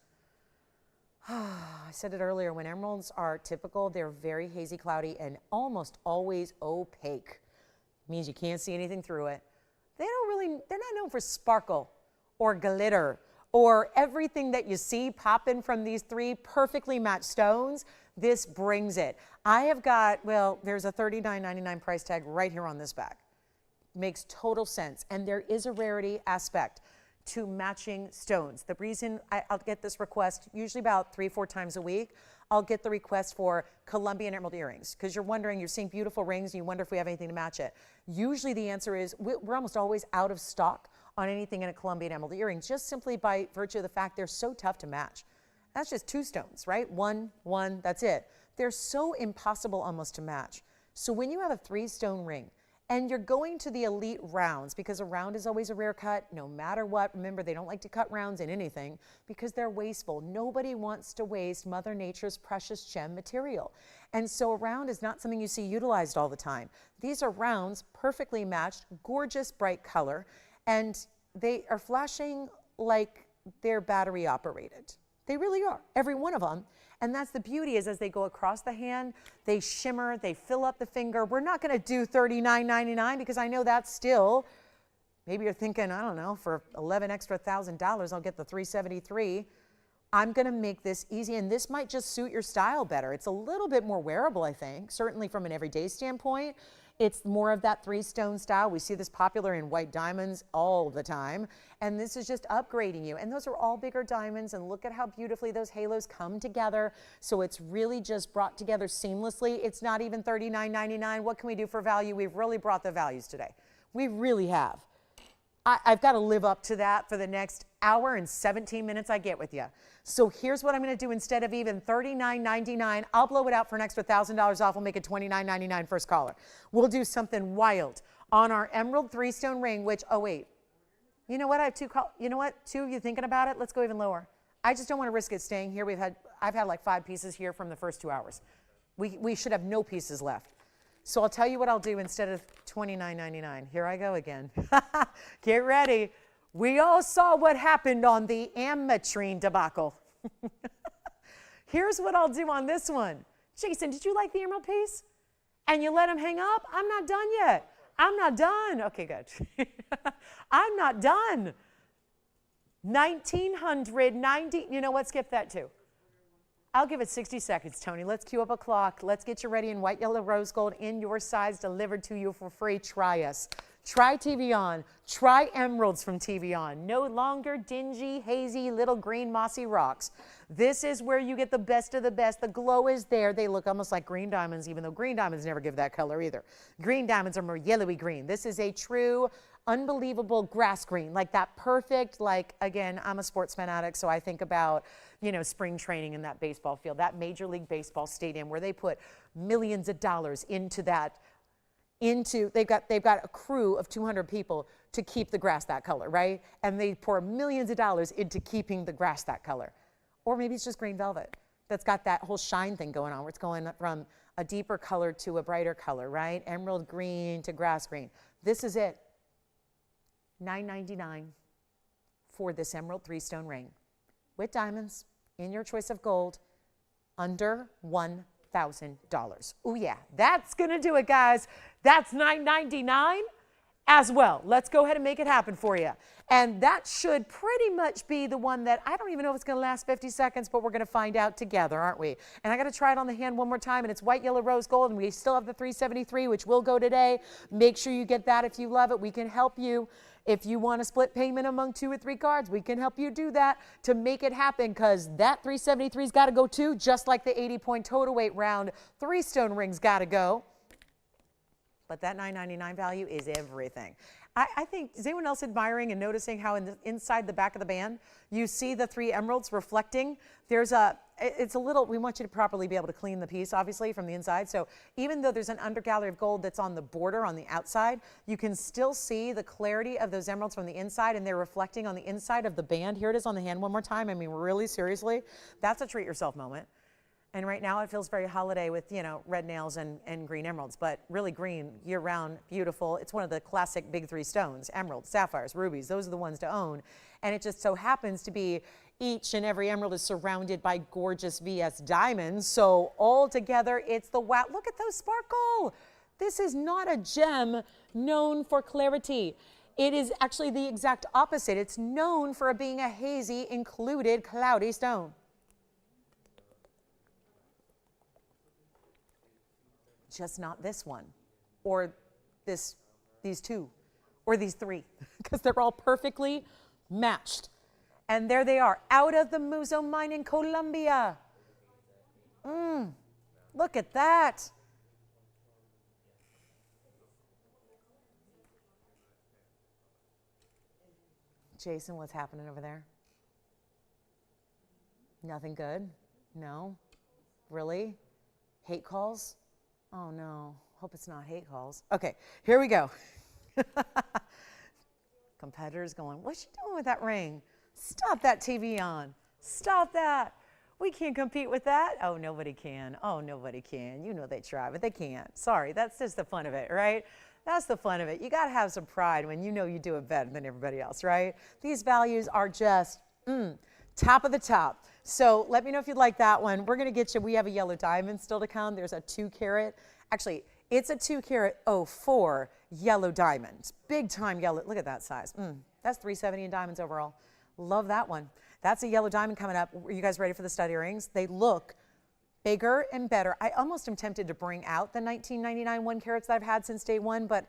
I said it earlier, when emeralds are typical, they're very hazy, cloudy, and almost always opaque. Means you can't see anything through it. They're not known for sparkle or glitter or everything that you see popping from these 3 perfectly matched stones. This brings it. I have got, well, there's a $39.99 price tag right here on this bag. Makes total sense. And there is a rarity aspect to matching stones. The reason I'll get this request usually about 3-4 times a week, I'll get the request for Colombian emerald earrings because you're wondering, you're seeing beautiful rings and you wonder if we have anything to match it. Usually the answer is we're almost always out of stock on anything in a Colombian emerald earring, just simply by virtue of the fact they're so tough to match. That's just 2 stones, right? One, that's it. They're so impossible almost to match. So when you have a 3-stone ring, and you're going to the elite rounds, because a round is always a rare cut, no matter what. Remember, they don't like to cut rounds in anything because they're wasteful. Nobody wants to waste Mother Nature's precious gem material. And so a round is not something you see utilized all the time. These are rounds, perfectly matched, gorgeous, bright color, and they are flashing like they're battery operated. They really are, every one of them. And that's the beauty, is as they go across the hand, they shimmer, they fill up the finger. We're not going to do $39.99 because I know that's still, maybe you're thinking, I don't know, for $11,000 extra, I'll get the $373. I'm going to make this easy, and this might just suit your style better. It's a little bit more wearable, I think, certainly from an everyday standpoint. It's more of that 3-stone style. We see this popular in white diamonds all the time, and this is just upgrading you. And those are all bigger diamonds, and look at how beautifully those halos come together. So it's really just brought together seamlessly. It's not even $39.99. What can we do for value? We've really brought the values today. We really have. I've got to live up to that for the next hour and 17 minutes I get with you. So here's what I'm going to do. Instead of even $39.99, I'll blow it out for an extra $1,000 off. We'll make it $29.99 first caller. We'll do something wild on our emerald 3-stone ring, which, oh wait, you know what? I have two of you thinking about it? Let's go even lower. I just don't want to risk it staying here. I've had like 5 pieces here from the first 2 hours. We should have no pieces left. So I'll tell you what I'll do instead of $29.99. Here I go again. Get ready. We all saw what happened on the Ametrine debacle. Here's what I'll do on this one. Jason, did you like the emerald piece? And you let him hang up? I'm not done yet. I'm not done. Okay, good. I'm not done. 1990. You know what? Skip that too. I'll give it 60 seconds, Tony. Let's cue up a clock. Let's get you ready in white, yellow, rose gold in your size, delivered to you for free. Try us. Try TVON. Try emeralds from TVON. No longer dingy, hazy, little green, mossy rocks. This is where you get the best of the best. The glow is there. They look almost like green diamonds, even though green diamonds never give that color either. Green diamonds are more yellowy green. This is a true, unbelievable grass green, like that perfect, like, again, I'm a sports fanatic, so I think about, you know, spring training in that baseball field, that Major League Baseball stadium where they put millions of dollars into that, they've got a crew of 200 people to keep the grass that color, right? And they pour millions of dollars into keeping the grass that color. Or maybe it's just green velvet that's got that whole shine thing going on where it's going from a deeper color to a brighter color, right? Emerald green to grass green. This is it. $9.99 for this emerald 3-stone ring with diamonds in your choice of gold, under $1,000. Oh yeah, that's gonna do it, guys. That's $9.99 as well. Let's go ahead and make it happen for you. And that should pretty much be the one that I don't even know if it's gonna last 50 seconds, but we're gonna find out together, aren't we? And I gotta try it on the hand one more time, and it's white, yellow, rose gold, and we still have the 373, which will go today. Make sure you get that if you love it. We can help you. If you want a split payment among 2 or 3 cards, we can help you do that to make it happen, because that 373's got to go too, just like the 80-point total weight round 3-stone ring's got to go. But that $9.99 value is everything. I think, is anyone else admiring and noticing how inside the back of the band, you see the 3 emeralds reflecting? It's a little, we want you to properly be able to clean the piece, obviously, from the inside. So even though there's an undergallery of gold that's on the border on the outside, you can still see the clarity of those emeralds from the inside, and they're reflecting on the inside of the band. Here it is on the hand one more time. I mean, really, seriously, that's a treat yourself moment. And right now it feels very holiday with, you know, red nails and green emeralds, but really green, year-round, beautiful. It's one of the classic big 3 stones: emeralds, sapphires, rubies. Those are the ones to own. And it just so happens to be each and every emerald is surrounded by gorgeous VS diamonds. So all together, it's the wow. Look at those sparkle. This is not a gem known for clarity. It is actually the exact opposite. It's known for being a hazy, included, cloudy stone. Just not this one, or these 2, or these 3, because they're all perfectly matched. And there they are, out of the Muso mine in Colombia. Look at that. Jason, what's happening over there? Nothing good? No? Really? Hate calls? Oh no. Hope it's not hate calls. Okay, here we go. Competitors going, what's she doing with that ring? Stop that TVON. Stop that. We can't compete with that. Oh, nobody can. Oh, nobody can. You know they try, but they can't. Sorry, that's just the fun of it, right? That's the fun of it. You got to have some pride when you know you do it better than everybody else, right? These values are just top of the top. So let me know if you'd like that one. We're going to get you, we have a yellow diamond still to come. There's a 2 carat. Actually, it's a 2 carat 04 yellow diamond. Big time yellow. Look at that size. That's 370 in diamonds overall. Love that one. That's a yellow diamond coming up. Are you guys ready for the stud earrings? They look bigger and better. I almost am tempted to bring out the 1999 1 carats that I've had since day one, but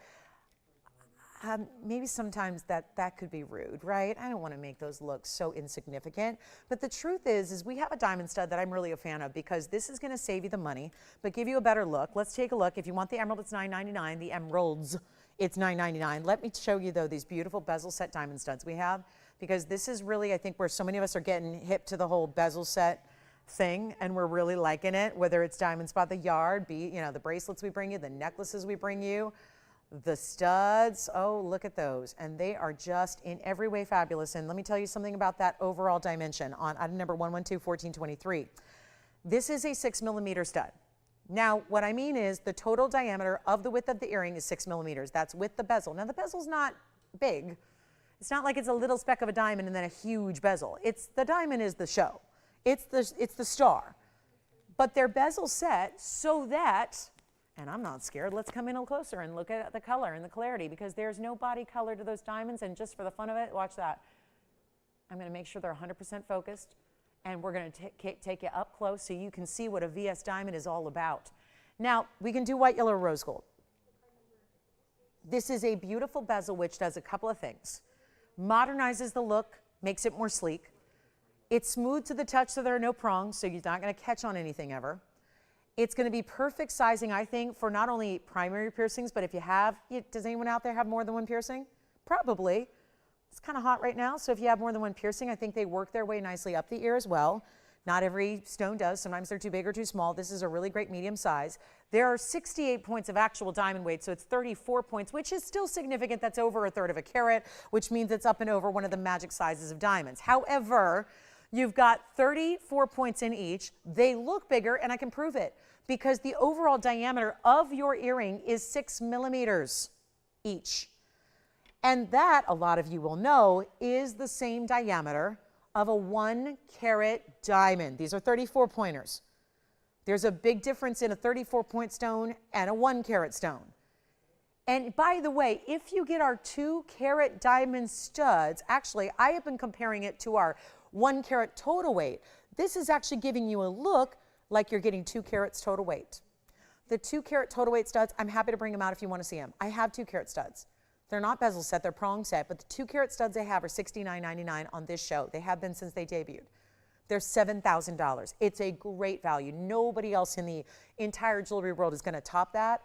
maybe sometimes that could be rude, right? I don't want to make those look so insignificant. But the truth is we have a diamond stud that I'm really a fan of because this is going to save you the money, but give you a better look. Let's take a look. If you want the emerald, it's $9.99. The emeralds, it's $9.99. Let me show you, though, these beautiful bezel set diamond studs we have, because this is really, I think, where so many of us are getting hip to the whole bezel set thing, and we're really liking it, whether it's diamonds by the yard, the bracelets we bring you, the necklaces we bring you, the studs. Oh, look at those. And they are just in every way fabulous. And let me tell you something about that overall dimension on item number 112-1423. This is a 6 millimeter stud. Now, what I mean is the total diameter of the width of the earring is 6 millimeters. That's with the bezel. Now, the bezel's not big. It's not like it's a little speck of a diamond and then a huge bezel. The diamond is the show. It's the star. But they're bezel set so that, and I'm not scared, let's come in a little closer and look at the color and the clarity, because there's no body color to those diamonds. And just for the fun of it, watch that. I'm going to make sure they're 100% focused, and we're going to take you up close so you can see what a VS diamond is all about. Now, we can do white, yellow, or rose gold. This is a beautiful bezel which does a couple of things. Modernizes the look, makes it more sleek. It's smooth to the touch so there are no prongs, so you're not going to catch on anything ever. It's going to be perfect sizing, I think, for not only primary piercings, but if you have, does anyone out there have more than one piercing? Probably. It's kind of hot right now, so if you have more than one piercing, I think they work their way nicely up the ear as well. Not every stone does. Sometimes they're too big or too small. This is a really great medium size. There are 68 points of actual diamond weight, so it's 34 points, which is still significant. That's over 1/3 of a carat, which means it's up and over one of the magic sizes of diamonds. However, you've got 34 points in each. They look bigger, and I can prove it, because the overall diameter of your earring is 6 millimeters each. And that, a lot of you will know, is the same diameter of a 1 carat diamond. These are 34 pointers. There's a big difference in a 34 point stone and a 1 carat stone. And by the way, if you get our 2 carat diamond studs, actually, I have been comparing it to our 1 carat total weight. This is actually giving you a look like you're getting 2 carats total weight. The 2 carat total weight studs, I'm happy to bring them out if you want to see them. I have 2 carat studs. They're not bezel set, they're prong set, but the 2 carat studs I have are $69.99 on this show. They have been since they debuted. They're $7,000. It's a great value. Nobody else in the entire jewelry world is going to top that.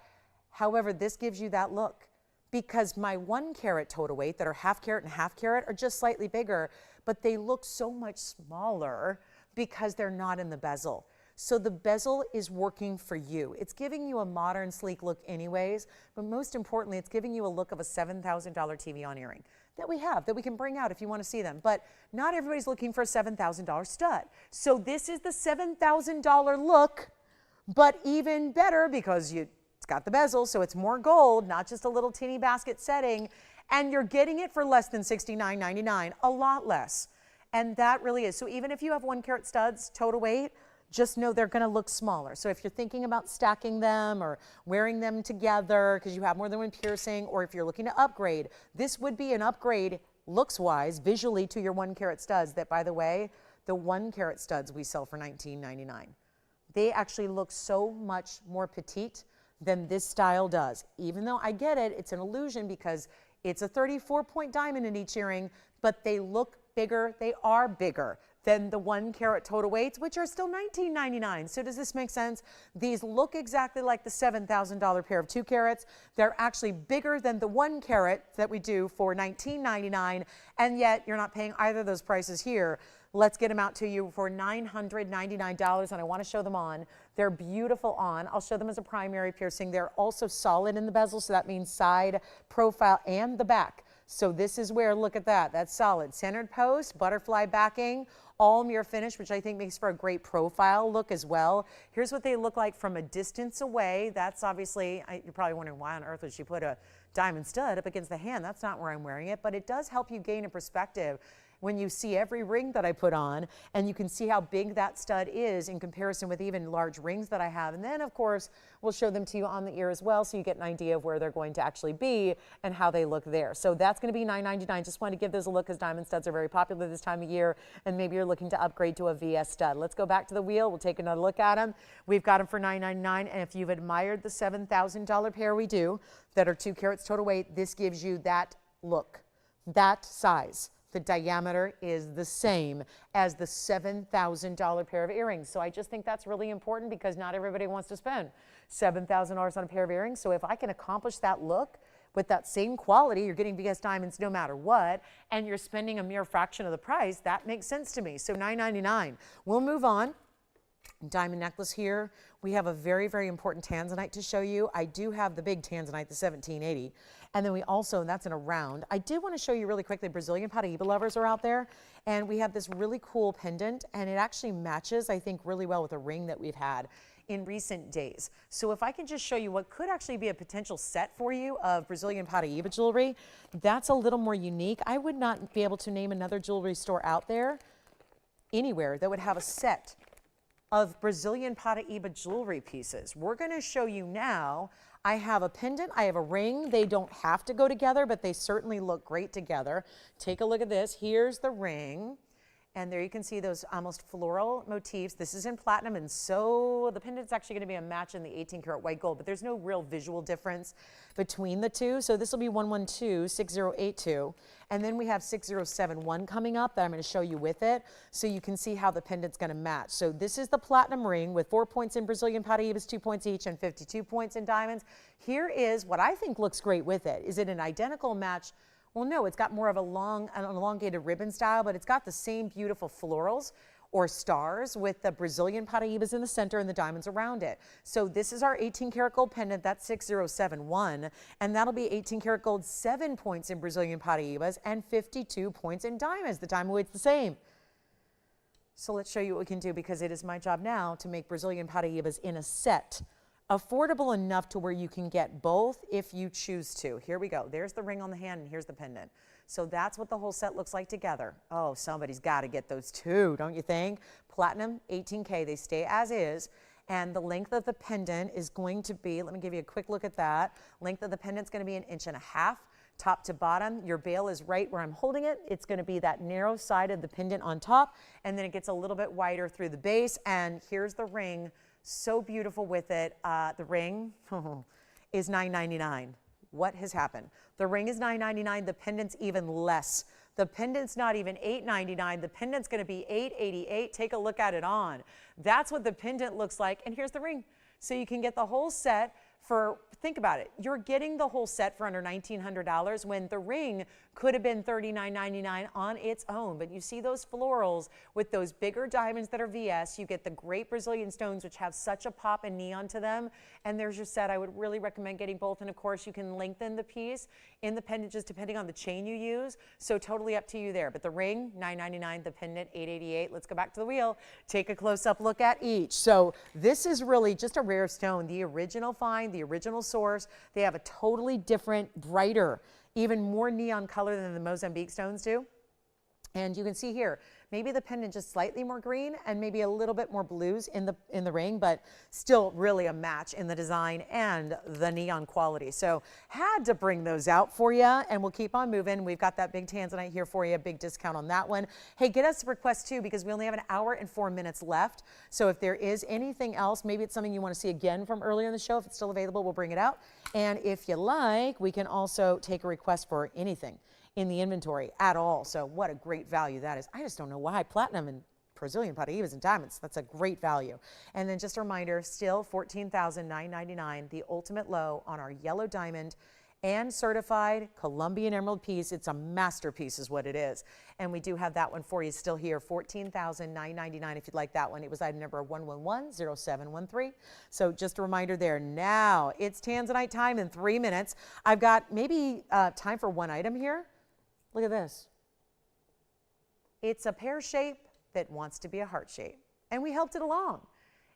However, this gives you that look, because my 1 carat total weight that are half carat and half carat are just slightly bigger, but they look so much smaller because they're not in the bezel. So the bezel is working for you. It's giving you a modern, sleek look anyways, but most importantly, it's giving you a look of a $7,000 TVON earring that we have, that we can bring out if you want to see them. But not everybody's looking for a $7,000 stud. So this is the $7,000 look, but even better because it's got the bezel, so it's more gold, not just a little teeny basket setting, and you're getting it for less than $69.99, a lot less. And that really is. So even if you have 1 carat studs, total weight, just know they're going to look smaller. So if you're thinking about stacking them or wearing them together because you have more than one piercing, or if you're looking to upgrade, this would be an upgrade looks-wise, visually, to your 1 carat studs that, by the way, the 1 carat studs we sell for $19.99. They actually look so much more petite than this style does. Even though I get it, it's an illusion because it's a 34 point diamond in each earring, but they look bigger. They are bigger than the 1 carat total weights, which are still $19.99. So does this make sense? These look exactly like the $7,000 pair of 2 carats. They're actually bigger than the 1 carat that we do for $19.99, and yet you're not paying either of those prices here. Let's get them out to you for $999, and I want to show them on. They're beautiful on. I'll show them as a primary piercing. They're also solid in the bezel, so that means side, profile, and the back. So this is where, look at that, that's solid. Centered post, butterfly backing, all mirror finish, which I think makes for a great profile look as well. Here's what they look like from a distance away. That's obviously, you're probably wondering why on earth would she put a diamond stud up against the hand. That's not where I'm wearing it, but it does help you gain a perspective when you see every ring that I put on, and you can see how big that stud is in comparison with even large rings that I have. And then of course, we'll show them to you on the ear as well, so you get an idea of where they're going to actually be and how they look there. So that's going to be $999. Just wanted to give those a look because diamond studs are very popular this time of year, and maybe you're looking to upgrade to a VS stud. Let's go back to the wheel. We'll take another look at them. We've got them for $999, and if you've admired the $7,000 pair we do that are 2 carats total weight, this gives you that look, that size. The diameter is the same as the $7,000 pair of earrings. So I just think that's really important because not everybody wants to spend $7,000 on a pair of earrings. So if I can accomplish that look with that same quality, you're getting VS diamonds no matter what, and you're spending a mere fraction of the price, that makes sense to me. So $999. We'll move on. Diamond necklace here. We have a very, very important Tanzanite to show you. I do have the big Tanzanite, the 1780. And then we also, and that's in a round, I did want to show you really quickly, Brazilian Paraiba lovers are out there. And we have this really cool pendant, and it actually matches, I think, really well with a ring that we've had in recent days. So if I can just show you what could actually be a potential set for you of Brazilian Paraiba jewelry, that's a little more unique. I would not be able to name another jewelry store out there anywhere that would have a set of Brazilian Paraiba jewelry pieces. We're going to show you now. I have a pendant, I have a ring. They don't have to go together, but they certainly look great together. Take a look at this. Here's the ring. And there you can see those almost floral motifs. This is in platinum, and so the pendant's actually going to be a match in the 18 karat white gold, but there's no real visual difference between the two. So this will be 112, 6082. And then we have 6071 coming up that I'm going to show you with it, so you can see how the pendant's going to match. So this is the platinum ring with 4 points in Brazilian Paraibas, 2 points each, and 52 points in diamonds. Here is what I think looks great with it. Is it an identical match? Well, no, it's got more of an elongated ribbon style, but it's got the same beautiful florals or stars with the Brazilian Paraibas in the center and the diamonds around it. So this is our 18 karat gold pendant. That's 6071, and that'll be 18 karat gold, 7 points in Brazilian Paraibas and 52 points in diamonds. The diamond weight's the same. So let's show you what we can do, because it is my job now to make Brazilian Paraibas in a set affordable enough to where you can get both if you choose to. Here we go. There's the ring on the hand, and here's the pendant. So that's what the whole set looks like together. Oh, somebody's got to get those two, don't you think? Platinum, 18K, they stay as is. And the length of the pendant is going to be, let me give you a quick look at that. Length of the pendant's going to be 1.5 inches, top to bottom. Your bail is right where I'm holding it. It's going to be that narrow side of the pendant on top, and then it gets a little bit wider through the base. And here's the ring. So beautiful with it. The ring is $9.99. What has happened? The ring is $9.99. The pendant's even less. The pendant's not even $8.99. The pendant's going to be $8.88. Take a look at it on. That's what the pendant looks like. And here's the ring. So you can get the whole set for, think about it, you're getting the whole set for under $1,900 when the ring could have been $39.99 on its own. But you see those florals with those bigger diamonds that are VS. You get the great Brazilian stones, which have such a pop and neon to them. And there's your set. I would really recommend getting both. And of course, you can lengthen the piece in the pendant just depending on the chain you use. So totally up to you there. But the ring, $9.99, the pendant, $8.88. Let's go back to the wheel. Take a close-up look at each. So this is really just a rare stone. The original find, the original source. They have a totally different, brighter, even more neon color than the Mozambique stones do. And you can see here, maybe the pendant just slightly more green and maybe a little bit more blues in the ring, but still really a match in the design and the neon quality. So had to bring those out for you, and we'll keep on moving. We've got that big Tanzanite here for you, a big discount on that one. Hey, get us a request too, because we only have 1 hour and 4 minutes left. So if there is anything else, maybe it's something you want to see again from earlier in the show, if it's still available, we'll bring it out. And if you like, we can also take a request for anything in the inventory at all. So what a great value that is. I just don't know why platinum and Brazilian Paraibas and diamonds, that's a great value. And then just a reminder, still $14,999, the ultimate low on our yellow diamond and certified Colombian emerald piece. It's a masterpiece is what it is. And we do have that one for you still here, $14,999 if you'd like that one. It was item number 1110713. So just a reminder there. Now it's Tanzanite time in 3 minutes. I've got maybe time for one item here. Look at this. It's a pear shape that wants to be a heart shape. And we helped it along.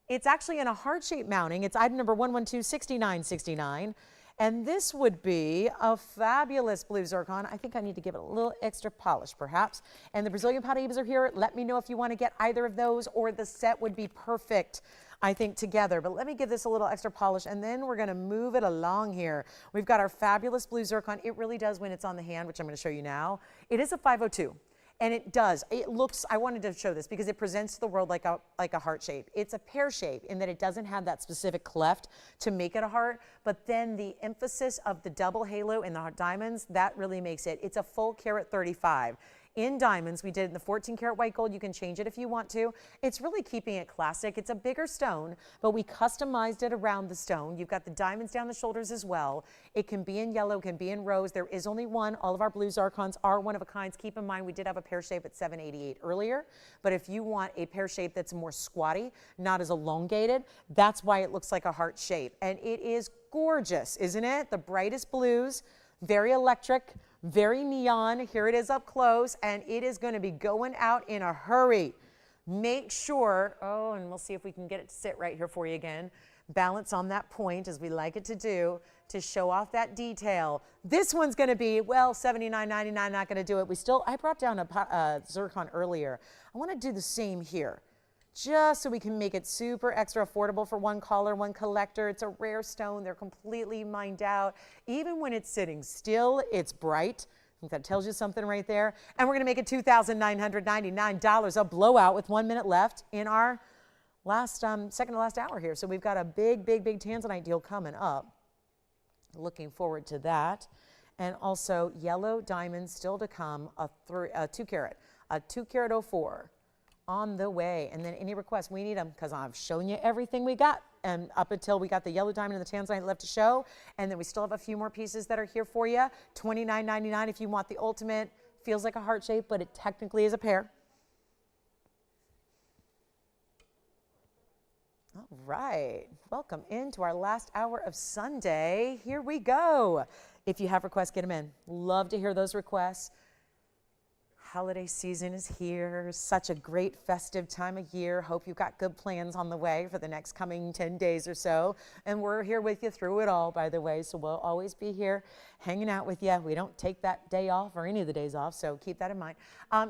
It's actually in a heart shape mounting. It's item number 1126969. And this would be a fabulous blue zircon. I think I need to give it a little extra polish perhaps. And the Brazilian Paraibas are here. Let me know if you want to get either of those, or the set would be perfect, I think, together. But let me give this a little extra polish, and then we're going to move it along here. We've got our fabulous blue zircon. It really does when it's on the hand, which I'm going to show you now. It is a 502. And it does. It looks, I wanted to show this because it presents to the world like a heart shape. It's a pear shape in that it doesn't have that specific cleft to make it a heart, but then the emphasis of the double halo in the diamonds, that really makes it. It's a full carat 35. In diamonds, we did it in the 14 karat white gold. You can change it if you want to. It's really keeping it classic. It's a bigger stone, but we customized it around the stone. You've got the diamonds down the shoulders as well. It can be in yellow, can be in rose. There is only one. All of our blue zircons are one of a kinds. Keep in mind, we did have a pear shape at 788 earlier, but if you want a pear shape that's more squatty, not as elongated, that's why it looks like a heart shape. And it is gorgeous, isn't it? The brightest blues, very electric, very neon. Here it is up close, and it is going to be going out in a hurry. Make sure, oh, and we'll see if we can get it to sit right here for you again. Balance on that point, as we like it to do, to show off that detail. This one's going to be, well, $79.99, not going to do it. I brought down a zircon earlier. I want to do the same here, just so we can make it super extra affordable for one caller, one collector. It's a rare stone. They're completely mined out. Even when it's sitting still, it's bright. I think that tells you something right there. And we're going to make it $2,999, a blowout with 1 minute left in our last second to last hour here. So we've got a big Tanzanite deal coming up. Looking forward to that. And also yellow diamonds still to come, a 2 carat 04. On the way. And then any requests, we need them, because I've shown you everything we got, and up until we got the yellow diamond and the Tanzanite left to show, and then we still have a few more pieces that are here for you. $29.99 if you want the ultimate. Feels like a heart shape, but it technically is a pear. All right, welcome into our last hour of Sunday. Here we go. If you have requests, get them in. Love to hear those requests. Holiday season is here. Such a great festive time of year. Hope you've got good plans on the way for the next coming 10 days or so. And we're here with you through it all, by the way. So we'll always be here hanging out with you. We don't take that day off or any of the days off, so keep that in mind.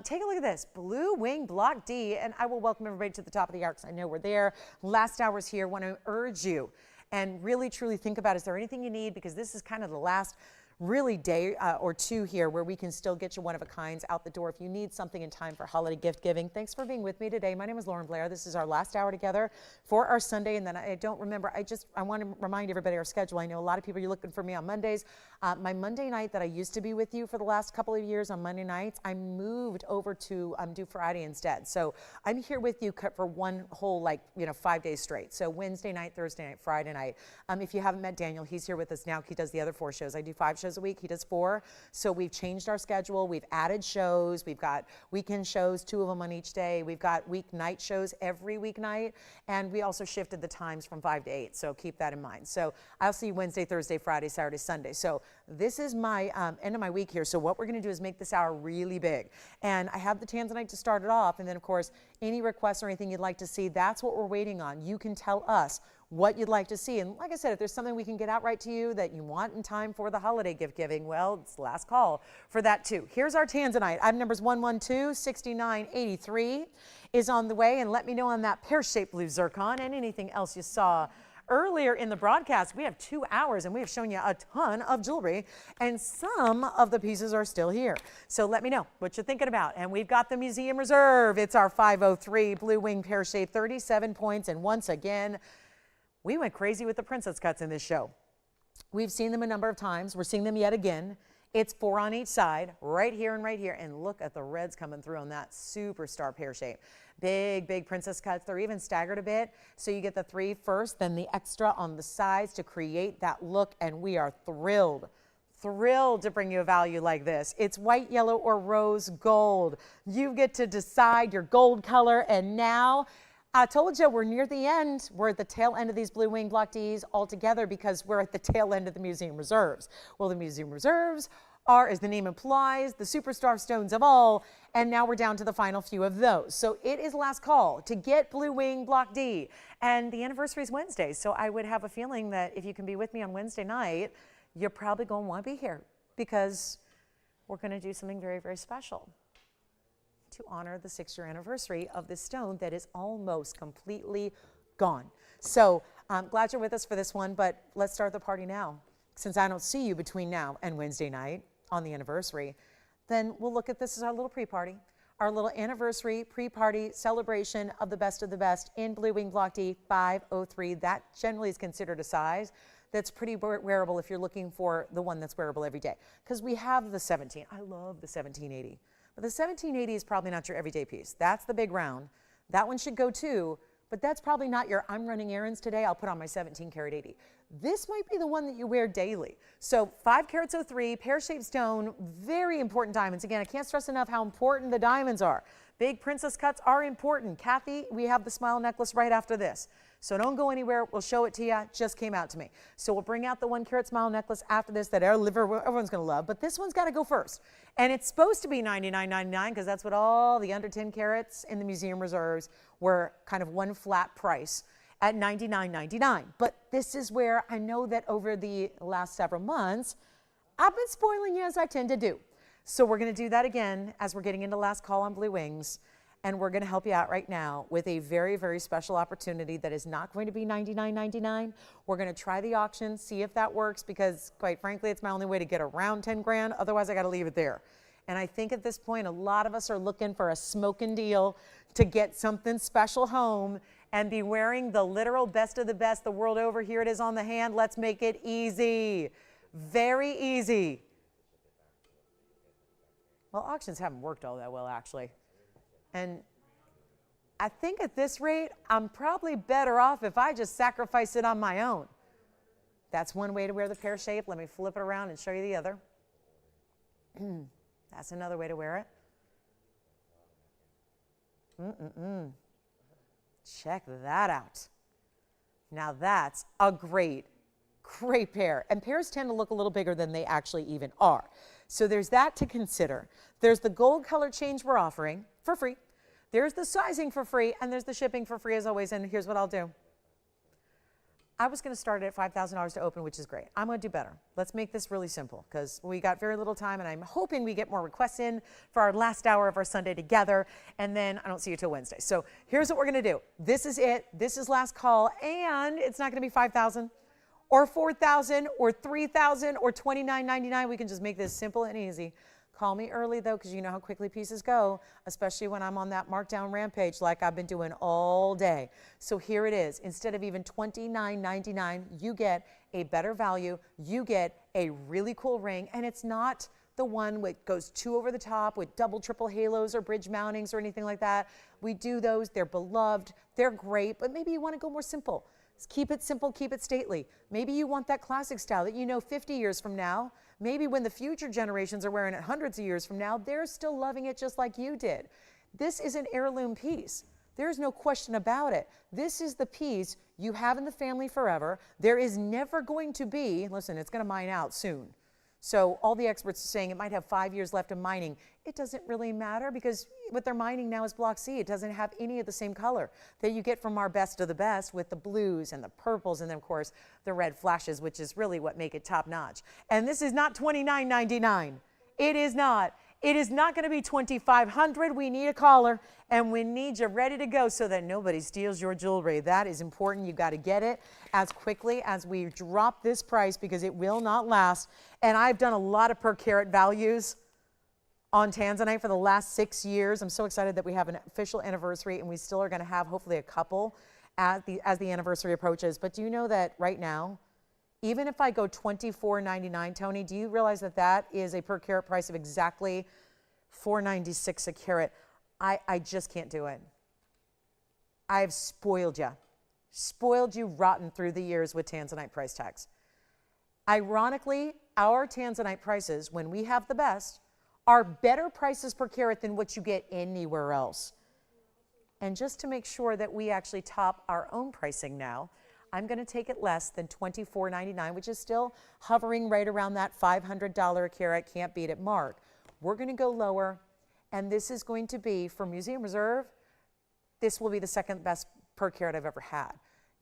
Take a look at this, Blue Wing Block D. And I will welcome everybody to the top of the hour, because I know we're there. Last hour's here. Want to urge you and really truly think about, is there anything you need? Because this is kind of the last really day or two here where we can still get you one of a kinds out the door if you need something in time for holiday gift giving. Thanks for being with me today. My name is Lauren Blair. This is our last hour together for our Sunday, and then I don't remember, I want to remind everybody our schedule. I know a lot of people, you're looking for me on Mondays. My Monday night that I used to be with you for the last couple of years on Monday nights, I moved over to do Friday instead. So I'm here with you for one whole 5 days straight. So Wednesday night, Thursday night, Friday night. If you haven't met Daniel, he's here with us now. He does the other 4 shows. I do 5 shows a week. He does 4. So we've changed our schedule. We've added shows. We've got weekend shows, 2 of them on each day. We've got weeknight shows every weeknight. And we also shifted the times from 5 to 8. So keep that in mind. So I'll see you Wednesday, Thursday, Friday, Saturday, Sunday. So this is my end of my week here. So what we're going to do is make this hour really big. And I have the Tanzanite to start it off. And then, of course, any requests or anything you'd like to see, that's what we're waiting on. You can tell us what you'd like to see. And like I said, if there's something we can get out right to you that you want in time for the holiday gift giving, well, it's the last call for that too. Here's our Tanzanite. Item numbers 1126983 is on the way. And let me know on that pear-shaped blue zircon and anything else you saw earlier in the broadcast. We have 2 hours and we have shown you a ton of jewelry, and some of the pieces are still here. So let me know what you're thinking about. And we've got the Museum Reserve. It's our 503 Blue Wing Pear Shape, 37 points. And once again, we went crazy with the princess cuts in this show. We've seen them a number of times. We're seeing them yet again It's 4 on each side, right here and right here. And look at the reds coming through on that superstar pear shape. Big, big princess cuts. They're even staggered a bit. So you get the 3 first, then the extra on the sides to create that look. And we are thrilled to bring you a value like this. It's white, yellow, or rose gold. You get to decide your gold color. And now, I told you we're near the end. We're at the tail end of these Blue Wing Block Ds altogether because we're at the tail end of the museum reserves. Well, the museum reserves are, as the name implies, the superstar stones of all, and now we're down to the final few of those. So it is last call to get Blue Wing Block D, and the anniversary is Wednesday, so I would have a feeling that if you can be with me on Wednesday night, you're probably going to want to be here because we're going to do something very, very special to honor the 6-year anniversary of this stone that is almost completely gone. So I'm glad you're with us for this one, but let's start the party now. Since I don't see you between now and Wednesday night on the anniversary, then we'll look at this as our little pre-party, our little anniversary pre-party celebration of the best in Blue Wing Block D 503. That generally is considered a size that's pretty wearable if you're looking for the one that's wearable every day. Because we have the 17. I love the 1780. But the 1780 is probably not your everyday piece. That's the big round. That one should go too, but that's probably not your I'm running errands today, I'll put on my 17 karat 80. This might be the one that you wear daily. So 5 carats 03, pear-shaped stone, very important diamonds. Again, I can't stress enough how important the diamonds are. Big princess cuts are important. Kathy, we have the smile necklace right after this. So don't go anywhere. We'll show it to you. Just came out to me. So we'll bring out the 1 carat smile necklace after this that everyone's going to love. But this one's got to go first. And it's supposed to be $99.99 because that's what all the under 10 carats in the museum reserves were, kind of one flat price at $99.99. But this is where I know that over the last several months, I've been spoiling you as I tend to do. So we're going to do that again as we're getting into last call on Blue Wings. And we're going to help you out right now with a very, very special opportunity that is not going to be $99.99. We're going to try the auction, see if that works, because quite frankly, it's my only way to get around 10 grand. Otherwise, I got to leave it there. And I think at this point, a lot of us are looking for a smoking deal to get something special home and be wearing the literal best of the best the world over. Here it is on the hand. Let's make it easy. Very easy. Well, auctions haven't worked all that well, actually. And I think at this rate, I'm probably better off if I just sacrifice it on my own. That's one way to wear the pear shape. Let me flip it around and show you the other. That's another way to wear it. Check that out. Now that's a great pair. And pairs tend to look a little bigger than they actually even are. So there's that to consider. There's the gold color change we're offering for free. There's the sizing for free, and there's the shipping for free as always. And here's what I'll do. I was going to start it at $5,000 to open, which is great. I'm going to do better. Let's make this really simple because we got very little time, and I'm hoping we get more requests in for our last hour of our Sunday together, and then I don't see you till Wednesday. So here's what we're going to do. This is it. This is last call, and it's not going to be $5,000 or $4,000 or $3,000 or $29.99. We can just make this simple and easy. Call me early, though, because you know how quickly pieces go, especially when I'm on that markdown rampage like I've been doing all day. So here it is. Instead of even $29.99, you get a better value. You get a really cool ring, and it's not the one that goes too over the top with double, triple halos or bridge mountings or anything like that. We do those. They're beloved. They're great, but maybe you want to go more simple. Keep it simple, keep it stately. Maybe you want that classic style that you know 50 years from now, maybe when the future generations are wearing it hundreds of years from now, they're still loving it just like you did. This is an heirloom piece. There's no question about it. This is the piece you have in the family forever. There is never going to be, listen, it's going to mine out soon. So all the experts are saying it might have 5 years left of mining. It doesn't really matter because what they're mining now is Block C. It doesn't have any of the same color that you get from our best of the best with the blues and the purples and then, of course, the red flashes, which is really what make it top notch. And this is not $29.99. It is not. It is not going to be $2,500. We need a caller, and we need you ready to go so that nobody steals your jewelry. That is important. You've got to get it as quickly as we drop this price because it will not last. And I've done a lot of per carat values on Tanzanite for the last 6 years. I'm so excited that we have an official anniversary, and we still are going to have hopefully a couple as the anniversary approaches. But do you know that right now, Even if I go $24.99, Tony, do you realize that that is a per carat price of exactly $4.96 a carat? I just can't do it. I've spoiled you rotten through the years with Tanzanite price tags. Ironically, our Tanzanite prices, when we have the best, are better prices per carat than what you get anywhere else. And just to make sure that we actually top our own pricing now, I'm going to take it less than $24.99, which is still hovering right around that $500 a carat, can't beat it mark. We're going to go lower, and this is going to be, for Museum Reserve, this will be the second best per carat I've ever had.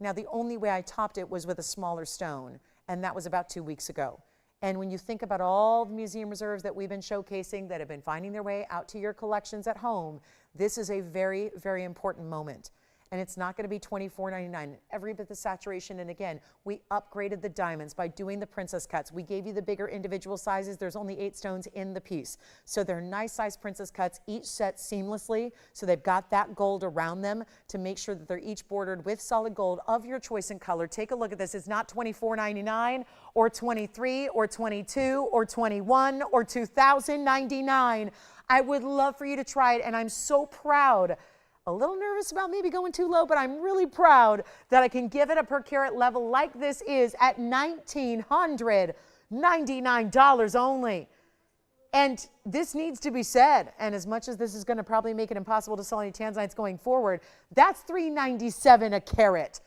Now, the only way I topped it was with a smaller stone, and that was about 2 weeks ago. And when you think about all the Museum Reserves that we've been showcasing that have been finding their way out to your collections at home, this is a very, very important moment. And it's not going to be $24.99. Every bit of saturation. And again, we upgraded the diamonds by doing the princess cuts. We gave you the bigger individual sizes. There's only 8 stones in the piece. So they're nice size princess cuts, each set seamlessly. So they've got that gold around them to make sure that they're each bordered with solid gold of your choice in color. Take a look at this. It's not $24.99 or $23 or $22 or $21 or $2,099. I would love for you to try it, and I'm so proud. A little nervous about maybe going too low, but I'm really proud that I can give it a per carat level like this is at $1,999 only. And this needs to be said, and as much as this is going to probably make it impossible to sell any Tanzanites going forward, that's $397 a carat.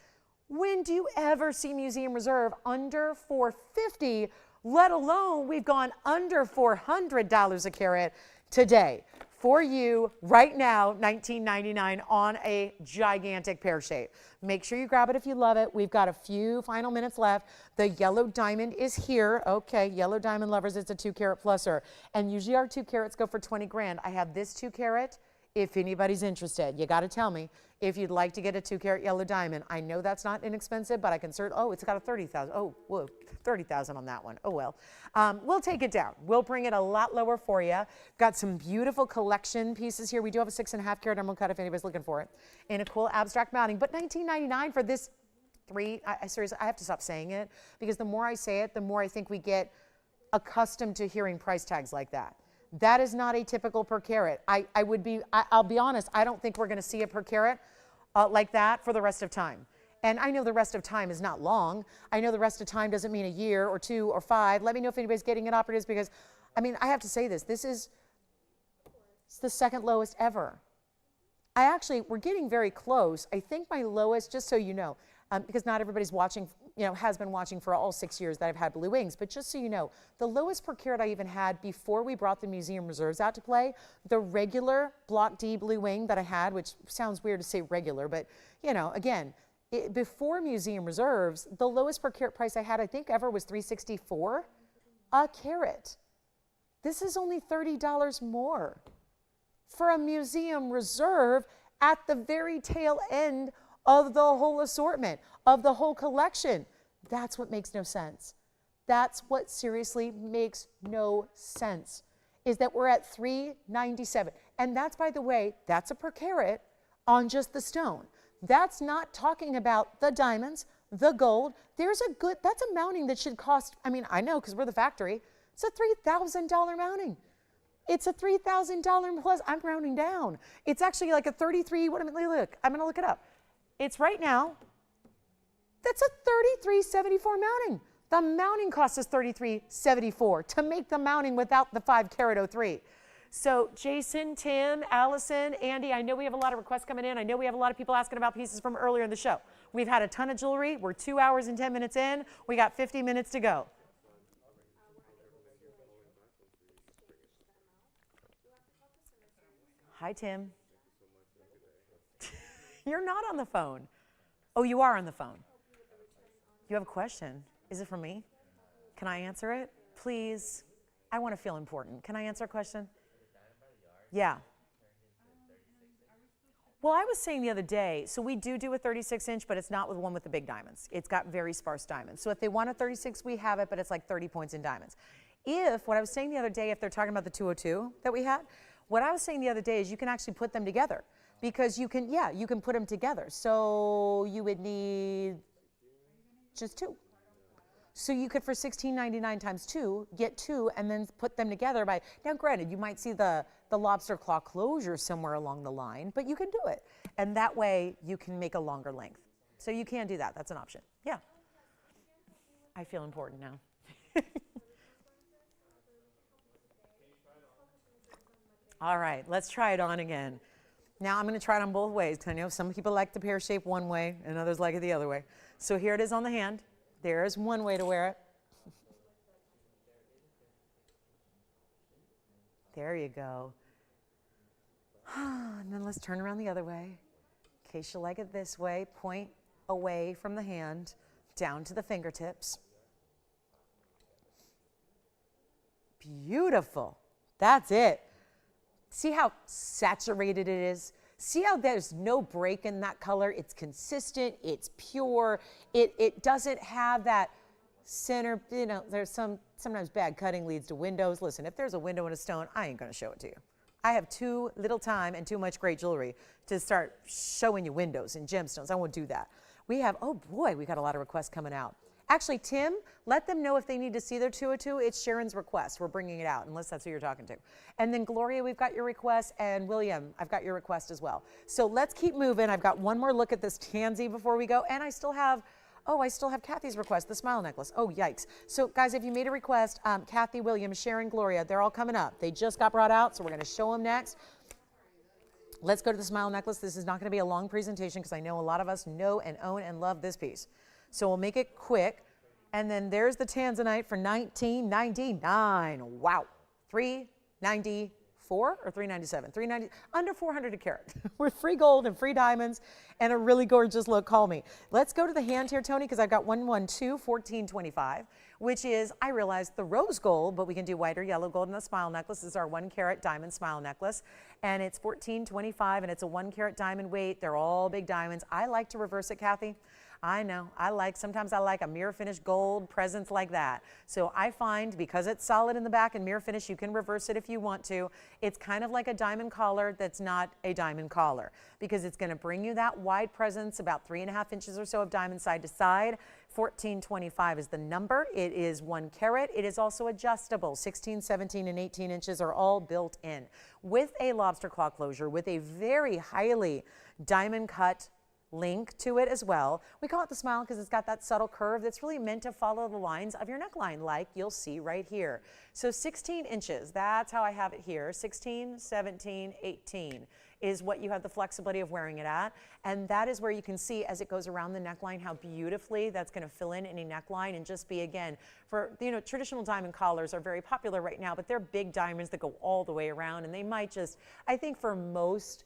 When do you ever see Museum Reserve under $450, let alone we've gone under $400 a carat today? For you right now, $19.99 on a gigantic pear shape. Make sure you grab it if you love it. We've got a few final minutes left. The yellow diamond is here. Okay, yellow diamond lovers, it's a 2 carat pluser. And usually our 2 carats go for 20 grand. I have this 2 carat. If anybody's interested, you got to tell me if you'd like to get a 2 carat yellow diamond. I know that's not inexpensive, but I can certainly, oh, it's got a 30,000. Oh, whoa, 30,000 on that one. Oh, well. We'll take it down. We'll bring it a lot lower for you. Got some beautiful collection pieces here. We do have a 6.5 carat emerald cut if anybody's looking for it in a cool abstract mounting, but $19.99 for this 3. Seriously, I have to stop saying it because the more I say it, the more I think we get accustomed to hearing price tags like that. That is not a typical per carat. I'll be honest, I don't think we're going to see a per carat like that for the rest of time. And I know the rest of time is not long. I know the rest of time doesn't mean a year or 2 or 5. Let me know if anybody's getting it operatives because, I mean, I have to say this. It's the second lowest ever. We're getting very close. I think my lowest, just so you know, because not everybody's watching, has been watching for all 6 years that I've had Blue Wings, but just so you know, the lowest per carat I even had before we brought the Museum Reserves out to play, the regular Block D Blue Wing that I had, which sounds weird to say regular, but, again, before Museum Reserves, the lowest per carat price I had, I think, ever was $364 a carat. This is only $30 more for a Museum Reserve at the very tail end of the whole assortment, of the whole collection. That's what makes no sense. That's what seriously makes no sense, is that we're at $397. And that's, by the way, that's a per carat on just the stone. That's not talking about the diamonds, the gold. That's a mounting that should cost, I know because we're the factory, it's a $3,000 mounting. It's a $3,000 plus, I'm rounding down. It's actually like a 33, I'm gonna look it up. It's right now, that's a $33.74 mounting. The mounting cost is $33.74 to make the mounting without the 5 carat 03. So Jason, Tim, Allison, Andy, I know we have a lot of requests coming in. I know we have a lot of people asking about pieces from earlier in the show. We've had a ton of jewelry. We're 2 hours and 10 minutes in. We got 50 minutes to go. Hi, Tim. You're not on the phone. Oh, you are on the phone. You have a question. Is it for me? Can I answer it? Please. I want to feel important. Can I answer a question? Yeah. Well, I was saying the other day, so we do a 36-inch, but it's not with one with the big diamonds. It's got very sparse diamonds. So if they want a 36, we have it, but it's like 30 points in diamonds. What I was saying the other day, if they're talking about the 202 that we had, what I was saying the other day is you can actually put them together. Because you can put them together. So you would need just 2. So you could, for $16.99 times 2, get 2 and then put them together by, now granted, you might see the lobster claw closure somewhere along the line, but you can do it. And that way you can make a longer length. So you can do that. That's an option. Yeah. I feel important now. All right, let's try it on again. Now I'm going to try it on both ways, because I know some people like the pear shape one way and others like it the other way. So here it is on the hand. There's one way to wear it. There you go. And then let's turn around the other way. In case you like it this way, point away from the hand, down to the fingertips. Beautiful. That's it. See how saturated it is? See how there's no break in that color? It's consistent, it's pure, it doesn't have that center, you know, there's sometimes bad cutting leads to windows. Listen, if there's a window in a stone, I ain't gonna show it to you. I have too little time and too much great jewelry to start showing you windows and gemstones. I won't do that. We have, oh boy, we got a lot of requests coming out. Actually, Tim, let them know if they need to see their 202. It's Sharon's request. We're bringing it out, unless that's who you're talking to. And then Gloria, we've got your request, and William, I've got your request as well. So let's keep moving. I've got one more look at this tansy before we go, and I still have Kathy's request, the smile necklace. Oh, yikes. So guys, if you made a request, Kathy, William, Sharon, Gloria, they're all coming up. They just got brought out, so we're going to show them next. Let's go to the smile necklace. This is not going to be a long presentation because I know a lot of us know and own and love this piece. So we'll make it quick. And then there's the Tanzanite for $19.99. Wow. $394 or $397? $390, under $400 a carat with free gold and free diamonds and a really gorgeous look. Call me. Let's go to the hand here, Tony, because I've got 112-1425, which is, I realize, the rose gold, but we can do white or yellow gold in the smile necklace. This is our 1 carat diamond smile necklace, and it's $14.25, and it's a 1 carat diamond weight. They're all big diamonds. I like to reverse it, Kathy. I know, sometimes I like a mirror finish gold presents like that. So I find, because it's solid in the back and mirror finish, you can reverse it if you want to. It's kind of like a diamond collar that's not a diamond collar, because it's gonna bring you that wide presence, about 3.5 inches or so of diamond side to side. $14.25 is the number. It is 1 carat. It is also adjustable. 16, 17, and 18 inches are all built in with a lobster claw closure, with a very highly diamond cut link to it as well. We call it the smile because it's got that subtle curve that's really meant to follow the lines of your neckline, like you'll see right here. So 16 inches, that's how I have it here. 16, 17, 18 is what you have the flexibility of wearing it at. And that is where you can see, as it goes around the neckline, how beautifully that's going to fill in any neckline and just be, again, for, you know, traditional diamond collars are very popular right now, but they're big diamonds that go all the way around, and they might just, I think for most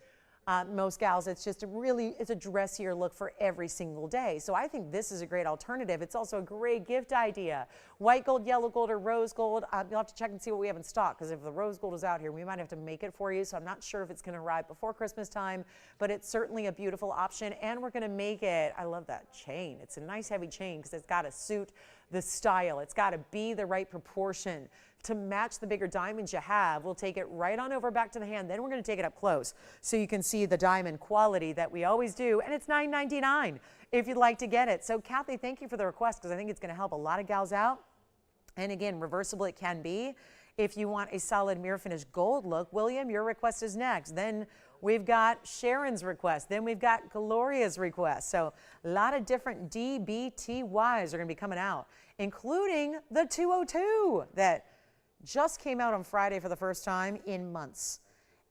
gals, it's just it's a dressier look for every single day. So I think this is a great alternative. It's also a great gift idea. White gold, yellow gold, or rose gold. You'll have to check and see what we have in stock, because if the rose gold is out here, we might have to make it for you. So I'm not sure if it's going to arrive before Christmas time, but it's certainly a beautiful option. And we're going to make it, I love that chain. It's a nice heavy chain because it's got to suit the style. It's got to be the right proportion to match the bigger diamonds you have. We'll take it right on over back to the hand. Then we're going to take it up close so you can see the diamond quality that we always do. And it's $9.99 if you'd like to get it. So Kathy, thank you for the request, because I think it's going to help a lot of gals out. And again, reversible it can be. If you want a solid mirror finish gold look, William, your request is next. Then we've got Sharon's request. Then we've got Gloria's request. So a lot of different DBTYs are going to be coming out, including the 202 that just came out on Friday for the first time in months.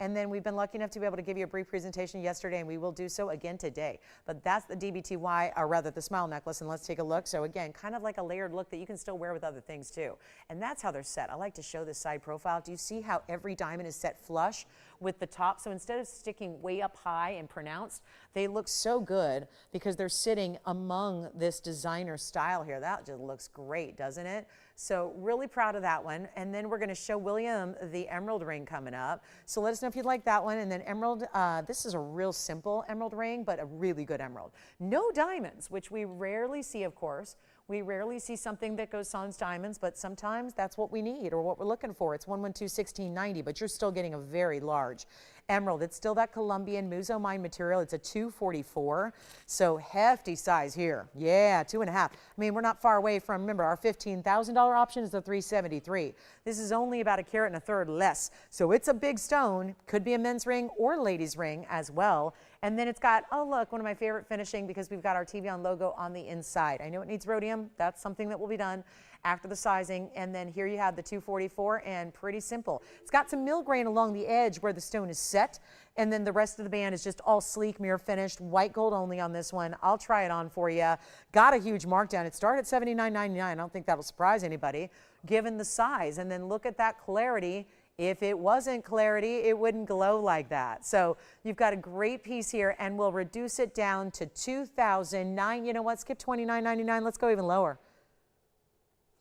And then we've been lucky enough to be able to give you a brief presentation yesterday, and we will do so again today. But that's the DBTY, or rather the smile necklace, and let's take a look. So again, kind of like a layered look that you can still wear with other things too. And that's how they're set. I like to show this side profile. Do you see how every diamond is set flush with the top? So instead of sticking way up high and pronounced, they look so good because they're sitting among this designer style here. That just looks great, doesn't it? So really proud of that one. And then we're going to show William the emerald ring coming up. So let us know if you'd like that one. And then emerald, this is a real simple emerald ring, but a really good emerald. No diamonds, which we rarely see, of course. We rarely see something that goes sans diamonds, but sometimes that's what we need or what we're looking for. It's 112-1690, but you're still getting a very large emerald. It's still that Colombian musomine material. It's a 244, so hefty size here. Yeah, 2.5. I mean, we're not far away from, remember, our $15,000 option is the 373. This is only about 1 carat and a third less, so it's a big stone. Could be a men's ring or ladies ring as well. And then it's got, oh look, one of my favorite finishing, because we've got our TVON logo on the inside. I know it needs rhodium. That's something that will be done after the sizing. And then here you have the 244, and pretty simple. It's got some mill grain along the edge where the stone is set, and then the rest of the band is just all sleek, mirror finished, white gold only on this one. I'll try it on for you. Got a huge markdown. It started at $79.99. I don't think that'll surprise anybody given the size. And then look at that clarity. If it wasn't clarity, it wouldn't glow like that. So you've got a great piece here, and we'll reduce it down to $2,009. You know what? Skip $29.99. Let's go even lower.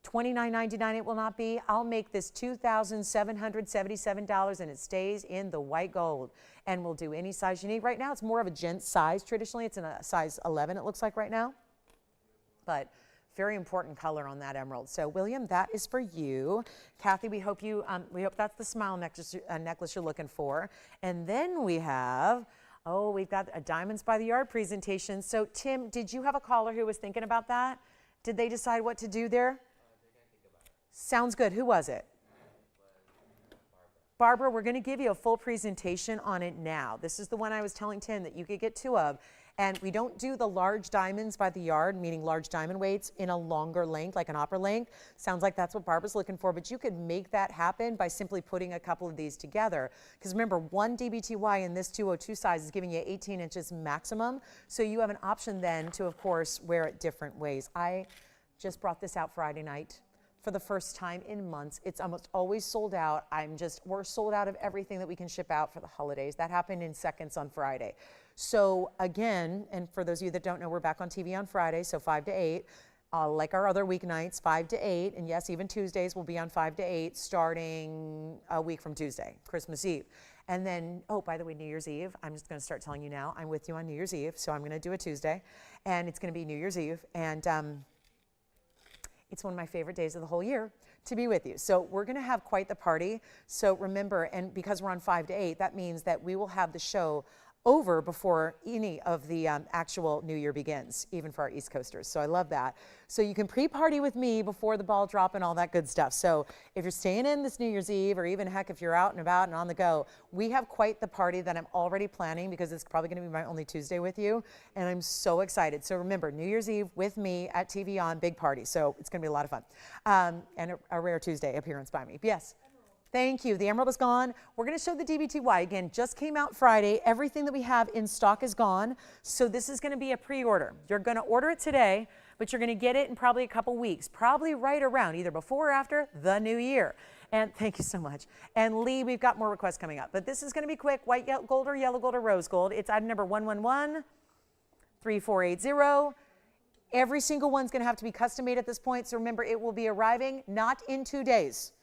$29.99 it will not be. I'll make this $2,777, and it stays in the white gold. And we'll do any size you need. Right now, it's more of a gent size. Traditionally, it's in a size 11, it looks like right now. But very important color on that emerald. So William, that is for you. Kathy, we hope that's the smile necklace you're looking for. And then we have, oh, we've got a Diamonds by the Yard presentation. So Tim, did you have a caller who was thinking about that? Did they decide what to do there? Sounds good. Who was it? Barbara, we're going to give you a full presentation on it now. This is the one I was telling Tim that you could get 2 of. And we don't do the large diamonds by the yard, meaning large diamond weights, in a longer length, like an opera length. Sounds like that's what Barbara's looking for, but you could make that happen by simply putting a couple of these together. Because remember, 1 DBTY in this 202 size is giving you 18 inches maximum. So you have an option then to, of course, wear it different ways. I just brought this out Friday night for the first time in months. It's almost always sold out. We're sold out of everything that we can ship out for the holidays. That happened in seconds on Friday. So again, and for those of you that don't know, we're back on TV on Friday, so 5 to 8, like our other weeknights, 5 to 8, and yes, even Tuesdays will be on 5 to 8, starting a week from Tuesday, Christmas Eve. And then, oh, by the way, New Year's Eve, I'm just gonna start telling you now, I'm with you on New Year's Eve, so I'm gonna do a Tuesday, and it's gonna be New Year's Eve, and it's one of my favorite days of the whole year to be with you. So we're gonna have quite the party. So remember, and because we're on 5 to 8, that means that we will have the show over before any of the actual New Year begins, even for our East Coasters. So I love that. So you can pre-party with me before the ball drop and all that good stuff. So if you're staying in this New Year's Eve, or even heck, if you're out and about and on the go, we have quite the party that I'm already planning, because it's probably gonna be my only Tuesday with you. And I'm so excited. So remember, New Year's Eve with me at TVON, big party. So it's gonna be a lot of fun. And a rare Tuesday appearance by me. Yes. Thank you. The emerald is gone. We're going to show the DBTY again. Just came out Friday. Everything that we have in stock is gone. So this is going to be a pre-order. You're going to order it today, but you're going to get it in probably a couple weeks, probably right around either before or after the new year. And thank you so much. And Lee, we've got more requests coming up, but this is going to be quick. White gold or yellow gold or rose gold. It's item number 111-3480. Every single one's going to have to be custom made at this point. So remember, it will be arriving not in 2 days.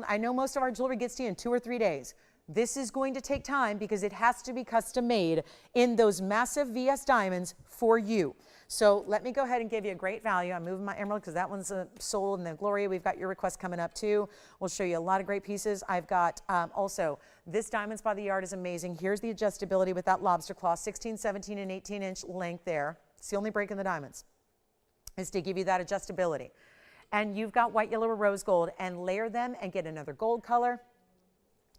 I know most of our jewelry gets to you in 2 or 3 days. This is going to take time because it has to be custom made in those massive VS diamonds for you. So let me go ahead and give you a great value. I'm moving my emerald because that one's sold, and then Gloria, we've got your request coming up too. We'll show you a lot of great pieces. I've got also this Diamonds by the Yard is amazing. Here's the adjustability with that lobster claw, 16, 17, and 18-inch length there. It's the only break in the diamonds, is to give you that adjustability. And you've got white, yellow, or rose gold, and layer them and get another gold color,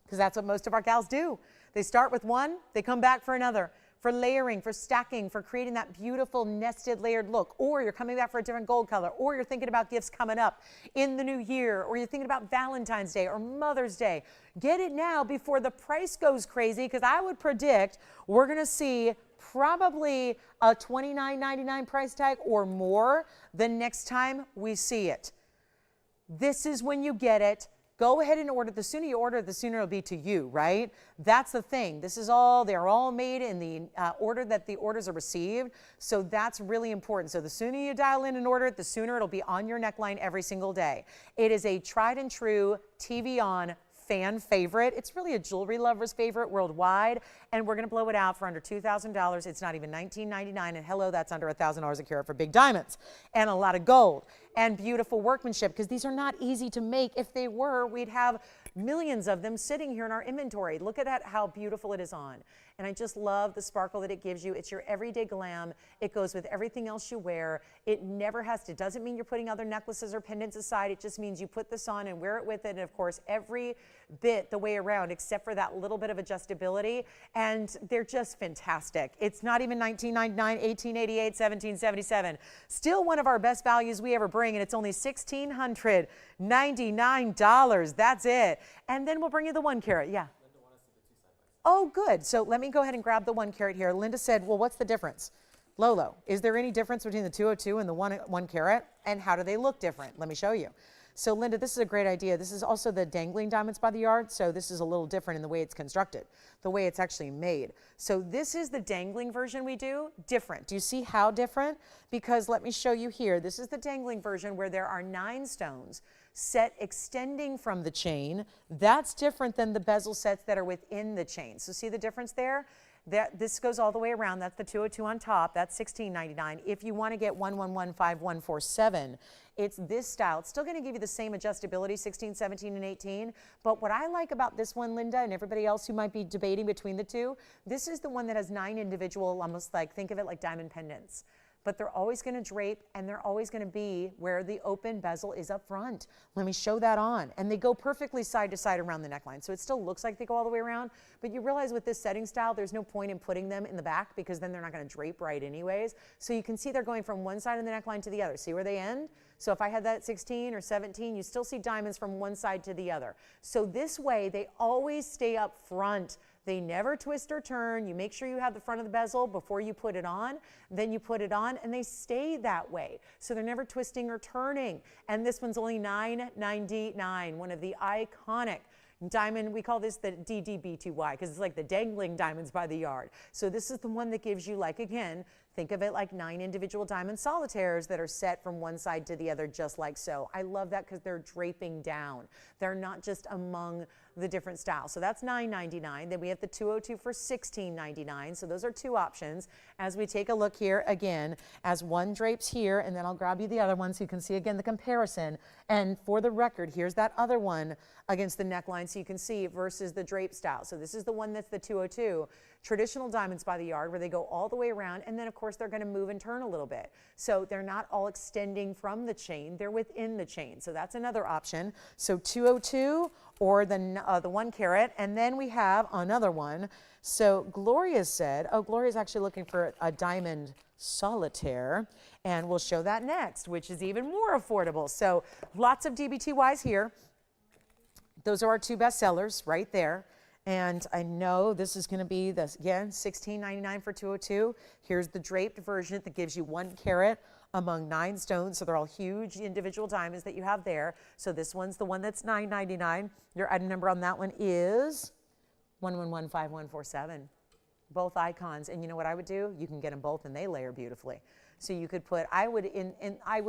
because that's what most of our gals do. They start with one, they come back for another, for layering, for stacking, for creating that beautiful nested layered look. Or you're coming back for a different gold color, or you're thinking about gifts coming up in the new year, or you're thinking about Valentine's Day or Mother's Day. Get it now before the price goes crazy, because I would predict we're gonna see probably a $29.99 price tag or more the next time we see it. This is when you get it. Go ahead and order. The sooner you order, the sooner it'll be to you, right? That's the thing. This is all, they're all made in the order that the orders are received. So that's really important. So the sooner you dial in and order it, the sooner it'll be on your neckline every single day. It is a tried and true TVON fan favorite. It's really a jewelry lover's favorite worldwide, and we're going to blow it out for under $2,000. It's not even $19.99, and hello, that's under $1,000 a carat for big diamonds, and a lot of gold, and beautiful workmanship, because these are not easy to make. If they were, we'd have millions of them sitting here in our inventory. Look at that, how beautiful it is on. And I just love the sparkle that it gives you. It's your everyday glam. It goes with everything else you wear. It never has to, it doesn't mean you're putting other necklaces or pendants aside. It just means you put this on and wear it with it. And of course, every bit the way around, except for that little bit of adjustability. And they're just fantastic. It's not even $19.99, $18.88, $17.77. Still one of our best values we ever bring, and it's only $1,699. That's it. And then we'll bring you the 1 carat. Yeah. Oh, good. So let me go ahead and grab the 1 carat here. Linda said, well, what's the difference? Lolo, is there any difference between the 202 and the 1 carat? And how do they look different? Let me show you. So Linda, this is a great idea. This is also the dangling diamonds by the yard. So this is a little different in the way it's constructed, the way it's actually made. So this is the dangling version we do, different. Do you see how different? Because let me show you here. This is the dangling version where there are 9 stones set extending from the chain. That's different than the bezel sets that are within the chain. So see the difference there? This goes all the way around. That's the 202 on top. That's $16.99. If you want to get 1115147, it's this style. It's still going to give you the same adjustability, 16, 17, and 18. But what I like about this one, Linda, and everybody else who might be debating between the two, this is the one that has 9 individual, almost like, think of it like diamond pendants. But they're always going to drape, and they're always going to be where the open bezel is up front. Let me show that on. And they go perfectly side to side around the neckline. So it still looks like they go all the way around, but you realize with this setting style, there's no point in putting them in the back because then they're not going to drape right anyways. So you can see they're going from one side of the neckline to the other. See where they end? So if I had that at 16 or 17, you still see diamonds from one side to the other. So this way, they always stay up front. They never twist or turn. You make sure you have the front of the bezel before you put it on. Then you put it on, and they stay that way. So they're never twisting or turning. And this one's only $9.99, one of the iconic diamond. We call this the DDB2Y because it's like the dangling diamonds by the yard. So this is the one that gives you, like, again, think of it like 9 individual diamond solitaires that are set from one side to the other just like so. I love that because they're draping down. They're not just among the different styles. So that's $9.99. Then we have the 202 for $16.99. So those are 2 options. As we take a look here again, as one drapes here, and then I'll grab you the other one so you can see again the comparison. And for the record, here's that other one against the neckline so you can see versus the drape style. So this is the one that's the 202. Traditional diamonds by the yard where they go all the way around, and then of course they're going to move and turn a little bit. So they're not all extending from the chain, they're within the chain. So that's another option. So 202 or the 1 carat, and then we have another one. So Gloria said, oh, Gloria's actually looking for a diamond solitaire, and we'll show that next, which is even more affordable. So lots of DBTYs here. Those are our 2 best sellers right there. And I know this is going to be, this again, $16.99 for 202. Here's the draped version that gives you 1 carat among 9 stones. So they're all huge individual diamonds that you have there. So this one's the one that's $9.99. Your item number on that one is 1115147. Both icons. And you know what I would do? You can get them both and they layer beautifully. So you could put, I would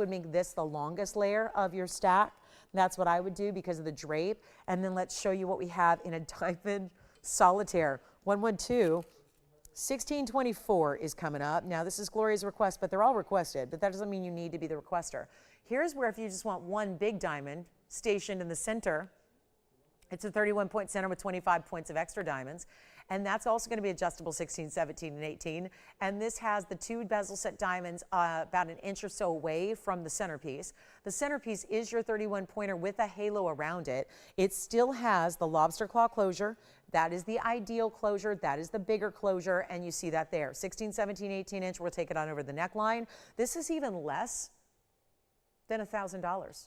make this the longest layer of your stack. That's what I would do because of the drape. And then let's show you what we have in a diamond solitaire. 112, 1624 is coming up. Now this is Gloria's request, but they're all requested, but that doesn't mean you need to be the requester. Here's where if you just want one big diamond stationed in the center, it's a 31-point center with 25 points of extra diamonds. And that's also going to be adjustable 16, 17, and 18. And this has the 2 bezel set diamonds about an inch or so away from the centerpiece. The centerpiece is your 31-pointer with a halo around it. It still has the lobster claw closure. That is the ideal closure. That is the bigger closure. And you see that there. 16, 17, 18 inch. We'll take it on over the neckline. This is even less than $1,000.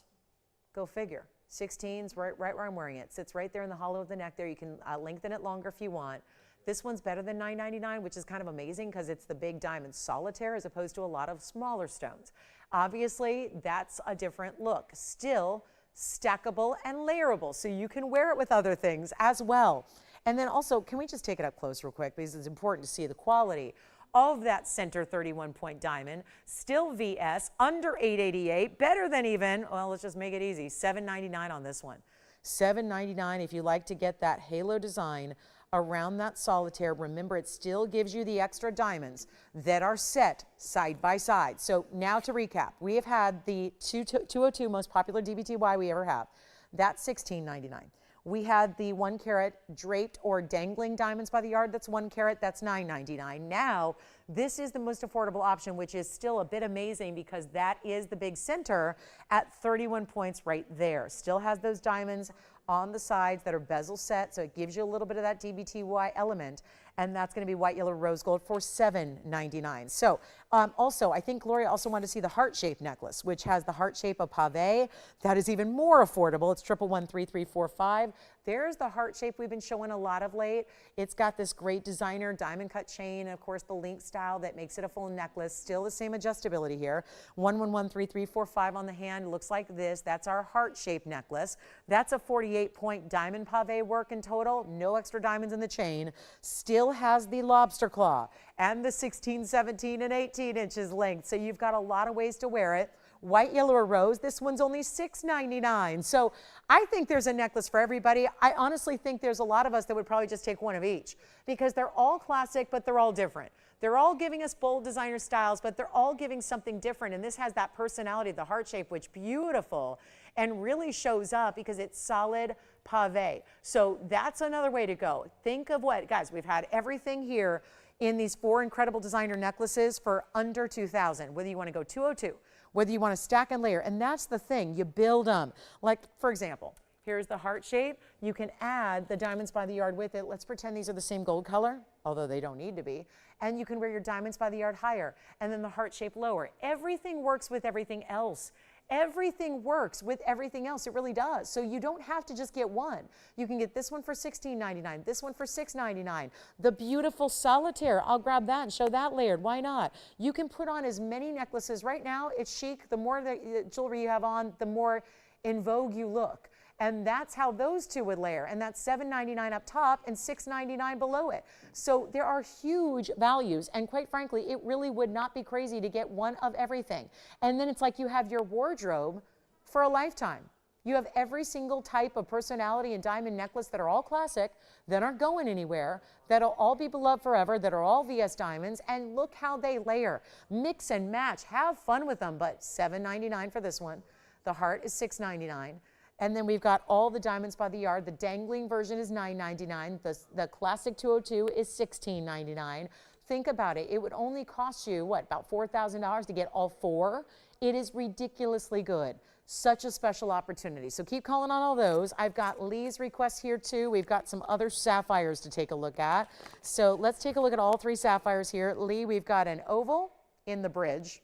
Go figure. 16's right where I'm wearing it. Sits right there in the hollow of the neck there. You can lengthen it longer if you want. This one's better than $9.99, which is kind of amazing because it's the big diamond solitaire as opposed to a lot of smaller stones. Obviously, that's a different look. Still stackable and layerable, so you can wear it with other things as well. And then also, can we just take it up close real quick because it's important to see the quality of that center 31-point diamond. Still VS, under $888, better than even, well, let's just make it easy, $7.99 on this one. $7.99 if you like to get that halo design around that solitaire. Remember, it still gives you the extra diamonds that are set side by side. So now to recap, we have had the 202 most popular DBTY we ever have. That's $16.99. We had the 1 carat draped or dangling diamonds by the yard. That's 1 carat. That's $9.99. Now, this is the most affordable option, which is still a bit amazing because that is the big center at 31 points right there. Still has those diamonds on the sides that are bezel set, so it gives you a little bit of that DBTY element, and that's going to be white, yellow, rose gold for $7.99. So also, I think Gloria also wanted to see the heart-shaped necklace, which has the heart shape of pave. That is even more affordable. It's 1113345. There's the heart shape we've been showing a lot of late. It's got this great designer diamond cut chain, and of course the link style that makes it a full necklace. Still the same adjustability here. 11133345 on the hand. Looks like this. That's our heart-shaped necklace. That's a 48-point diamond pave work in total. No extra diamonds in the chain. Still has the lobster claw and the 16, 17, and 18 inches length. So you've got a lot of ways to wear it. White, yellow, or rose. This one's only $6.99. So I think there's a necklace for everybody. I honestly think there's a lot of us that would probably just take one of each because they're all classic, but they're all different. They're all giving us bold designer styles, but they're all giving something different. And this has that personality, the heart shape, which beautiful and really shows up because it's solid pave. So that's another way to go. Think of what, guys, we've had everything here in these 4 incredible designer necklaces for under $2,000, whether you want to go 202, whether you want to stack and layer. And that's the thing, you build them. Like, for example, here's the heart shape. You can add the diamonds by the yard with it. Let's pretend these are the same gold color, although they don't need to be. And you can wear your diamonds by the yard higher, and then the heart shape lower. Everything works with everything else. Everything works with everything else. It really does. So you don't have to just get one. You can get this one for $16.99, this one for $6.99. The beautiful solitaire, I'll grab that and show that layered. Why not? You can put on as many necklaces. Right now, it's chic. The more the jewelry you have on, the more in vogue you look. And that's how those two would layer. And that's $7.99 up top and $6.99 below it. So there are huge values. And quite frankly, it really would not be crazy to get one of everything. And then it's like you have your wardrobe for a lifetime. You have every single type of personality and diamond necklace that are all classic, that aren't going anywhere, that'll all be beloved forever, that are all VS diamonds. And look how they layer. Mix and match. Have fun with them. But $7.99 for this one. The heart is $6.99. And then we've got all the diamonds by the yard. The dangling version is $9.99. The classic 202 is $16.99. Think about it. It would only cost you, what, about $4,000 to get all 4? It is ridiculously good. Such a special opportunity. So keep calling on all those. I've got Lee's request here too. We've got some other sapphires to take a look at. So let's take a look at all 3 sapphires here. Lee, we've got an oval in the bridge.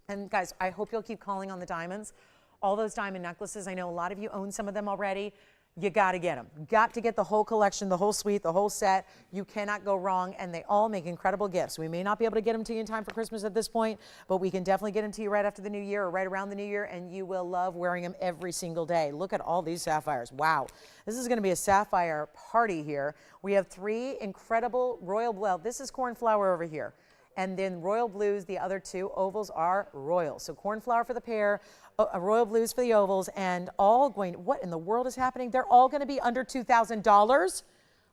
And guys, I hope you'll keep calling on the diamonds. All those diamond necklaces, I know a lot of you own some of them already. You got to get them. Got to get the whole collection, the whole suite, the whole set. You cannot go wrong, and they all make incredible gifts. We may not be able to get them to you in time for Christmas at this point, but we can definitely get them to you right after the new year or right around the new year, and you will love wearing them every single day. Look at all these sapphires. Wow. This is going to be a sapphire party here. We have 3 incredible royal, well, this is cornflower over here. And then royal blues, the other 2 ovals are royal. So cornflower for the pair, royal blues for the ovals, and all going, what in the world is happening? They're all going to be under $2,000.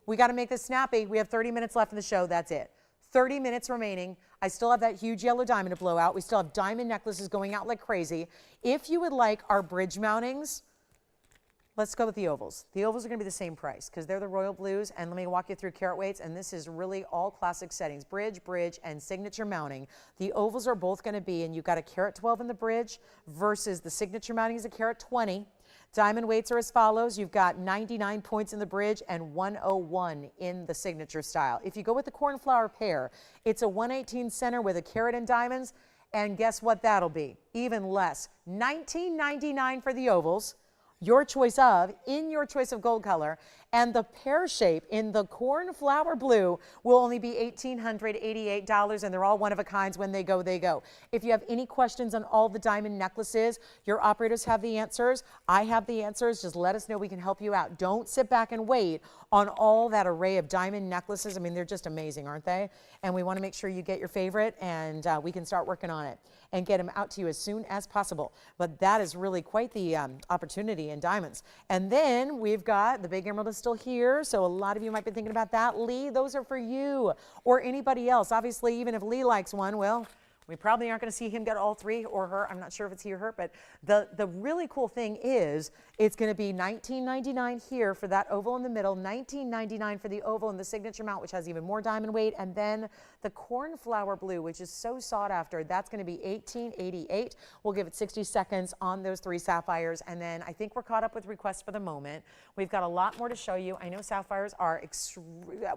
We got to make this snappy. We have 30 minutes left in the show. That's it. 30 minutes remaining. I still have that huge yellow diamond to blow out. We still have diamond necklaces going out like crazy. If you would like our bridge mountings, let's go with the ovals. The ovals are going to be the same price because they're the royal blues. And let me walk you through carat weights. And this is really all classic settings. Bridge, and signature mounting. The ovals are both going to be, and you've got a carat 12 in the bridge versus the signature mounting is a carat 20. Diamond weights are as follows. You've got 99 points in the bridge and 101 in the signature style. If you go with the cornflower pair, it's a 118 center with a carat in diamonds. And guess what that'll be? Even less. $19.99 for the ovals. Your choice of, in your choice of gold color, and the pear shape in the cornflower blue will only be $1,888, and they're all one of a kinds. When they go, they go. If you have any questions on all the diamond necklaces, your operators have the answers. I have the answers. Just let us know. We can help you out. Don't sit back and wait on all that array of diamond necklaces. I mean, they're just amazing, aren't they? And we want to make sure you get your favorite, and we can start working on it and get them out to you as soon as possible. But that is really quite the opportunity in diamonds. And then we've got the big emerald is still here, so a lot of you might be thinking about that. Lee, those are for you or anybody else. Obviously, even if Lee likes one, well, We probably aren't going to see him get all three, or her. I'm not sure if it's he or her, but the really cool thing is it's going to be $19.99 here for that oval in the middle, $19.99 for the oval and the signature mount, which has even more diamond weight, and then the cornflower blue, which is so sought after, that's going to be $18.88. We'll give it 60 seconds on those three sapphires, and then I think we're caught up with requests for the moment. We've got a lot more to show you. I know sapphires are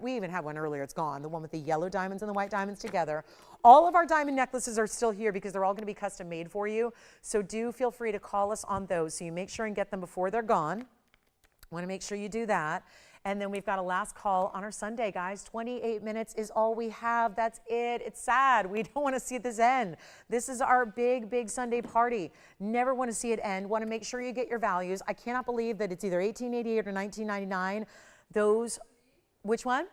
we even had one earlier. It's gone, the one with the yellow diamonds and the white diamonds together. All of our diamond necklaces are still here because they're all going to be custom made for you. So do feel free to call us on those. So you make sure and get them before they're gone. Want to make sure you do that. And then we've got a last call on our Sunday, guys. 28 minutes is all we have. That's it. It's sad. We don't want to see this end. This is our big, big Sunday party. Never want to see it end. Want to make sure you get your values. I cannot believe that it's either $18.88 or $19.99. Those, which one?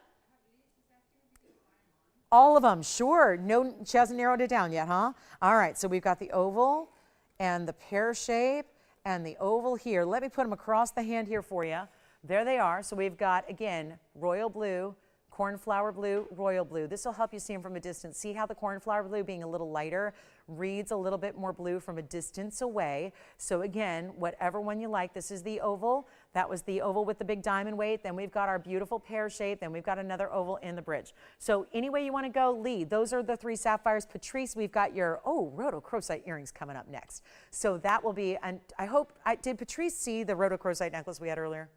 All of them, sure. No, she hasn't narrowed it down yet, huh? All right, so we've got the oval and the pear shape and the oval here. Let me put them across the hand here for you. There they are. So we've got, again, royal blue, cornflower blue, royal blue. This will help you see them from a distance. See how the cornflower blue, being a little lighter, reads a little bit more blue from a distance away. So again, whatever one you like, this is the oval. That was the oval with the big diamond weight. Then we've got our beautiful pear shape. Then we've got another oval in the bridge. So any way you want to go, lead. Those are the three sapphires. Patrice, we've got your, rhodochrosite earrings coming up next. So that will be, and I hope, did Patrice see the rhodochrosite necklace we had earlier?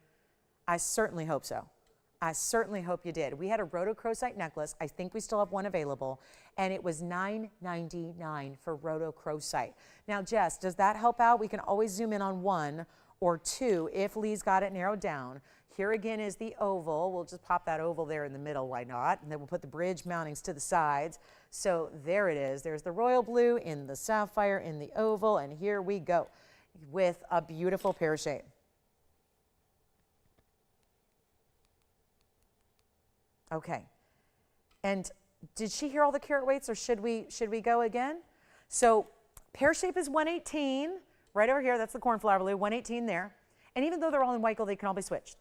I certainly hope so. I certainly hope you did. We had a rhodochrosite necklace. I think we still have one available, and it was $9.99 for rhodochrosite. Now, Jess, does that help out? We can always zoom in on one or two if Lee's got it narrowed down. Here again is the oval. We'll just pop that oval there in the middle, why not? And then we'll put the bridge mountings to the sides. So there it is. There's the royal blue in the sapphire in the oval, and here we go with a beautiful pear shape. Okay, and did she hear all the carat weights, or should we go again? So pear shape is 118, right over here. That's the cornflower blue, 118 there. And even though they're all in white gold, they can all be switched.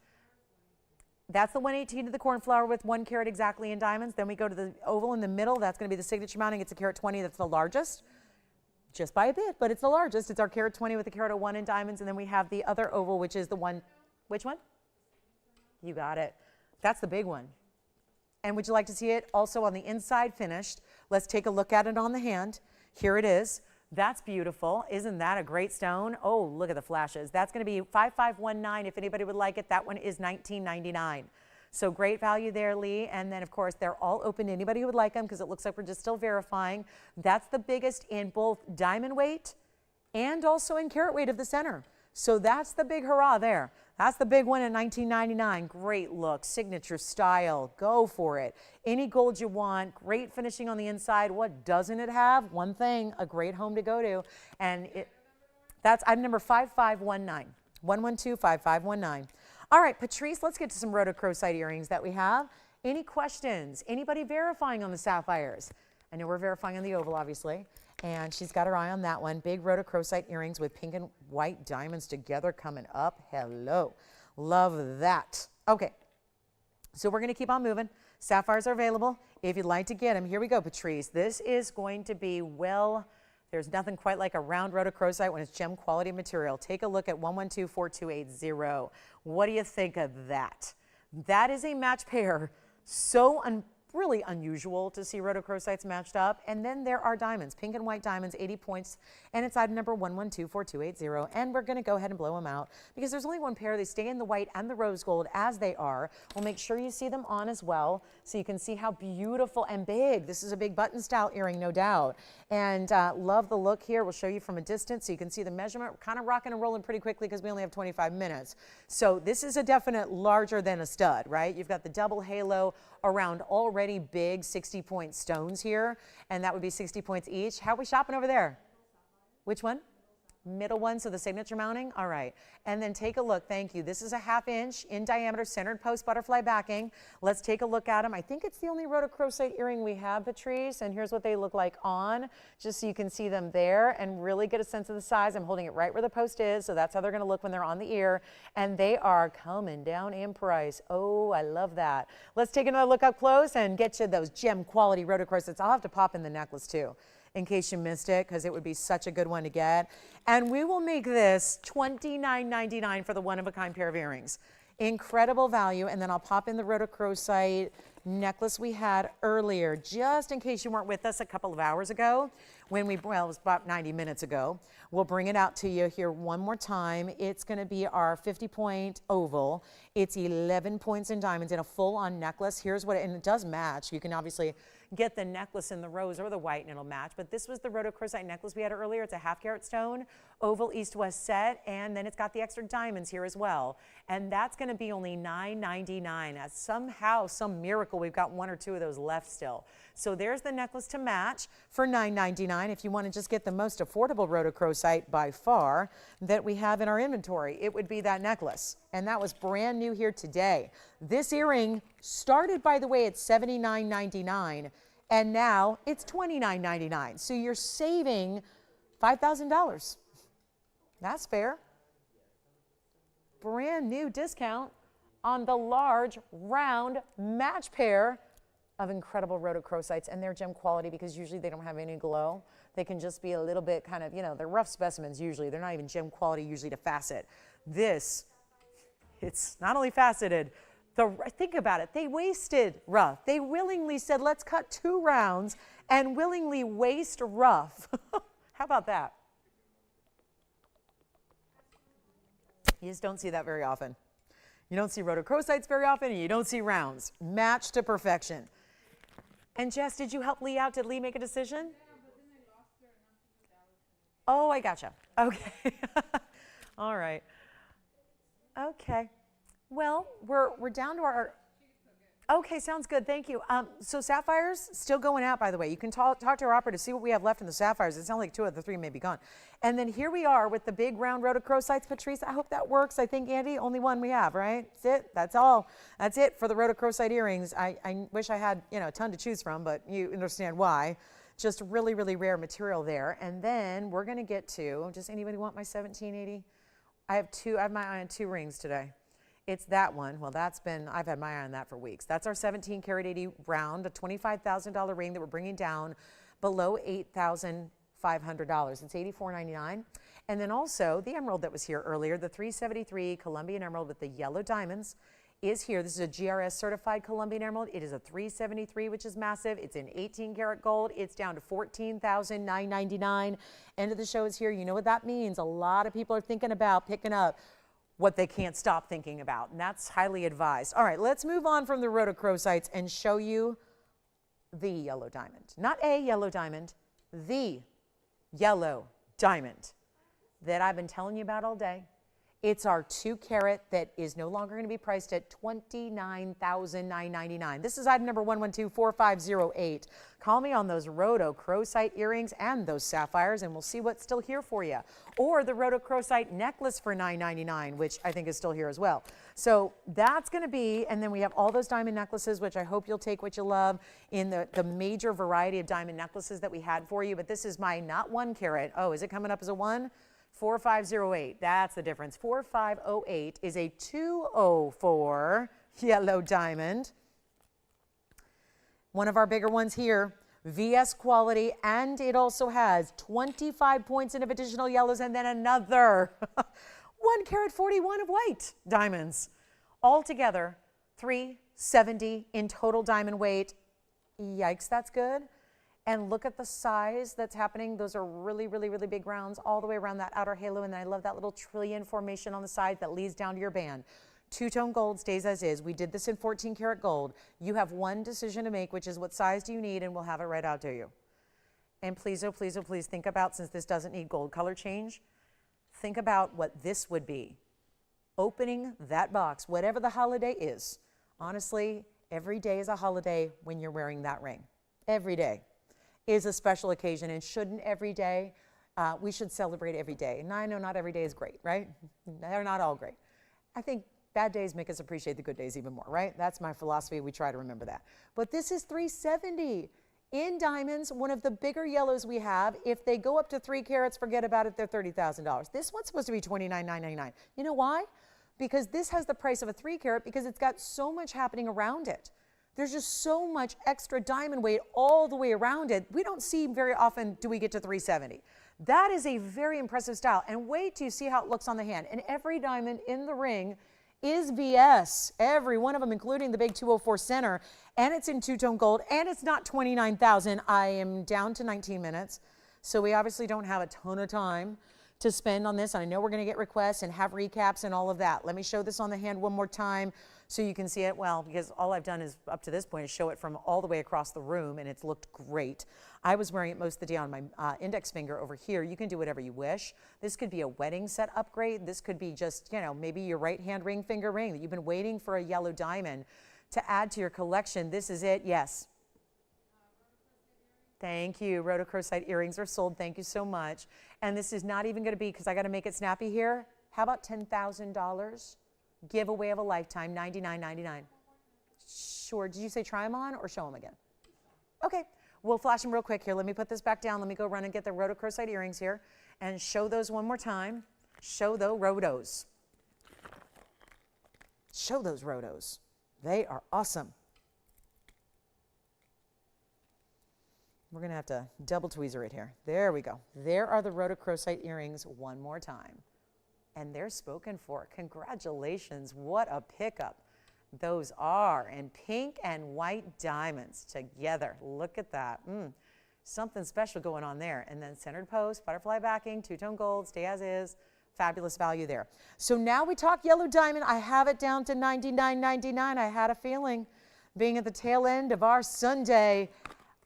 That's the 118 to the cornflower with 1 carat exactly in diamonds. Then we go to the oval in the middle. That's going to be the signature mounting. It's a carat 20. That's the largest, just by a bit, but it's the largest. It's our carat 20 with a carat 01 in diamonds. And then we have the other oval, which is the one. Which one? You got it. That's the big one. And would you like to see it also on the inside finished? Let's take a look at it on the hand. Here it is. That's beautiful. Isn't that a great stone? Oh, look at the flashes. That's going to be $5519 if anybody would like it. That one is $19.99. So great value there, Lee. And then, of course, they're all open to anybody who would like them because it looks like we're just still verifying. That's the biggest in both diamond weight and also in carat weight of the center. So that's the big hurrah there. That's the big one at $19.99. Great look, signature style, go for it. Any gold you want, great finishing on the inside. What doesn't it have? One thing, a great home to go to. And that's item number 5519, 112-5519. All right, Patrice, let's get to some rhodochrosite earrings that we have. Any questions? Anybody verifying on the sapphires? I know we're verifying on the oval, obviously. And she's got her eye on that one. Big rhodochrosite earrings with pink and white diamonds together coming up. Hello. Love that. Okay. So we're going to keep on moving. Sapphires are available. If you'd like to get them, here we go, Patrice. This is going to be, well, there's nothing quite like a round rhodochrosite when it's gem quality material. Take a look at 112-4280. What do you think of that? That is a match pair. So really unusual to see rhodochrosites matched up. And then there are diamonds, pink and white diamonds, 80 points, and it's item number 112-4280. And we're going to go ahead and blow them out because there's only one pair. They stay in the white and the rose gold as they are. We'll make sure you see them on as well so you can see how beautiful and big. This is a big button style earring, no doubt. And love the look here. We'll show you from a distance so you can see the measurement. We're kind of rocking and rolling pretty quickly because we only have 25 minutes. So this is a definite larger than a stud, right? You've got the double halo around already big 60-point stones here, and that would be 60 points each. How are we shopping over there? Which one? Middle one, so the signature mounting? All right. And then take a look. Thank you. This is a 1/2 inch in diameter centered post butterfly backing. Let's take a look at them. I think it's the only rhodochrosite earring we have, Patrice, and here's what they look like on, just so you can see them there and really get a sense of the size. I'm holding it right where the post is, so that's how they're going to look when they're on the ear, and they are coming down in price. Oh, I love that. Let's take another look up close and get you those gem quality rhodochrosites. I'll have to pop in the necklace too. in case you missed it, because it would be such a good one to get. And we will make this $29.99 for the one-of-a-kind pair of earrings. Incredible value. And then I'll pop in the Rhodochrosite necklace we had earlier, just in case you weren't with us a couple of hours ago when well, it was about 90 minutes ago. We'll bring it out to you here one more time. It's going to be our 50-point oval. It's 11 points in diamonds in a full-on necklace. Here's what, and it does match. You can obviously get the necklace in the rose or the white and it'll match, but this was the Rhodochrosite necklace we had earlier. It's a 1/2 carat stone, oval east-west set, and then it's got the extra diamonds here as well. And that's going to be only $9.99. As somehow, some miracle, we've got 1 or 2 of those left still. So there's the necklace to match for $9.99 if you want to just get the most affordable Rhodochrosite by far that we have in our inventory. It would be that necklace, and that was brand new here today. This earring started, by the way, at $79.99, and now it's $29.99. So you're saving $5,000. That's fair. Brand new discount on the large round match pair of incredible Rhodochrosites, and they're gem quality because usually they don't have any glow. They can just be a little bit kind of, you know, they're rough specimens usually. They're not even gem quality usually to facet. This, it's not only faceted, think about it, they wasted rough. They willingly said, let's cut 2 rounds and willingly waste rough. How about that? You just don't see that very often. You don't see Rhodochrosites very often, and you don't see rounds. Matched to perfection. And Jess, did you help Lee out? Did Lee make a decision? Yeah, but then I lost her and now she's in Dallas. Oh, I gotcha. Okay. All right. Okay. Well, we're down to our... Okay, sounds good. Thank you. So Sapphires still going out, by the way. You can talk to our operator to see what we have left in the Sapphires. It sounds like 2 of the 3 may be gone. And then here we are with the big round Rhodochrosites. Patrice, I hope that works. I think, Andy, only one we have, right? That's it. That's all. That's it for the Rhodochrosite earrings. I wish I had, you know, a ton to choose from, but you understand why. Just really, really rare material there. And then we're going to get to, does anybody want my 1780? I have my eye on 2 rings today. It's that one. Well, I've had my eye on that for weeks. That's our 17 karat 80 round, a $25,000 ring that we're bringing down below $8,500. It's $84.99. And then also the emerald that was here earlier, the 373 Colombian emerald with the yellow diamonds is here. This is a GRS certified Colombian emerald. It is a 373, which is massive. It's in 18 karat gold. It's down to $14,999. End of the show is here. You know what that means. A lot of people are thinking about picking up what they can't stop thinking about, and that's highly advised. All right, let's move on from the Rhodochrosites and show you the yellow diamond. Not a yellow diamond, the yellow diamond that I've been telling you about all day. It's our 2 carat that is no longer going to be priced at $29,999. This is item number 112-4508. Call me on those Rhodochrosite earrings and those sapphires, and we'll see what's still here for you. Or the Rhodochrosite necklace for $9.99, which I think is still here as well. So that's going to be, and then we have all those diamond necklaces, which I hope you'll take what you love in the major variety of diamond necklaces that we had for you. But this is my not 1 carat. Oh, is it coming up as a 1? 4508, that's the difference. 4508 is a 204 yellow diamond. One of our bigger ones here, VS quality, and it also has 25 points in of additional yellows and then another 1 carat 41 of white diamonds. Altogether, 370 in total diamond weight. Yikes, that's good. And look at the size that's happening. Those are really, really, really big rounds all the way around that outer halo. And then I love that little trillion formation on the side that leads down to your band. 2-tone gold stays as is. We did this in 14 karat gold. You have one decision to make, which is what size do you need, and we'll have it right out to you. And please, oh please, oh please, think about, since this doesn't need gold color change, think about what this would be. Opening that box, whatever the holiday is. Honestly, every day is a holiday when you're wearing that ring. Every day is a special occasion, and shouldn't every day, we should celebrate every day. And I know not every day is great, right? They're not all great. I think bad days make us appreciate the good days even more, right? That's my philosophy. We try to remember that. But this is 370 in diamonds, one of the bigger yellows we have. If they go up to 3 carats, forget about it, they're $30,000. This one's supposed to be $29,999. You know why? Because this has the price of a 3 carat because it's got so much happening around it. There's just so much extra diamond weight all the way around it. We don't see very often do we get to 370. That is a very impressive style. And wait till you see how it looks on the hand. And every diamond in the ring is VS. Every one of them, including the big 204 center. And it's in two-tone gold. And it's not 29,000. I am down to 19 minutes. So we obviously don't have a ton of time to spend on this. And I know we're going to get requests and have recaps and all of that. Let me show this on the hand one more time so you can see it well, because all I've done is up to this point is show it from all the way across the room, and it's looked great. I was wearing it most of the day on my index finger over here. You can do whatever you wish. This could be a wedding set upgrade. This could be just, you know, maybe your right hand ring finger ring that you've been waiting for a yellow diamond to add to your collection. This is it. Yes. Thank you. Rhodochrosite earrings are sold. Thank you so much. And this is not even going to be, because I got to make it snappy here. How about $10,000? Giveaway of a lifetime, $99.99. Sure. Did you say try them on or show them again? Okay. We'll flash them real quick here. Let me put this back down. Let me go run and get the Rhodochrosite earrings here and show those one more time. Show those Rhodos. Show those Rhodos. They are awesome. We're going to have to double tweezer it here. There we go. There are the Rhodochrosite earrings one more time. And they're spoken for. Congratulations. What a pickup those are. And pink and white diamonds together. Look at that. Something special going on there. And then centered post, butterfly backing, two-tone gold, stay as is. Fabulous value there. So now we talk yellow diamond. I have it down to $99.99. I had a feeling, being at the tail end of our Sunday,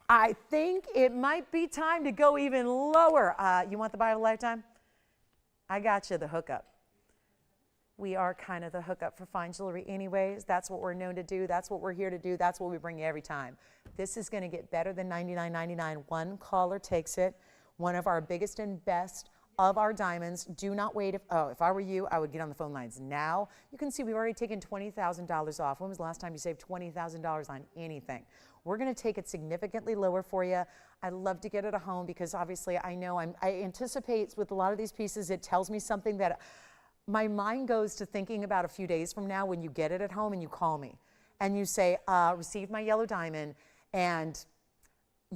I think it might be time to go even lower. You want the buy of a lifetime? I got you the hookup. We are kind of the hookup for fine jewelry anyways. That's what we're known to do. That's what we're here to do. That's what we bring you every time. This is going to get better than $99.99. One caller takes it. One of our biggest and best of our diamonds. Do not wait. If I were you, I would get on the phone lines now. You can see we've already taken $20,000 off. When was the last time you saved $20,000 on anything? We're going to take it significantly lower for you. I'd love to get it at home because obviously I know I anticipate with a lot of these pieces, it tells me something that my mind goes to thinking about a few days from now when you get it at home and you call me and you say, received my yellow diamond, and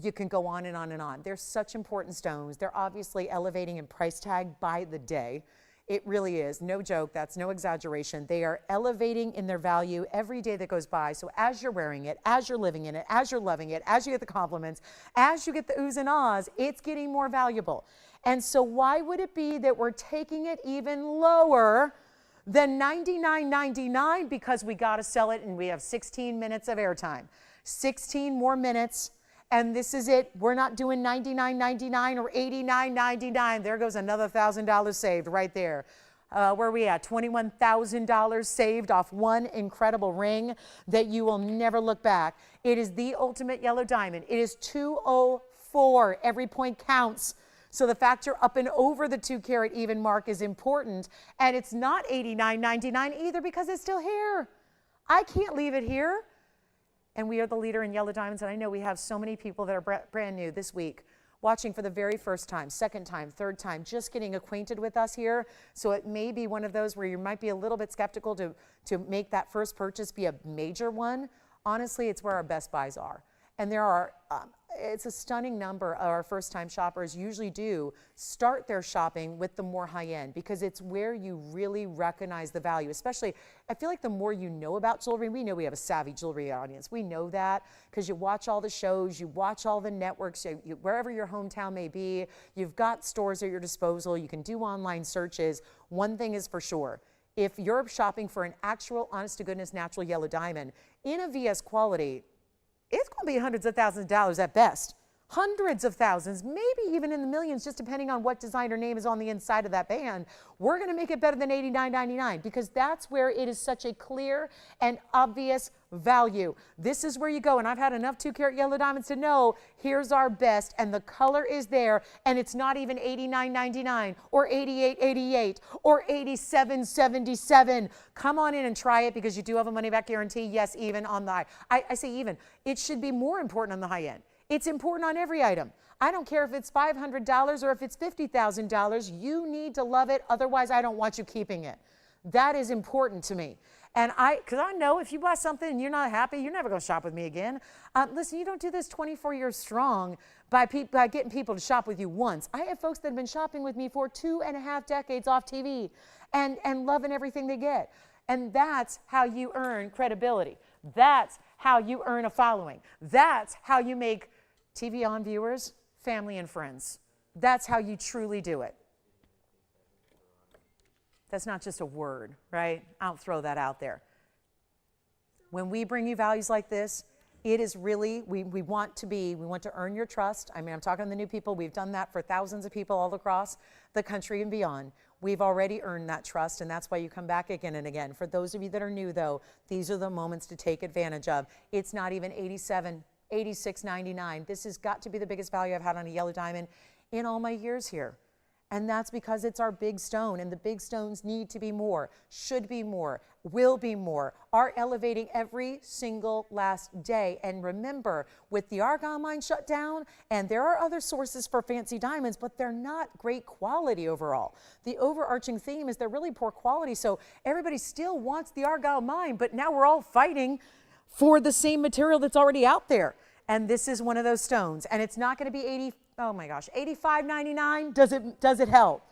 you can go on and on and on. They're such important stones. They're obviously elevating in price tag by the day. It really is. No joke. That's no exaggeration. They are elevating in their value every day that goes by. So as you're wearing it, as you're living in it, as you're loving it, as you get the compliments, as you get the oohs and ahs, it's getting more valuable. And so why would it be that we're taking it even lower than $99.99? Because we got to sell it and we have 16 minutes of airtime. 16 more minutes. And this is it. We're not doing $99.99 or $89.99. There goes another $1,000 saved right there. Where are we at? $21,000 saved off one incredible ring that you will never look back. It is the ultimate yellow diamond. It is 204. Every point counts. So the fact you're up and over the 2 carat even mark is important. And it's not $89.99 either because it's still here. I can't leave it here. And we are the leader in yellow diamonds. And I know we have so many people that are brand new this week watching for the very first time, second time, third time, just getting acquainted with us here. So it may be one of those where you might be a little bit skeptical to make that first purchase be a major one. Honestly, it's where our best buys are. And there are, it's a stunning number of our first-time shoppers usually do start their shopping with the more high-end because it's where you really recognize the value. Especially, I feel like the more you know about jewelry, we know we have a savvy jewelry audience. We know that because you watch all the shows, you watch all the networks, wherever your hometown may be, you've got stores at your disposal, you can do online searches. One thing is for sure. If you're shopping for an actual, honest-to-goodness, natural yellow diamond in a VS quality, it's going to be hundreds of thousands of dollars at best. Hundreds of thousands, maybe even in the millions, just depending on what designer name is on the inside of that band. We're going to make it better than $89.99 because that's where it is such a clear and obvious value. This is where you go, and I've had enough 2 carat yellow diamonds to know here's our best, and the color is there, and it's not even $89.99 or $88.88 or $87.77. Come on in and try it because you do have a money-back guarantee. Yes, even on the high. I say even. It should be more important on the high end. It's important on every item. I don't care if it's $500 or if it's $50,000. You need to love it. Otherwise, I don't want you keeping it. That is important to me. And because I know if you buy something and you're not happy, you're never going to shop with me again. Listen, you don't do this 24 years strong by getting people to shop with you once. I have folks that have been shopping with me for 2.5 decades off TV and loving everything they get. And that's how you earn credibility. That's how you earn a following. That's how you make TVON viewers, family, and friends. That's how you truly do it. That's not just a word, right? I'll throw that out there. When we bring you values like this, it is really, we want to earn your trust. I mean, I'm talking to the new people. We've done that for thousands of people all across the country and beyond. We've already earned that trust, and that's why you come back again and again. For those of you that are new, though, these are the moments to take advantage of. It's not even $87, $86.99. This has got to be the biggest value I've had on a yellow diamond in all my years here. And that's because it's our big stone, and the big stones need to be more, should be more, will be more, are elevating every single last day. And remember, with the argon mine shut down, and there are other sources for fancy diamonds, but they're not great quality overall. The overarching theme is they're really poor quality, so everybody still wants the argon mine, but now we're all fighting for the same material that's already out there. And this is one of those stones, and it's not going to be $85.99. Does it help?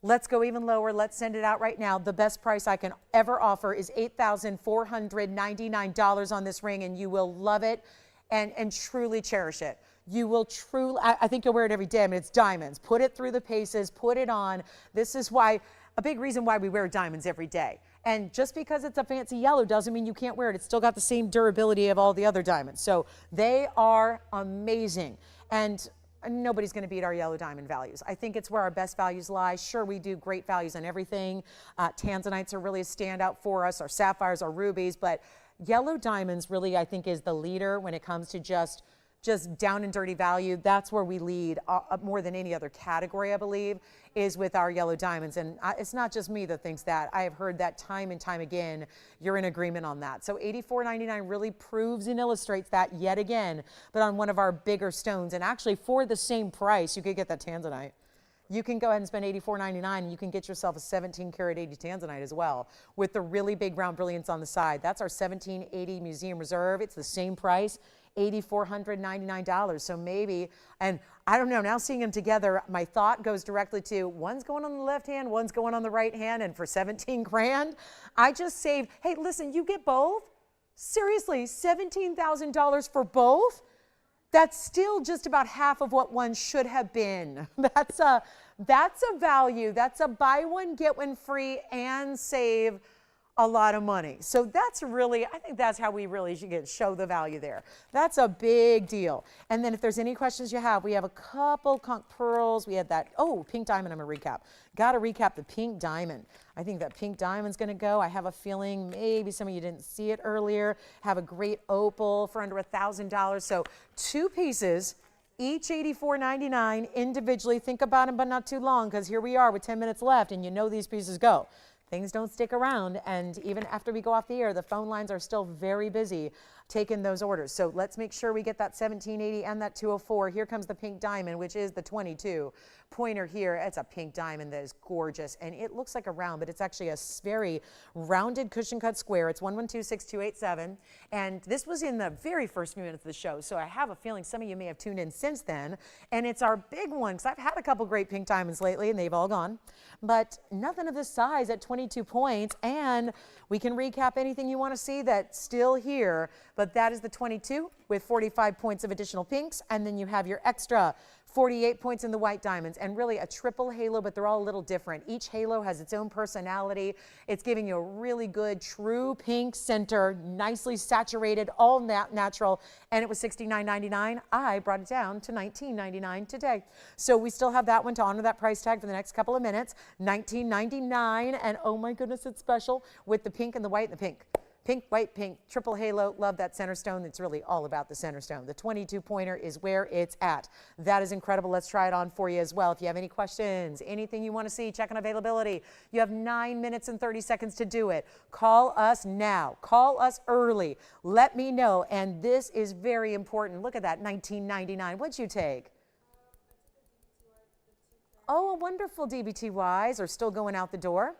Let's go even lower. Let's send it out right now. The best price I can ever offer is $8,499 on this ring, and you will love it and truly cherish it. You will truly, I think you'll wear it every day. I mean, it's diamonds. Put it through the paces, put it on. This is why, a big reason why we wear diamonds every day. And just because it's a fancy yellow doesn't mean you can't wear it. It's still got the same durability of all the other diamonds. So they are amazing. And nobody's going to beat our yellow diamond values. I think it's where our best values lie. Sure, we do great values on everything. Tanzanites are really a standout for us. Our sapphires, our rubies. But yellow diamonds really, I think, is the leader when it comes to just down and dirty value. That's where we lead more than any other category, I believe, is with our yellow diamonds. And it's not just me that thinks that. I have heard that time and time again. You're in agreement on that. So $84.99 really proves and illustrates that yet again, but on one of our bigger stones. And actually, for the same price, you could get that Tanzanite. You can go ahead and spend $84.99 and you can get yourself a 17 karat 80 Tanzanite as well with the really big round brilliance on the side. That's our 1780 Museum Reserve. It's the same price, $8,499. So maybe, and I don't know, now seeing them together, my thought goes directly to one's going on the left hand, one's going on the right hand, and for 17 grand, I just saved, hey, listen, you get both? Seriously, $17,000 for both? That's still just about half of what one should have been. That's a value. That's a buy one, get one free and save a lot of money. So that's really, I think that's how we really should show the value there. That's a big deal. And then if there's any questions you have, we have a couple conch pearls. We had that, pink diamond I'm gonna recap. Gotta recap the pink diamond. I think that pink diamond's gonna go. I have a feeling maybe some of you didn't see it earlier. Have a great opal for under $1,000. So 2 pieces, each $84.99 individually. Think about them, but not too long, because here we are with 10 minutes left and you know these pieces go. Things don't stick around, and even after we go off the air, the phone lines are still very busy taking those orders. So let's make sure we get that 1780 and that 204. Here comes the pink diamond, which is the 22 pointer here. It's a pink diamond that is gorgeous, and it looks like a round, but it's actually a very rounded cushion cut square. It's 1126,287, and this was in the very first few minutes of the show, so I have a feeling some of you may have tuned in since then, and it's our big one, because I've had a couple great pink diamonds lately, and they've all gone, but nothing of this size at 22 points, and we can recap anything you want to see that's still here, but that is the 22 with 45 points of additional pinks, and then you have your extra 48 points in the white diamonds, and really a triple halo, but they're all a little different. Each halo has its own personality. It's giving you a really good, true pink center, nicely saturated, all natural, and it was $69.99. I brought it down to $19.99 today. So we still have that one to honor that price tag for the next couple of minutes, $19.99, and oh my goodness, it's special with the pink and the white and the pink. Pink, white, pink, triple halo. Love that center stone. It's really all about the center stone. The 22 pointer is where it's at. That is incredible. Let's try it on for you as well. If you have any questions, anything you want to see, check on availability. You have 9 minutes and 30 seconds to do it. Call us now. Call us early. Let me know. And this is very important. Look at that, $19.99. What'd you take? Oh, a wonderful DBTYs are still going out the door.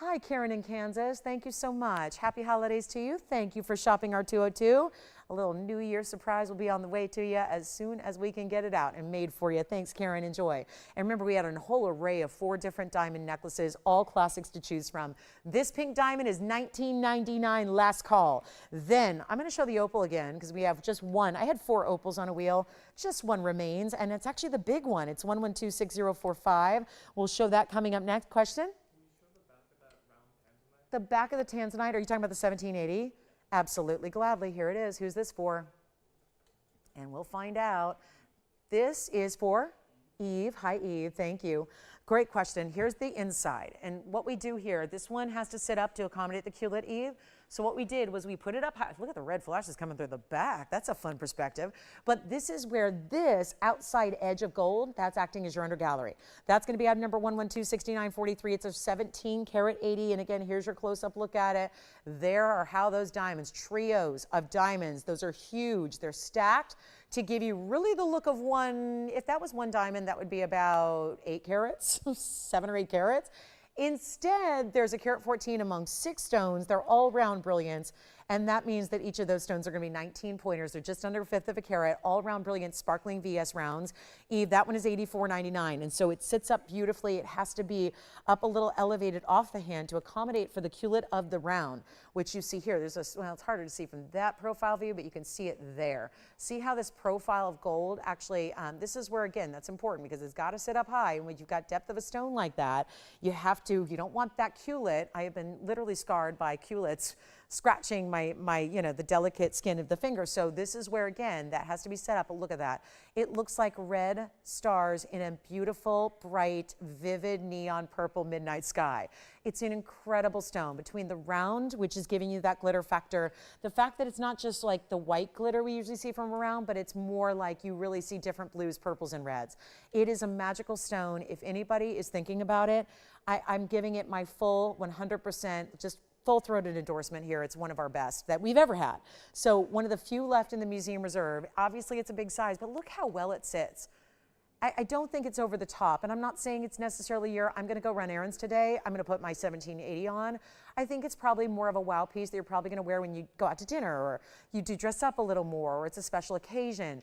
Hi, Karen in Kansas. Thank you so much. Happy holidays to you. Thank you for shopping our 202. A little New Year surprise will be on the way to you as soon as we can get it out and made for you. Thanks, Karen. Enjoy. And remember, we had a whole array of 4 different diamond necklaces, all classics to choose from. This pink diamond is $19.99, last call. Then I'm going to show the opal again because we have just one. I had 4 opals on a wheel. Just one remains, and it's actually the big one. It's 1126045. We'll show that coming up next. Question? The back of the Tanzanite, are you talking about the 1780? Absolutely, gladly. Here it is. Who's this for? And we'll find out. This is for Eve. Hi, Eve. Thank you. Great question. Here's the inside. And what we do here, this one has to sit up to accommodate the culet, Eve. So what we did was we put it up high. Look at the red flashes coming through the back. That's a fun perspective. But this is where this outside edge of gold, that's acting as your under gallery. That's going to be item number 1126943. It's a 17 karat 80. And again, here's your close-up look at it. There are how those diamonds, trios of diamonds. Those are huge. They're stacked to give you really the look of one. If that was one diamond, that would be about 8 carats, 7 or 8 carats. Instead, there's a carat 14 among 6 stones. They're all round brilliance, and that means that each of those stones are going to be 19 pointers. They're just under 1/5 of a carat, all round brilliant, sparkling VS rounds. Eve, that one is $84.99, and so it sits up beautifully. It has to be up a little elevated off the hand to accommodate for the culet of the round, which you see here. There's a, well, it's harder to see from that profile view, but you can see it there. See how this profile of gold actually, this is where, again, that's important because it's got to sit up high, and when you've got depth of a stone like that, you have to, you don't want that culet. I have been literally scarred by culets scratching my the delicate skin of the finger. So this is where, again, that has to be set up. But look at that. It looks like red stars in a beautiful, bright, vivid neon purple midnight sky. It's an incredible stone. Between the round, which is giving you that glitter factor, the fact that it's not just like the white glitter we usually see from a round, but it's more like you really see different blues, purples, and reds. It is a magical stone. If anybody is thinking about it, I'm giving it my full 100%, just full-throated endorsement here. It's one of our best that we've ever had. So one of the few left in the museum reserve. Obviously, it's a big size, but look how well it sits. I don't think it's over the top, and I'm not saying it's necessarily I'm going to go run errands today. I'm going to put my 1780 on. I think it's probably more of a wow piece that you're probably going to wear when you go out to dinner, or you do dress up a little more, or it's a special occasion.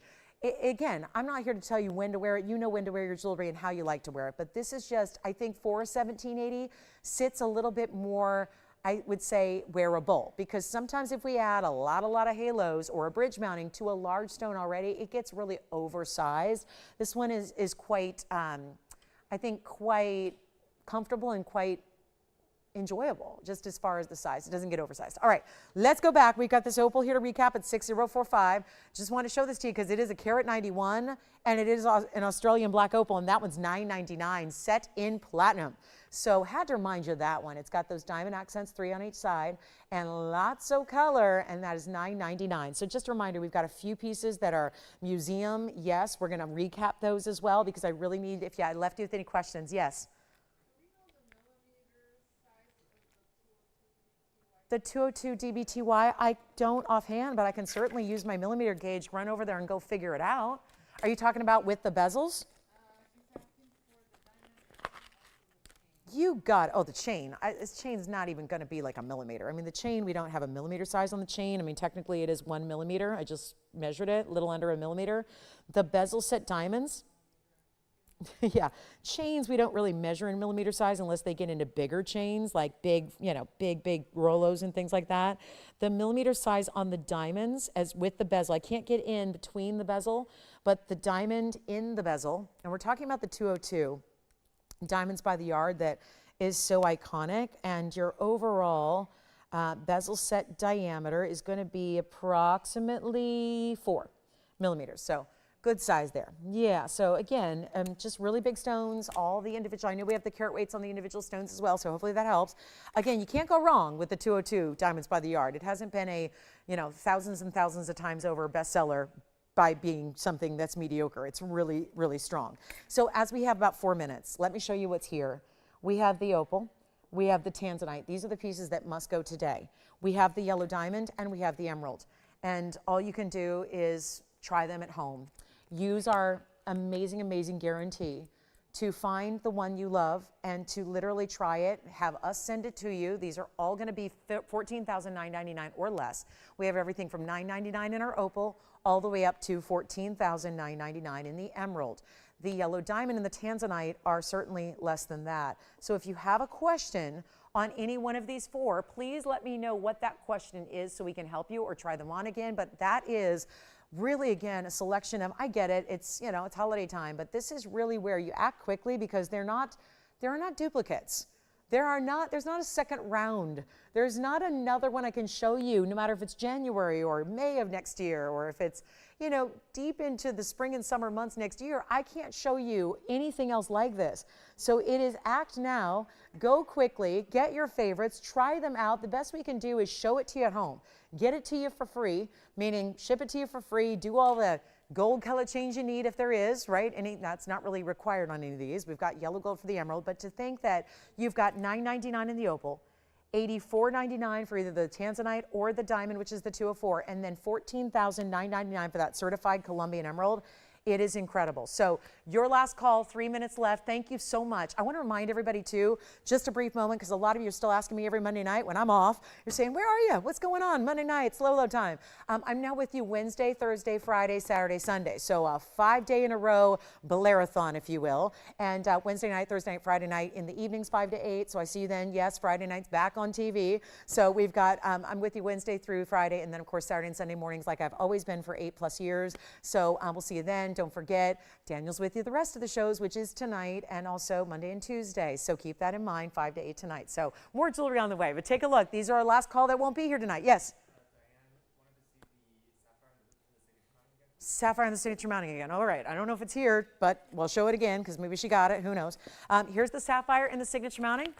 Again, I'm not here to tell you when to wear it. You know when to wear your jewelry and how you like to wear it. But this is just, I think for 1780, sits a little bit more, I would say, wearable, because sometimes if we add a lot of halos or a bridge mounting to a large stone already, it gets really oversized. This one is quite, I think, quite comfortable and quite enjoyable, just as far as the size. It doesn't get oversized. All right, let's go back. We've got this opal here to recap at 6045. Just want to show this to you because it is a carat 91, and it is an Australian black opal, and that one's $9.99, set in platinum. So had to remind you of that one. It's got those diamond accents, 3 on each side, and lots of color, and that is $9.99. So just a reminder, we've got a few pieces that are museum. Yes, we're going to recap those as well because I really need, if I left you with any questions, yes. The 202 DBTY, I don't offhand, but I can certainly use my millimeter gauge, run over there and go figure it out. Are you talking about with the bezels? You got it. Oh, the chain. This chain's not even going to be like a millimeter. I mean, the chain, we don't have a millimeter size on the chain. I mean, technically it is 1 millimeter. I just measured it, a little under a millimeter. The bezel set diamonds. Yeah, chains we don't really measure in millimeter size unless they get into bigger chains, like big, big Rolos and things like that. The millimeter size on the diamonds, as with the bezel, I can't get in between the bezel, but the diamond in the bezel, and we're talking about the 202 diamonds by the yard that is so iconic, and your overall bezel set diameter is going to be approximately 4 millimeters. So good size there. Yeah, so again, just really big stones, all the individual, I know we have the carat weights on the individual stones as well, so hopefully that helps. Again, you can't go wrong with the 202 diamonds by the yard. It hasn't been a, thousands and thousands of times over bestseller by being something that's mediocre. It's really, really strong. So as we have about 4 minutes, let me show you what's here. We have the opal, we have the Tanzanite. These are the pieces that must go today. We have the yellow diamond and we have the emerald. And all you can do is try them at home. Use our amazing, amazing guarantee to find the one you love and to literally try it, have us send it to you. These are all going to be $14,999 or less. We have everything from $999 in our Opal all the way up to $14,999 in the Emerald. The yellow diamond and the Tanzanite are certainly less than that. So if you have a question on any one of these four, please let me know what that question is so we can help you or try them on again. But that is really, again, a selection of, I get it, it's, you know, it's holiday time, but this is really where you act quickly because there are not duplicates. There's not a second round. There's not another one I can show you, no matter if it's January or May of next year, or if it's, you know, deep into the spring and summer months next year. I can't show you anything else like this. So it is act now, go quickly, get your favorites, try them out. The best we can do is show it to you at home. Get it to you for free, meaning ship it to you for free, do all the gold color change you need if there is, right? That's not really required on any of these. We've got yellow gold for the emerald, but to think that you've got $9.99 in the opal, $84.99 for either the Tanzanite or the diamond, which is the 204, and then $14,999 for that certified Colombian emerald. It is incredible. So your last call, 3 minutes left. Thank you so much. I want to remind everybody too, just a brief moment, because a lot of you are still asking me every Monday night when I'm off. You're saying, where are you? What's going on? Monday night, slow load time. I'm now with you Wednesday, Thursday, Friday, Saturday, Sunday. So a 5-day in a row Blairathon, if you will. And Wednesday night, Thursday night, Friday night in the evenings, 5 to 8. So I see you then. Yes, Friday night's back on TV. So we've got, I'm with you Wednesday through Friday, and then of course Saturday and Sunday mornings like I've always been for 8+ years. So we'll see you then. Don't forget, Daniel's with you the rest of the shows, which is tonight and also Monday and Tuesday. So keep that in mind, 5 to 8 tonight. So more jewelry on the way, but take a look. These are our last call that won't be here tonight. Yes? Sapphire and the signature mounting again. All right. I don't know if it's here, but we'll show it again because maybe she got it. Who knows? Here's the sapphire and the signature mounting.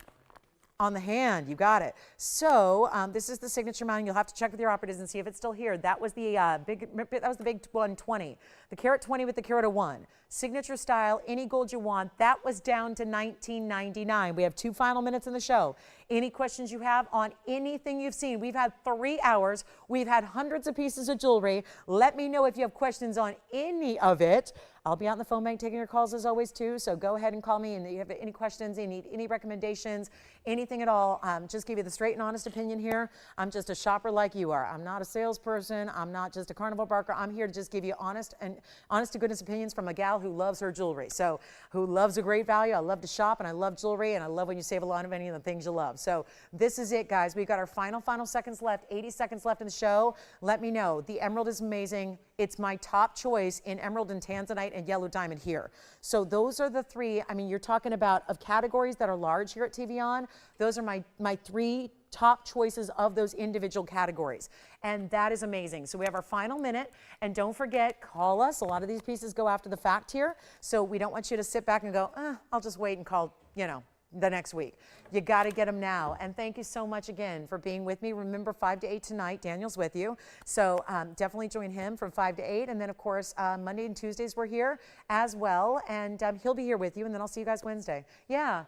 On the hand, you got it. So this is the signature mounting. You'll have to check with your operatives and see if it's still here. That was the big 120. The carat 20 with the carat 01. Signature style, any gold you want. That was down to $19.99. We have 2 final minutes in the show. Any questions you have on anything you've seen? We've had 3 hours. We've had hundreds of pieces of jewelry. Let me know if you have questions on any of it. I'll be out in the phone bank taking your calls as always too, so go ahead and call me, and if you have any questions, you need any recommendations, anything at all, just give you the straight and honest opinion here. I'm just a shopper like you are. I'm not a salesperson. I'm not just a carnival barker. I'm here to just give you honest to goodness opinions from a gal who loves her jewelry, so who loves a great value. I love to shop, and I love jewelry, and I love when you save a lot of any of the things you love. So this is it, guys. We've got our final seconds left, 80 seconds left in the show. Let me know. The emerald is amazing. It's my top choice in emerald and Tanzanite and yellow diamond here. So those are the 3. I mean, you're talking about of categories that are large here at TVON. Those are my 3 top choices of those individual categories. And that is amazing. So we have our final minute. And don't forget, call us. A lot of these pieces go after the fact here. So we don't want you to sit back and go, I'll just wait and call, you know, the next week. You got to get them now. And thank you so much again for being with me. Remember, 5 to 8 tonight. Daniel's with you. So definitely join him from 5 to 8. And then, of course, Monday and Tuesdays we're here as well. And he'll be here with you. And then I'll see you guys Wednesday. Yeah.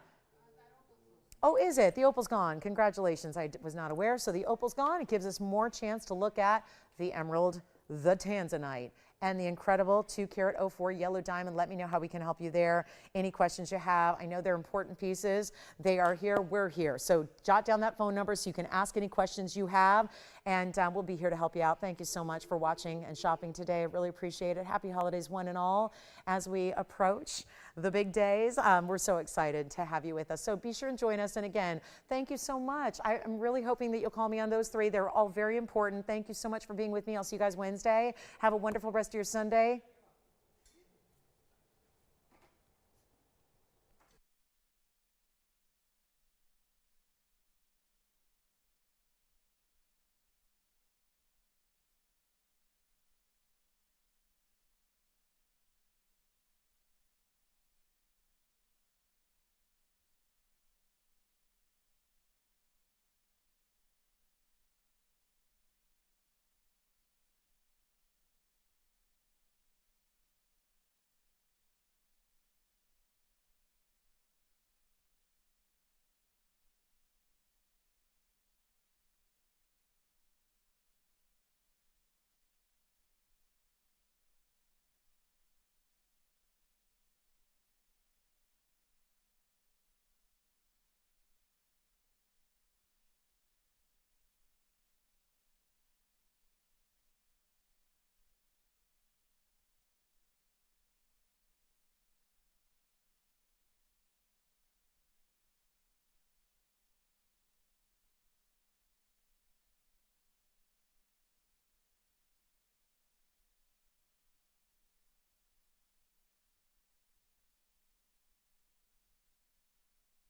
Oh, is it? The opal's gone. Congratulations. I was not aware. So the opal's gone. It gives us more chance to look at the emerald, the Tanzanite, and the incredible 2 carat 04 yellow diamond. Let me know how we can help you there. Any questions you have. I know they're important pieces. They are here. We're here. So jot down that phone number so you can ask any questions you have, and we'll be here to help you out. Thank you so much for watching and shopping today. I really appreciate it. Happy holidays, one and all, as we approach the big days. We're so excited to have you with us. So be sure and join us. And again, thank you so much. I'm really hoping that you'll call me on those 3. They're all very important. Thank you so much for being with me. I'll see you guys Wednesday. Have a wonderful rest of your Sunday.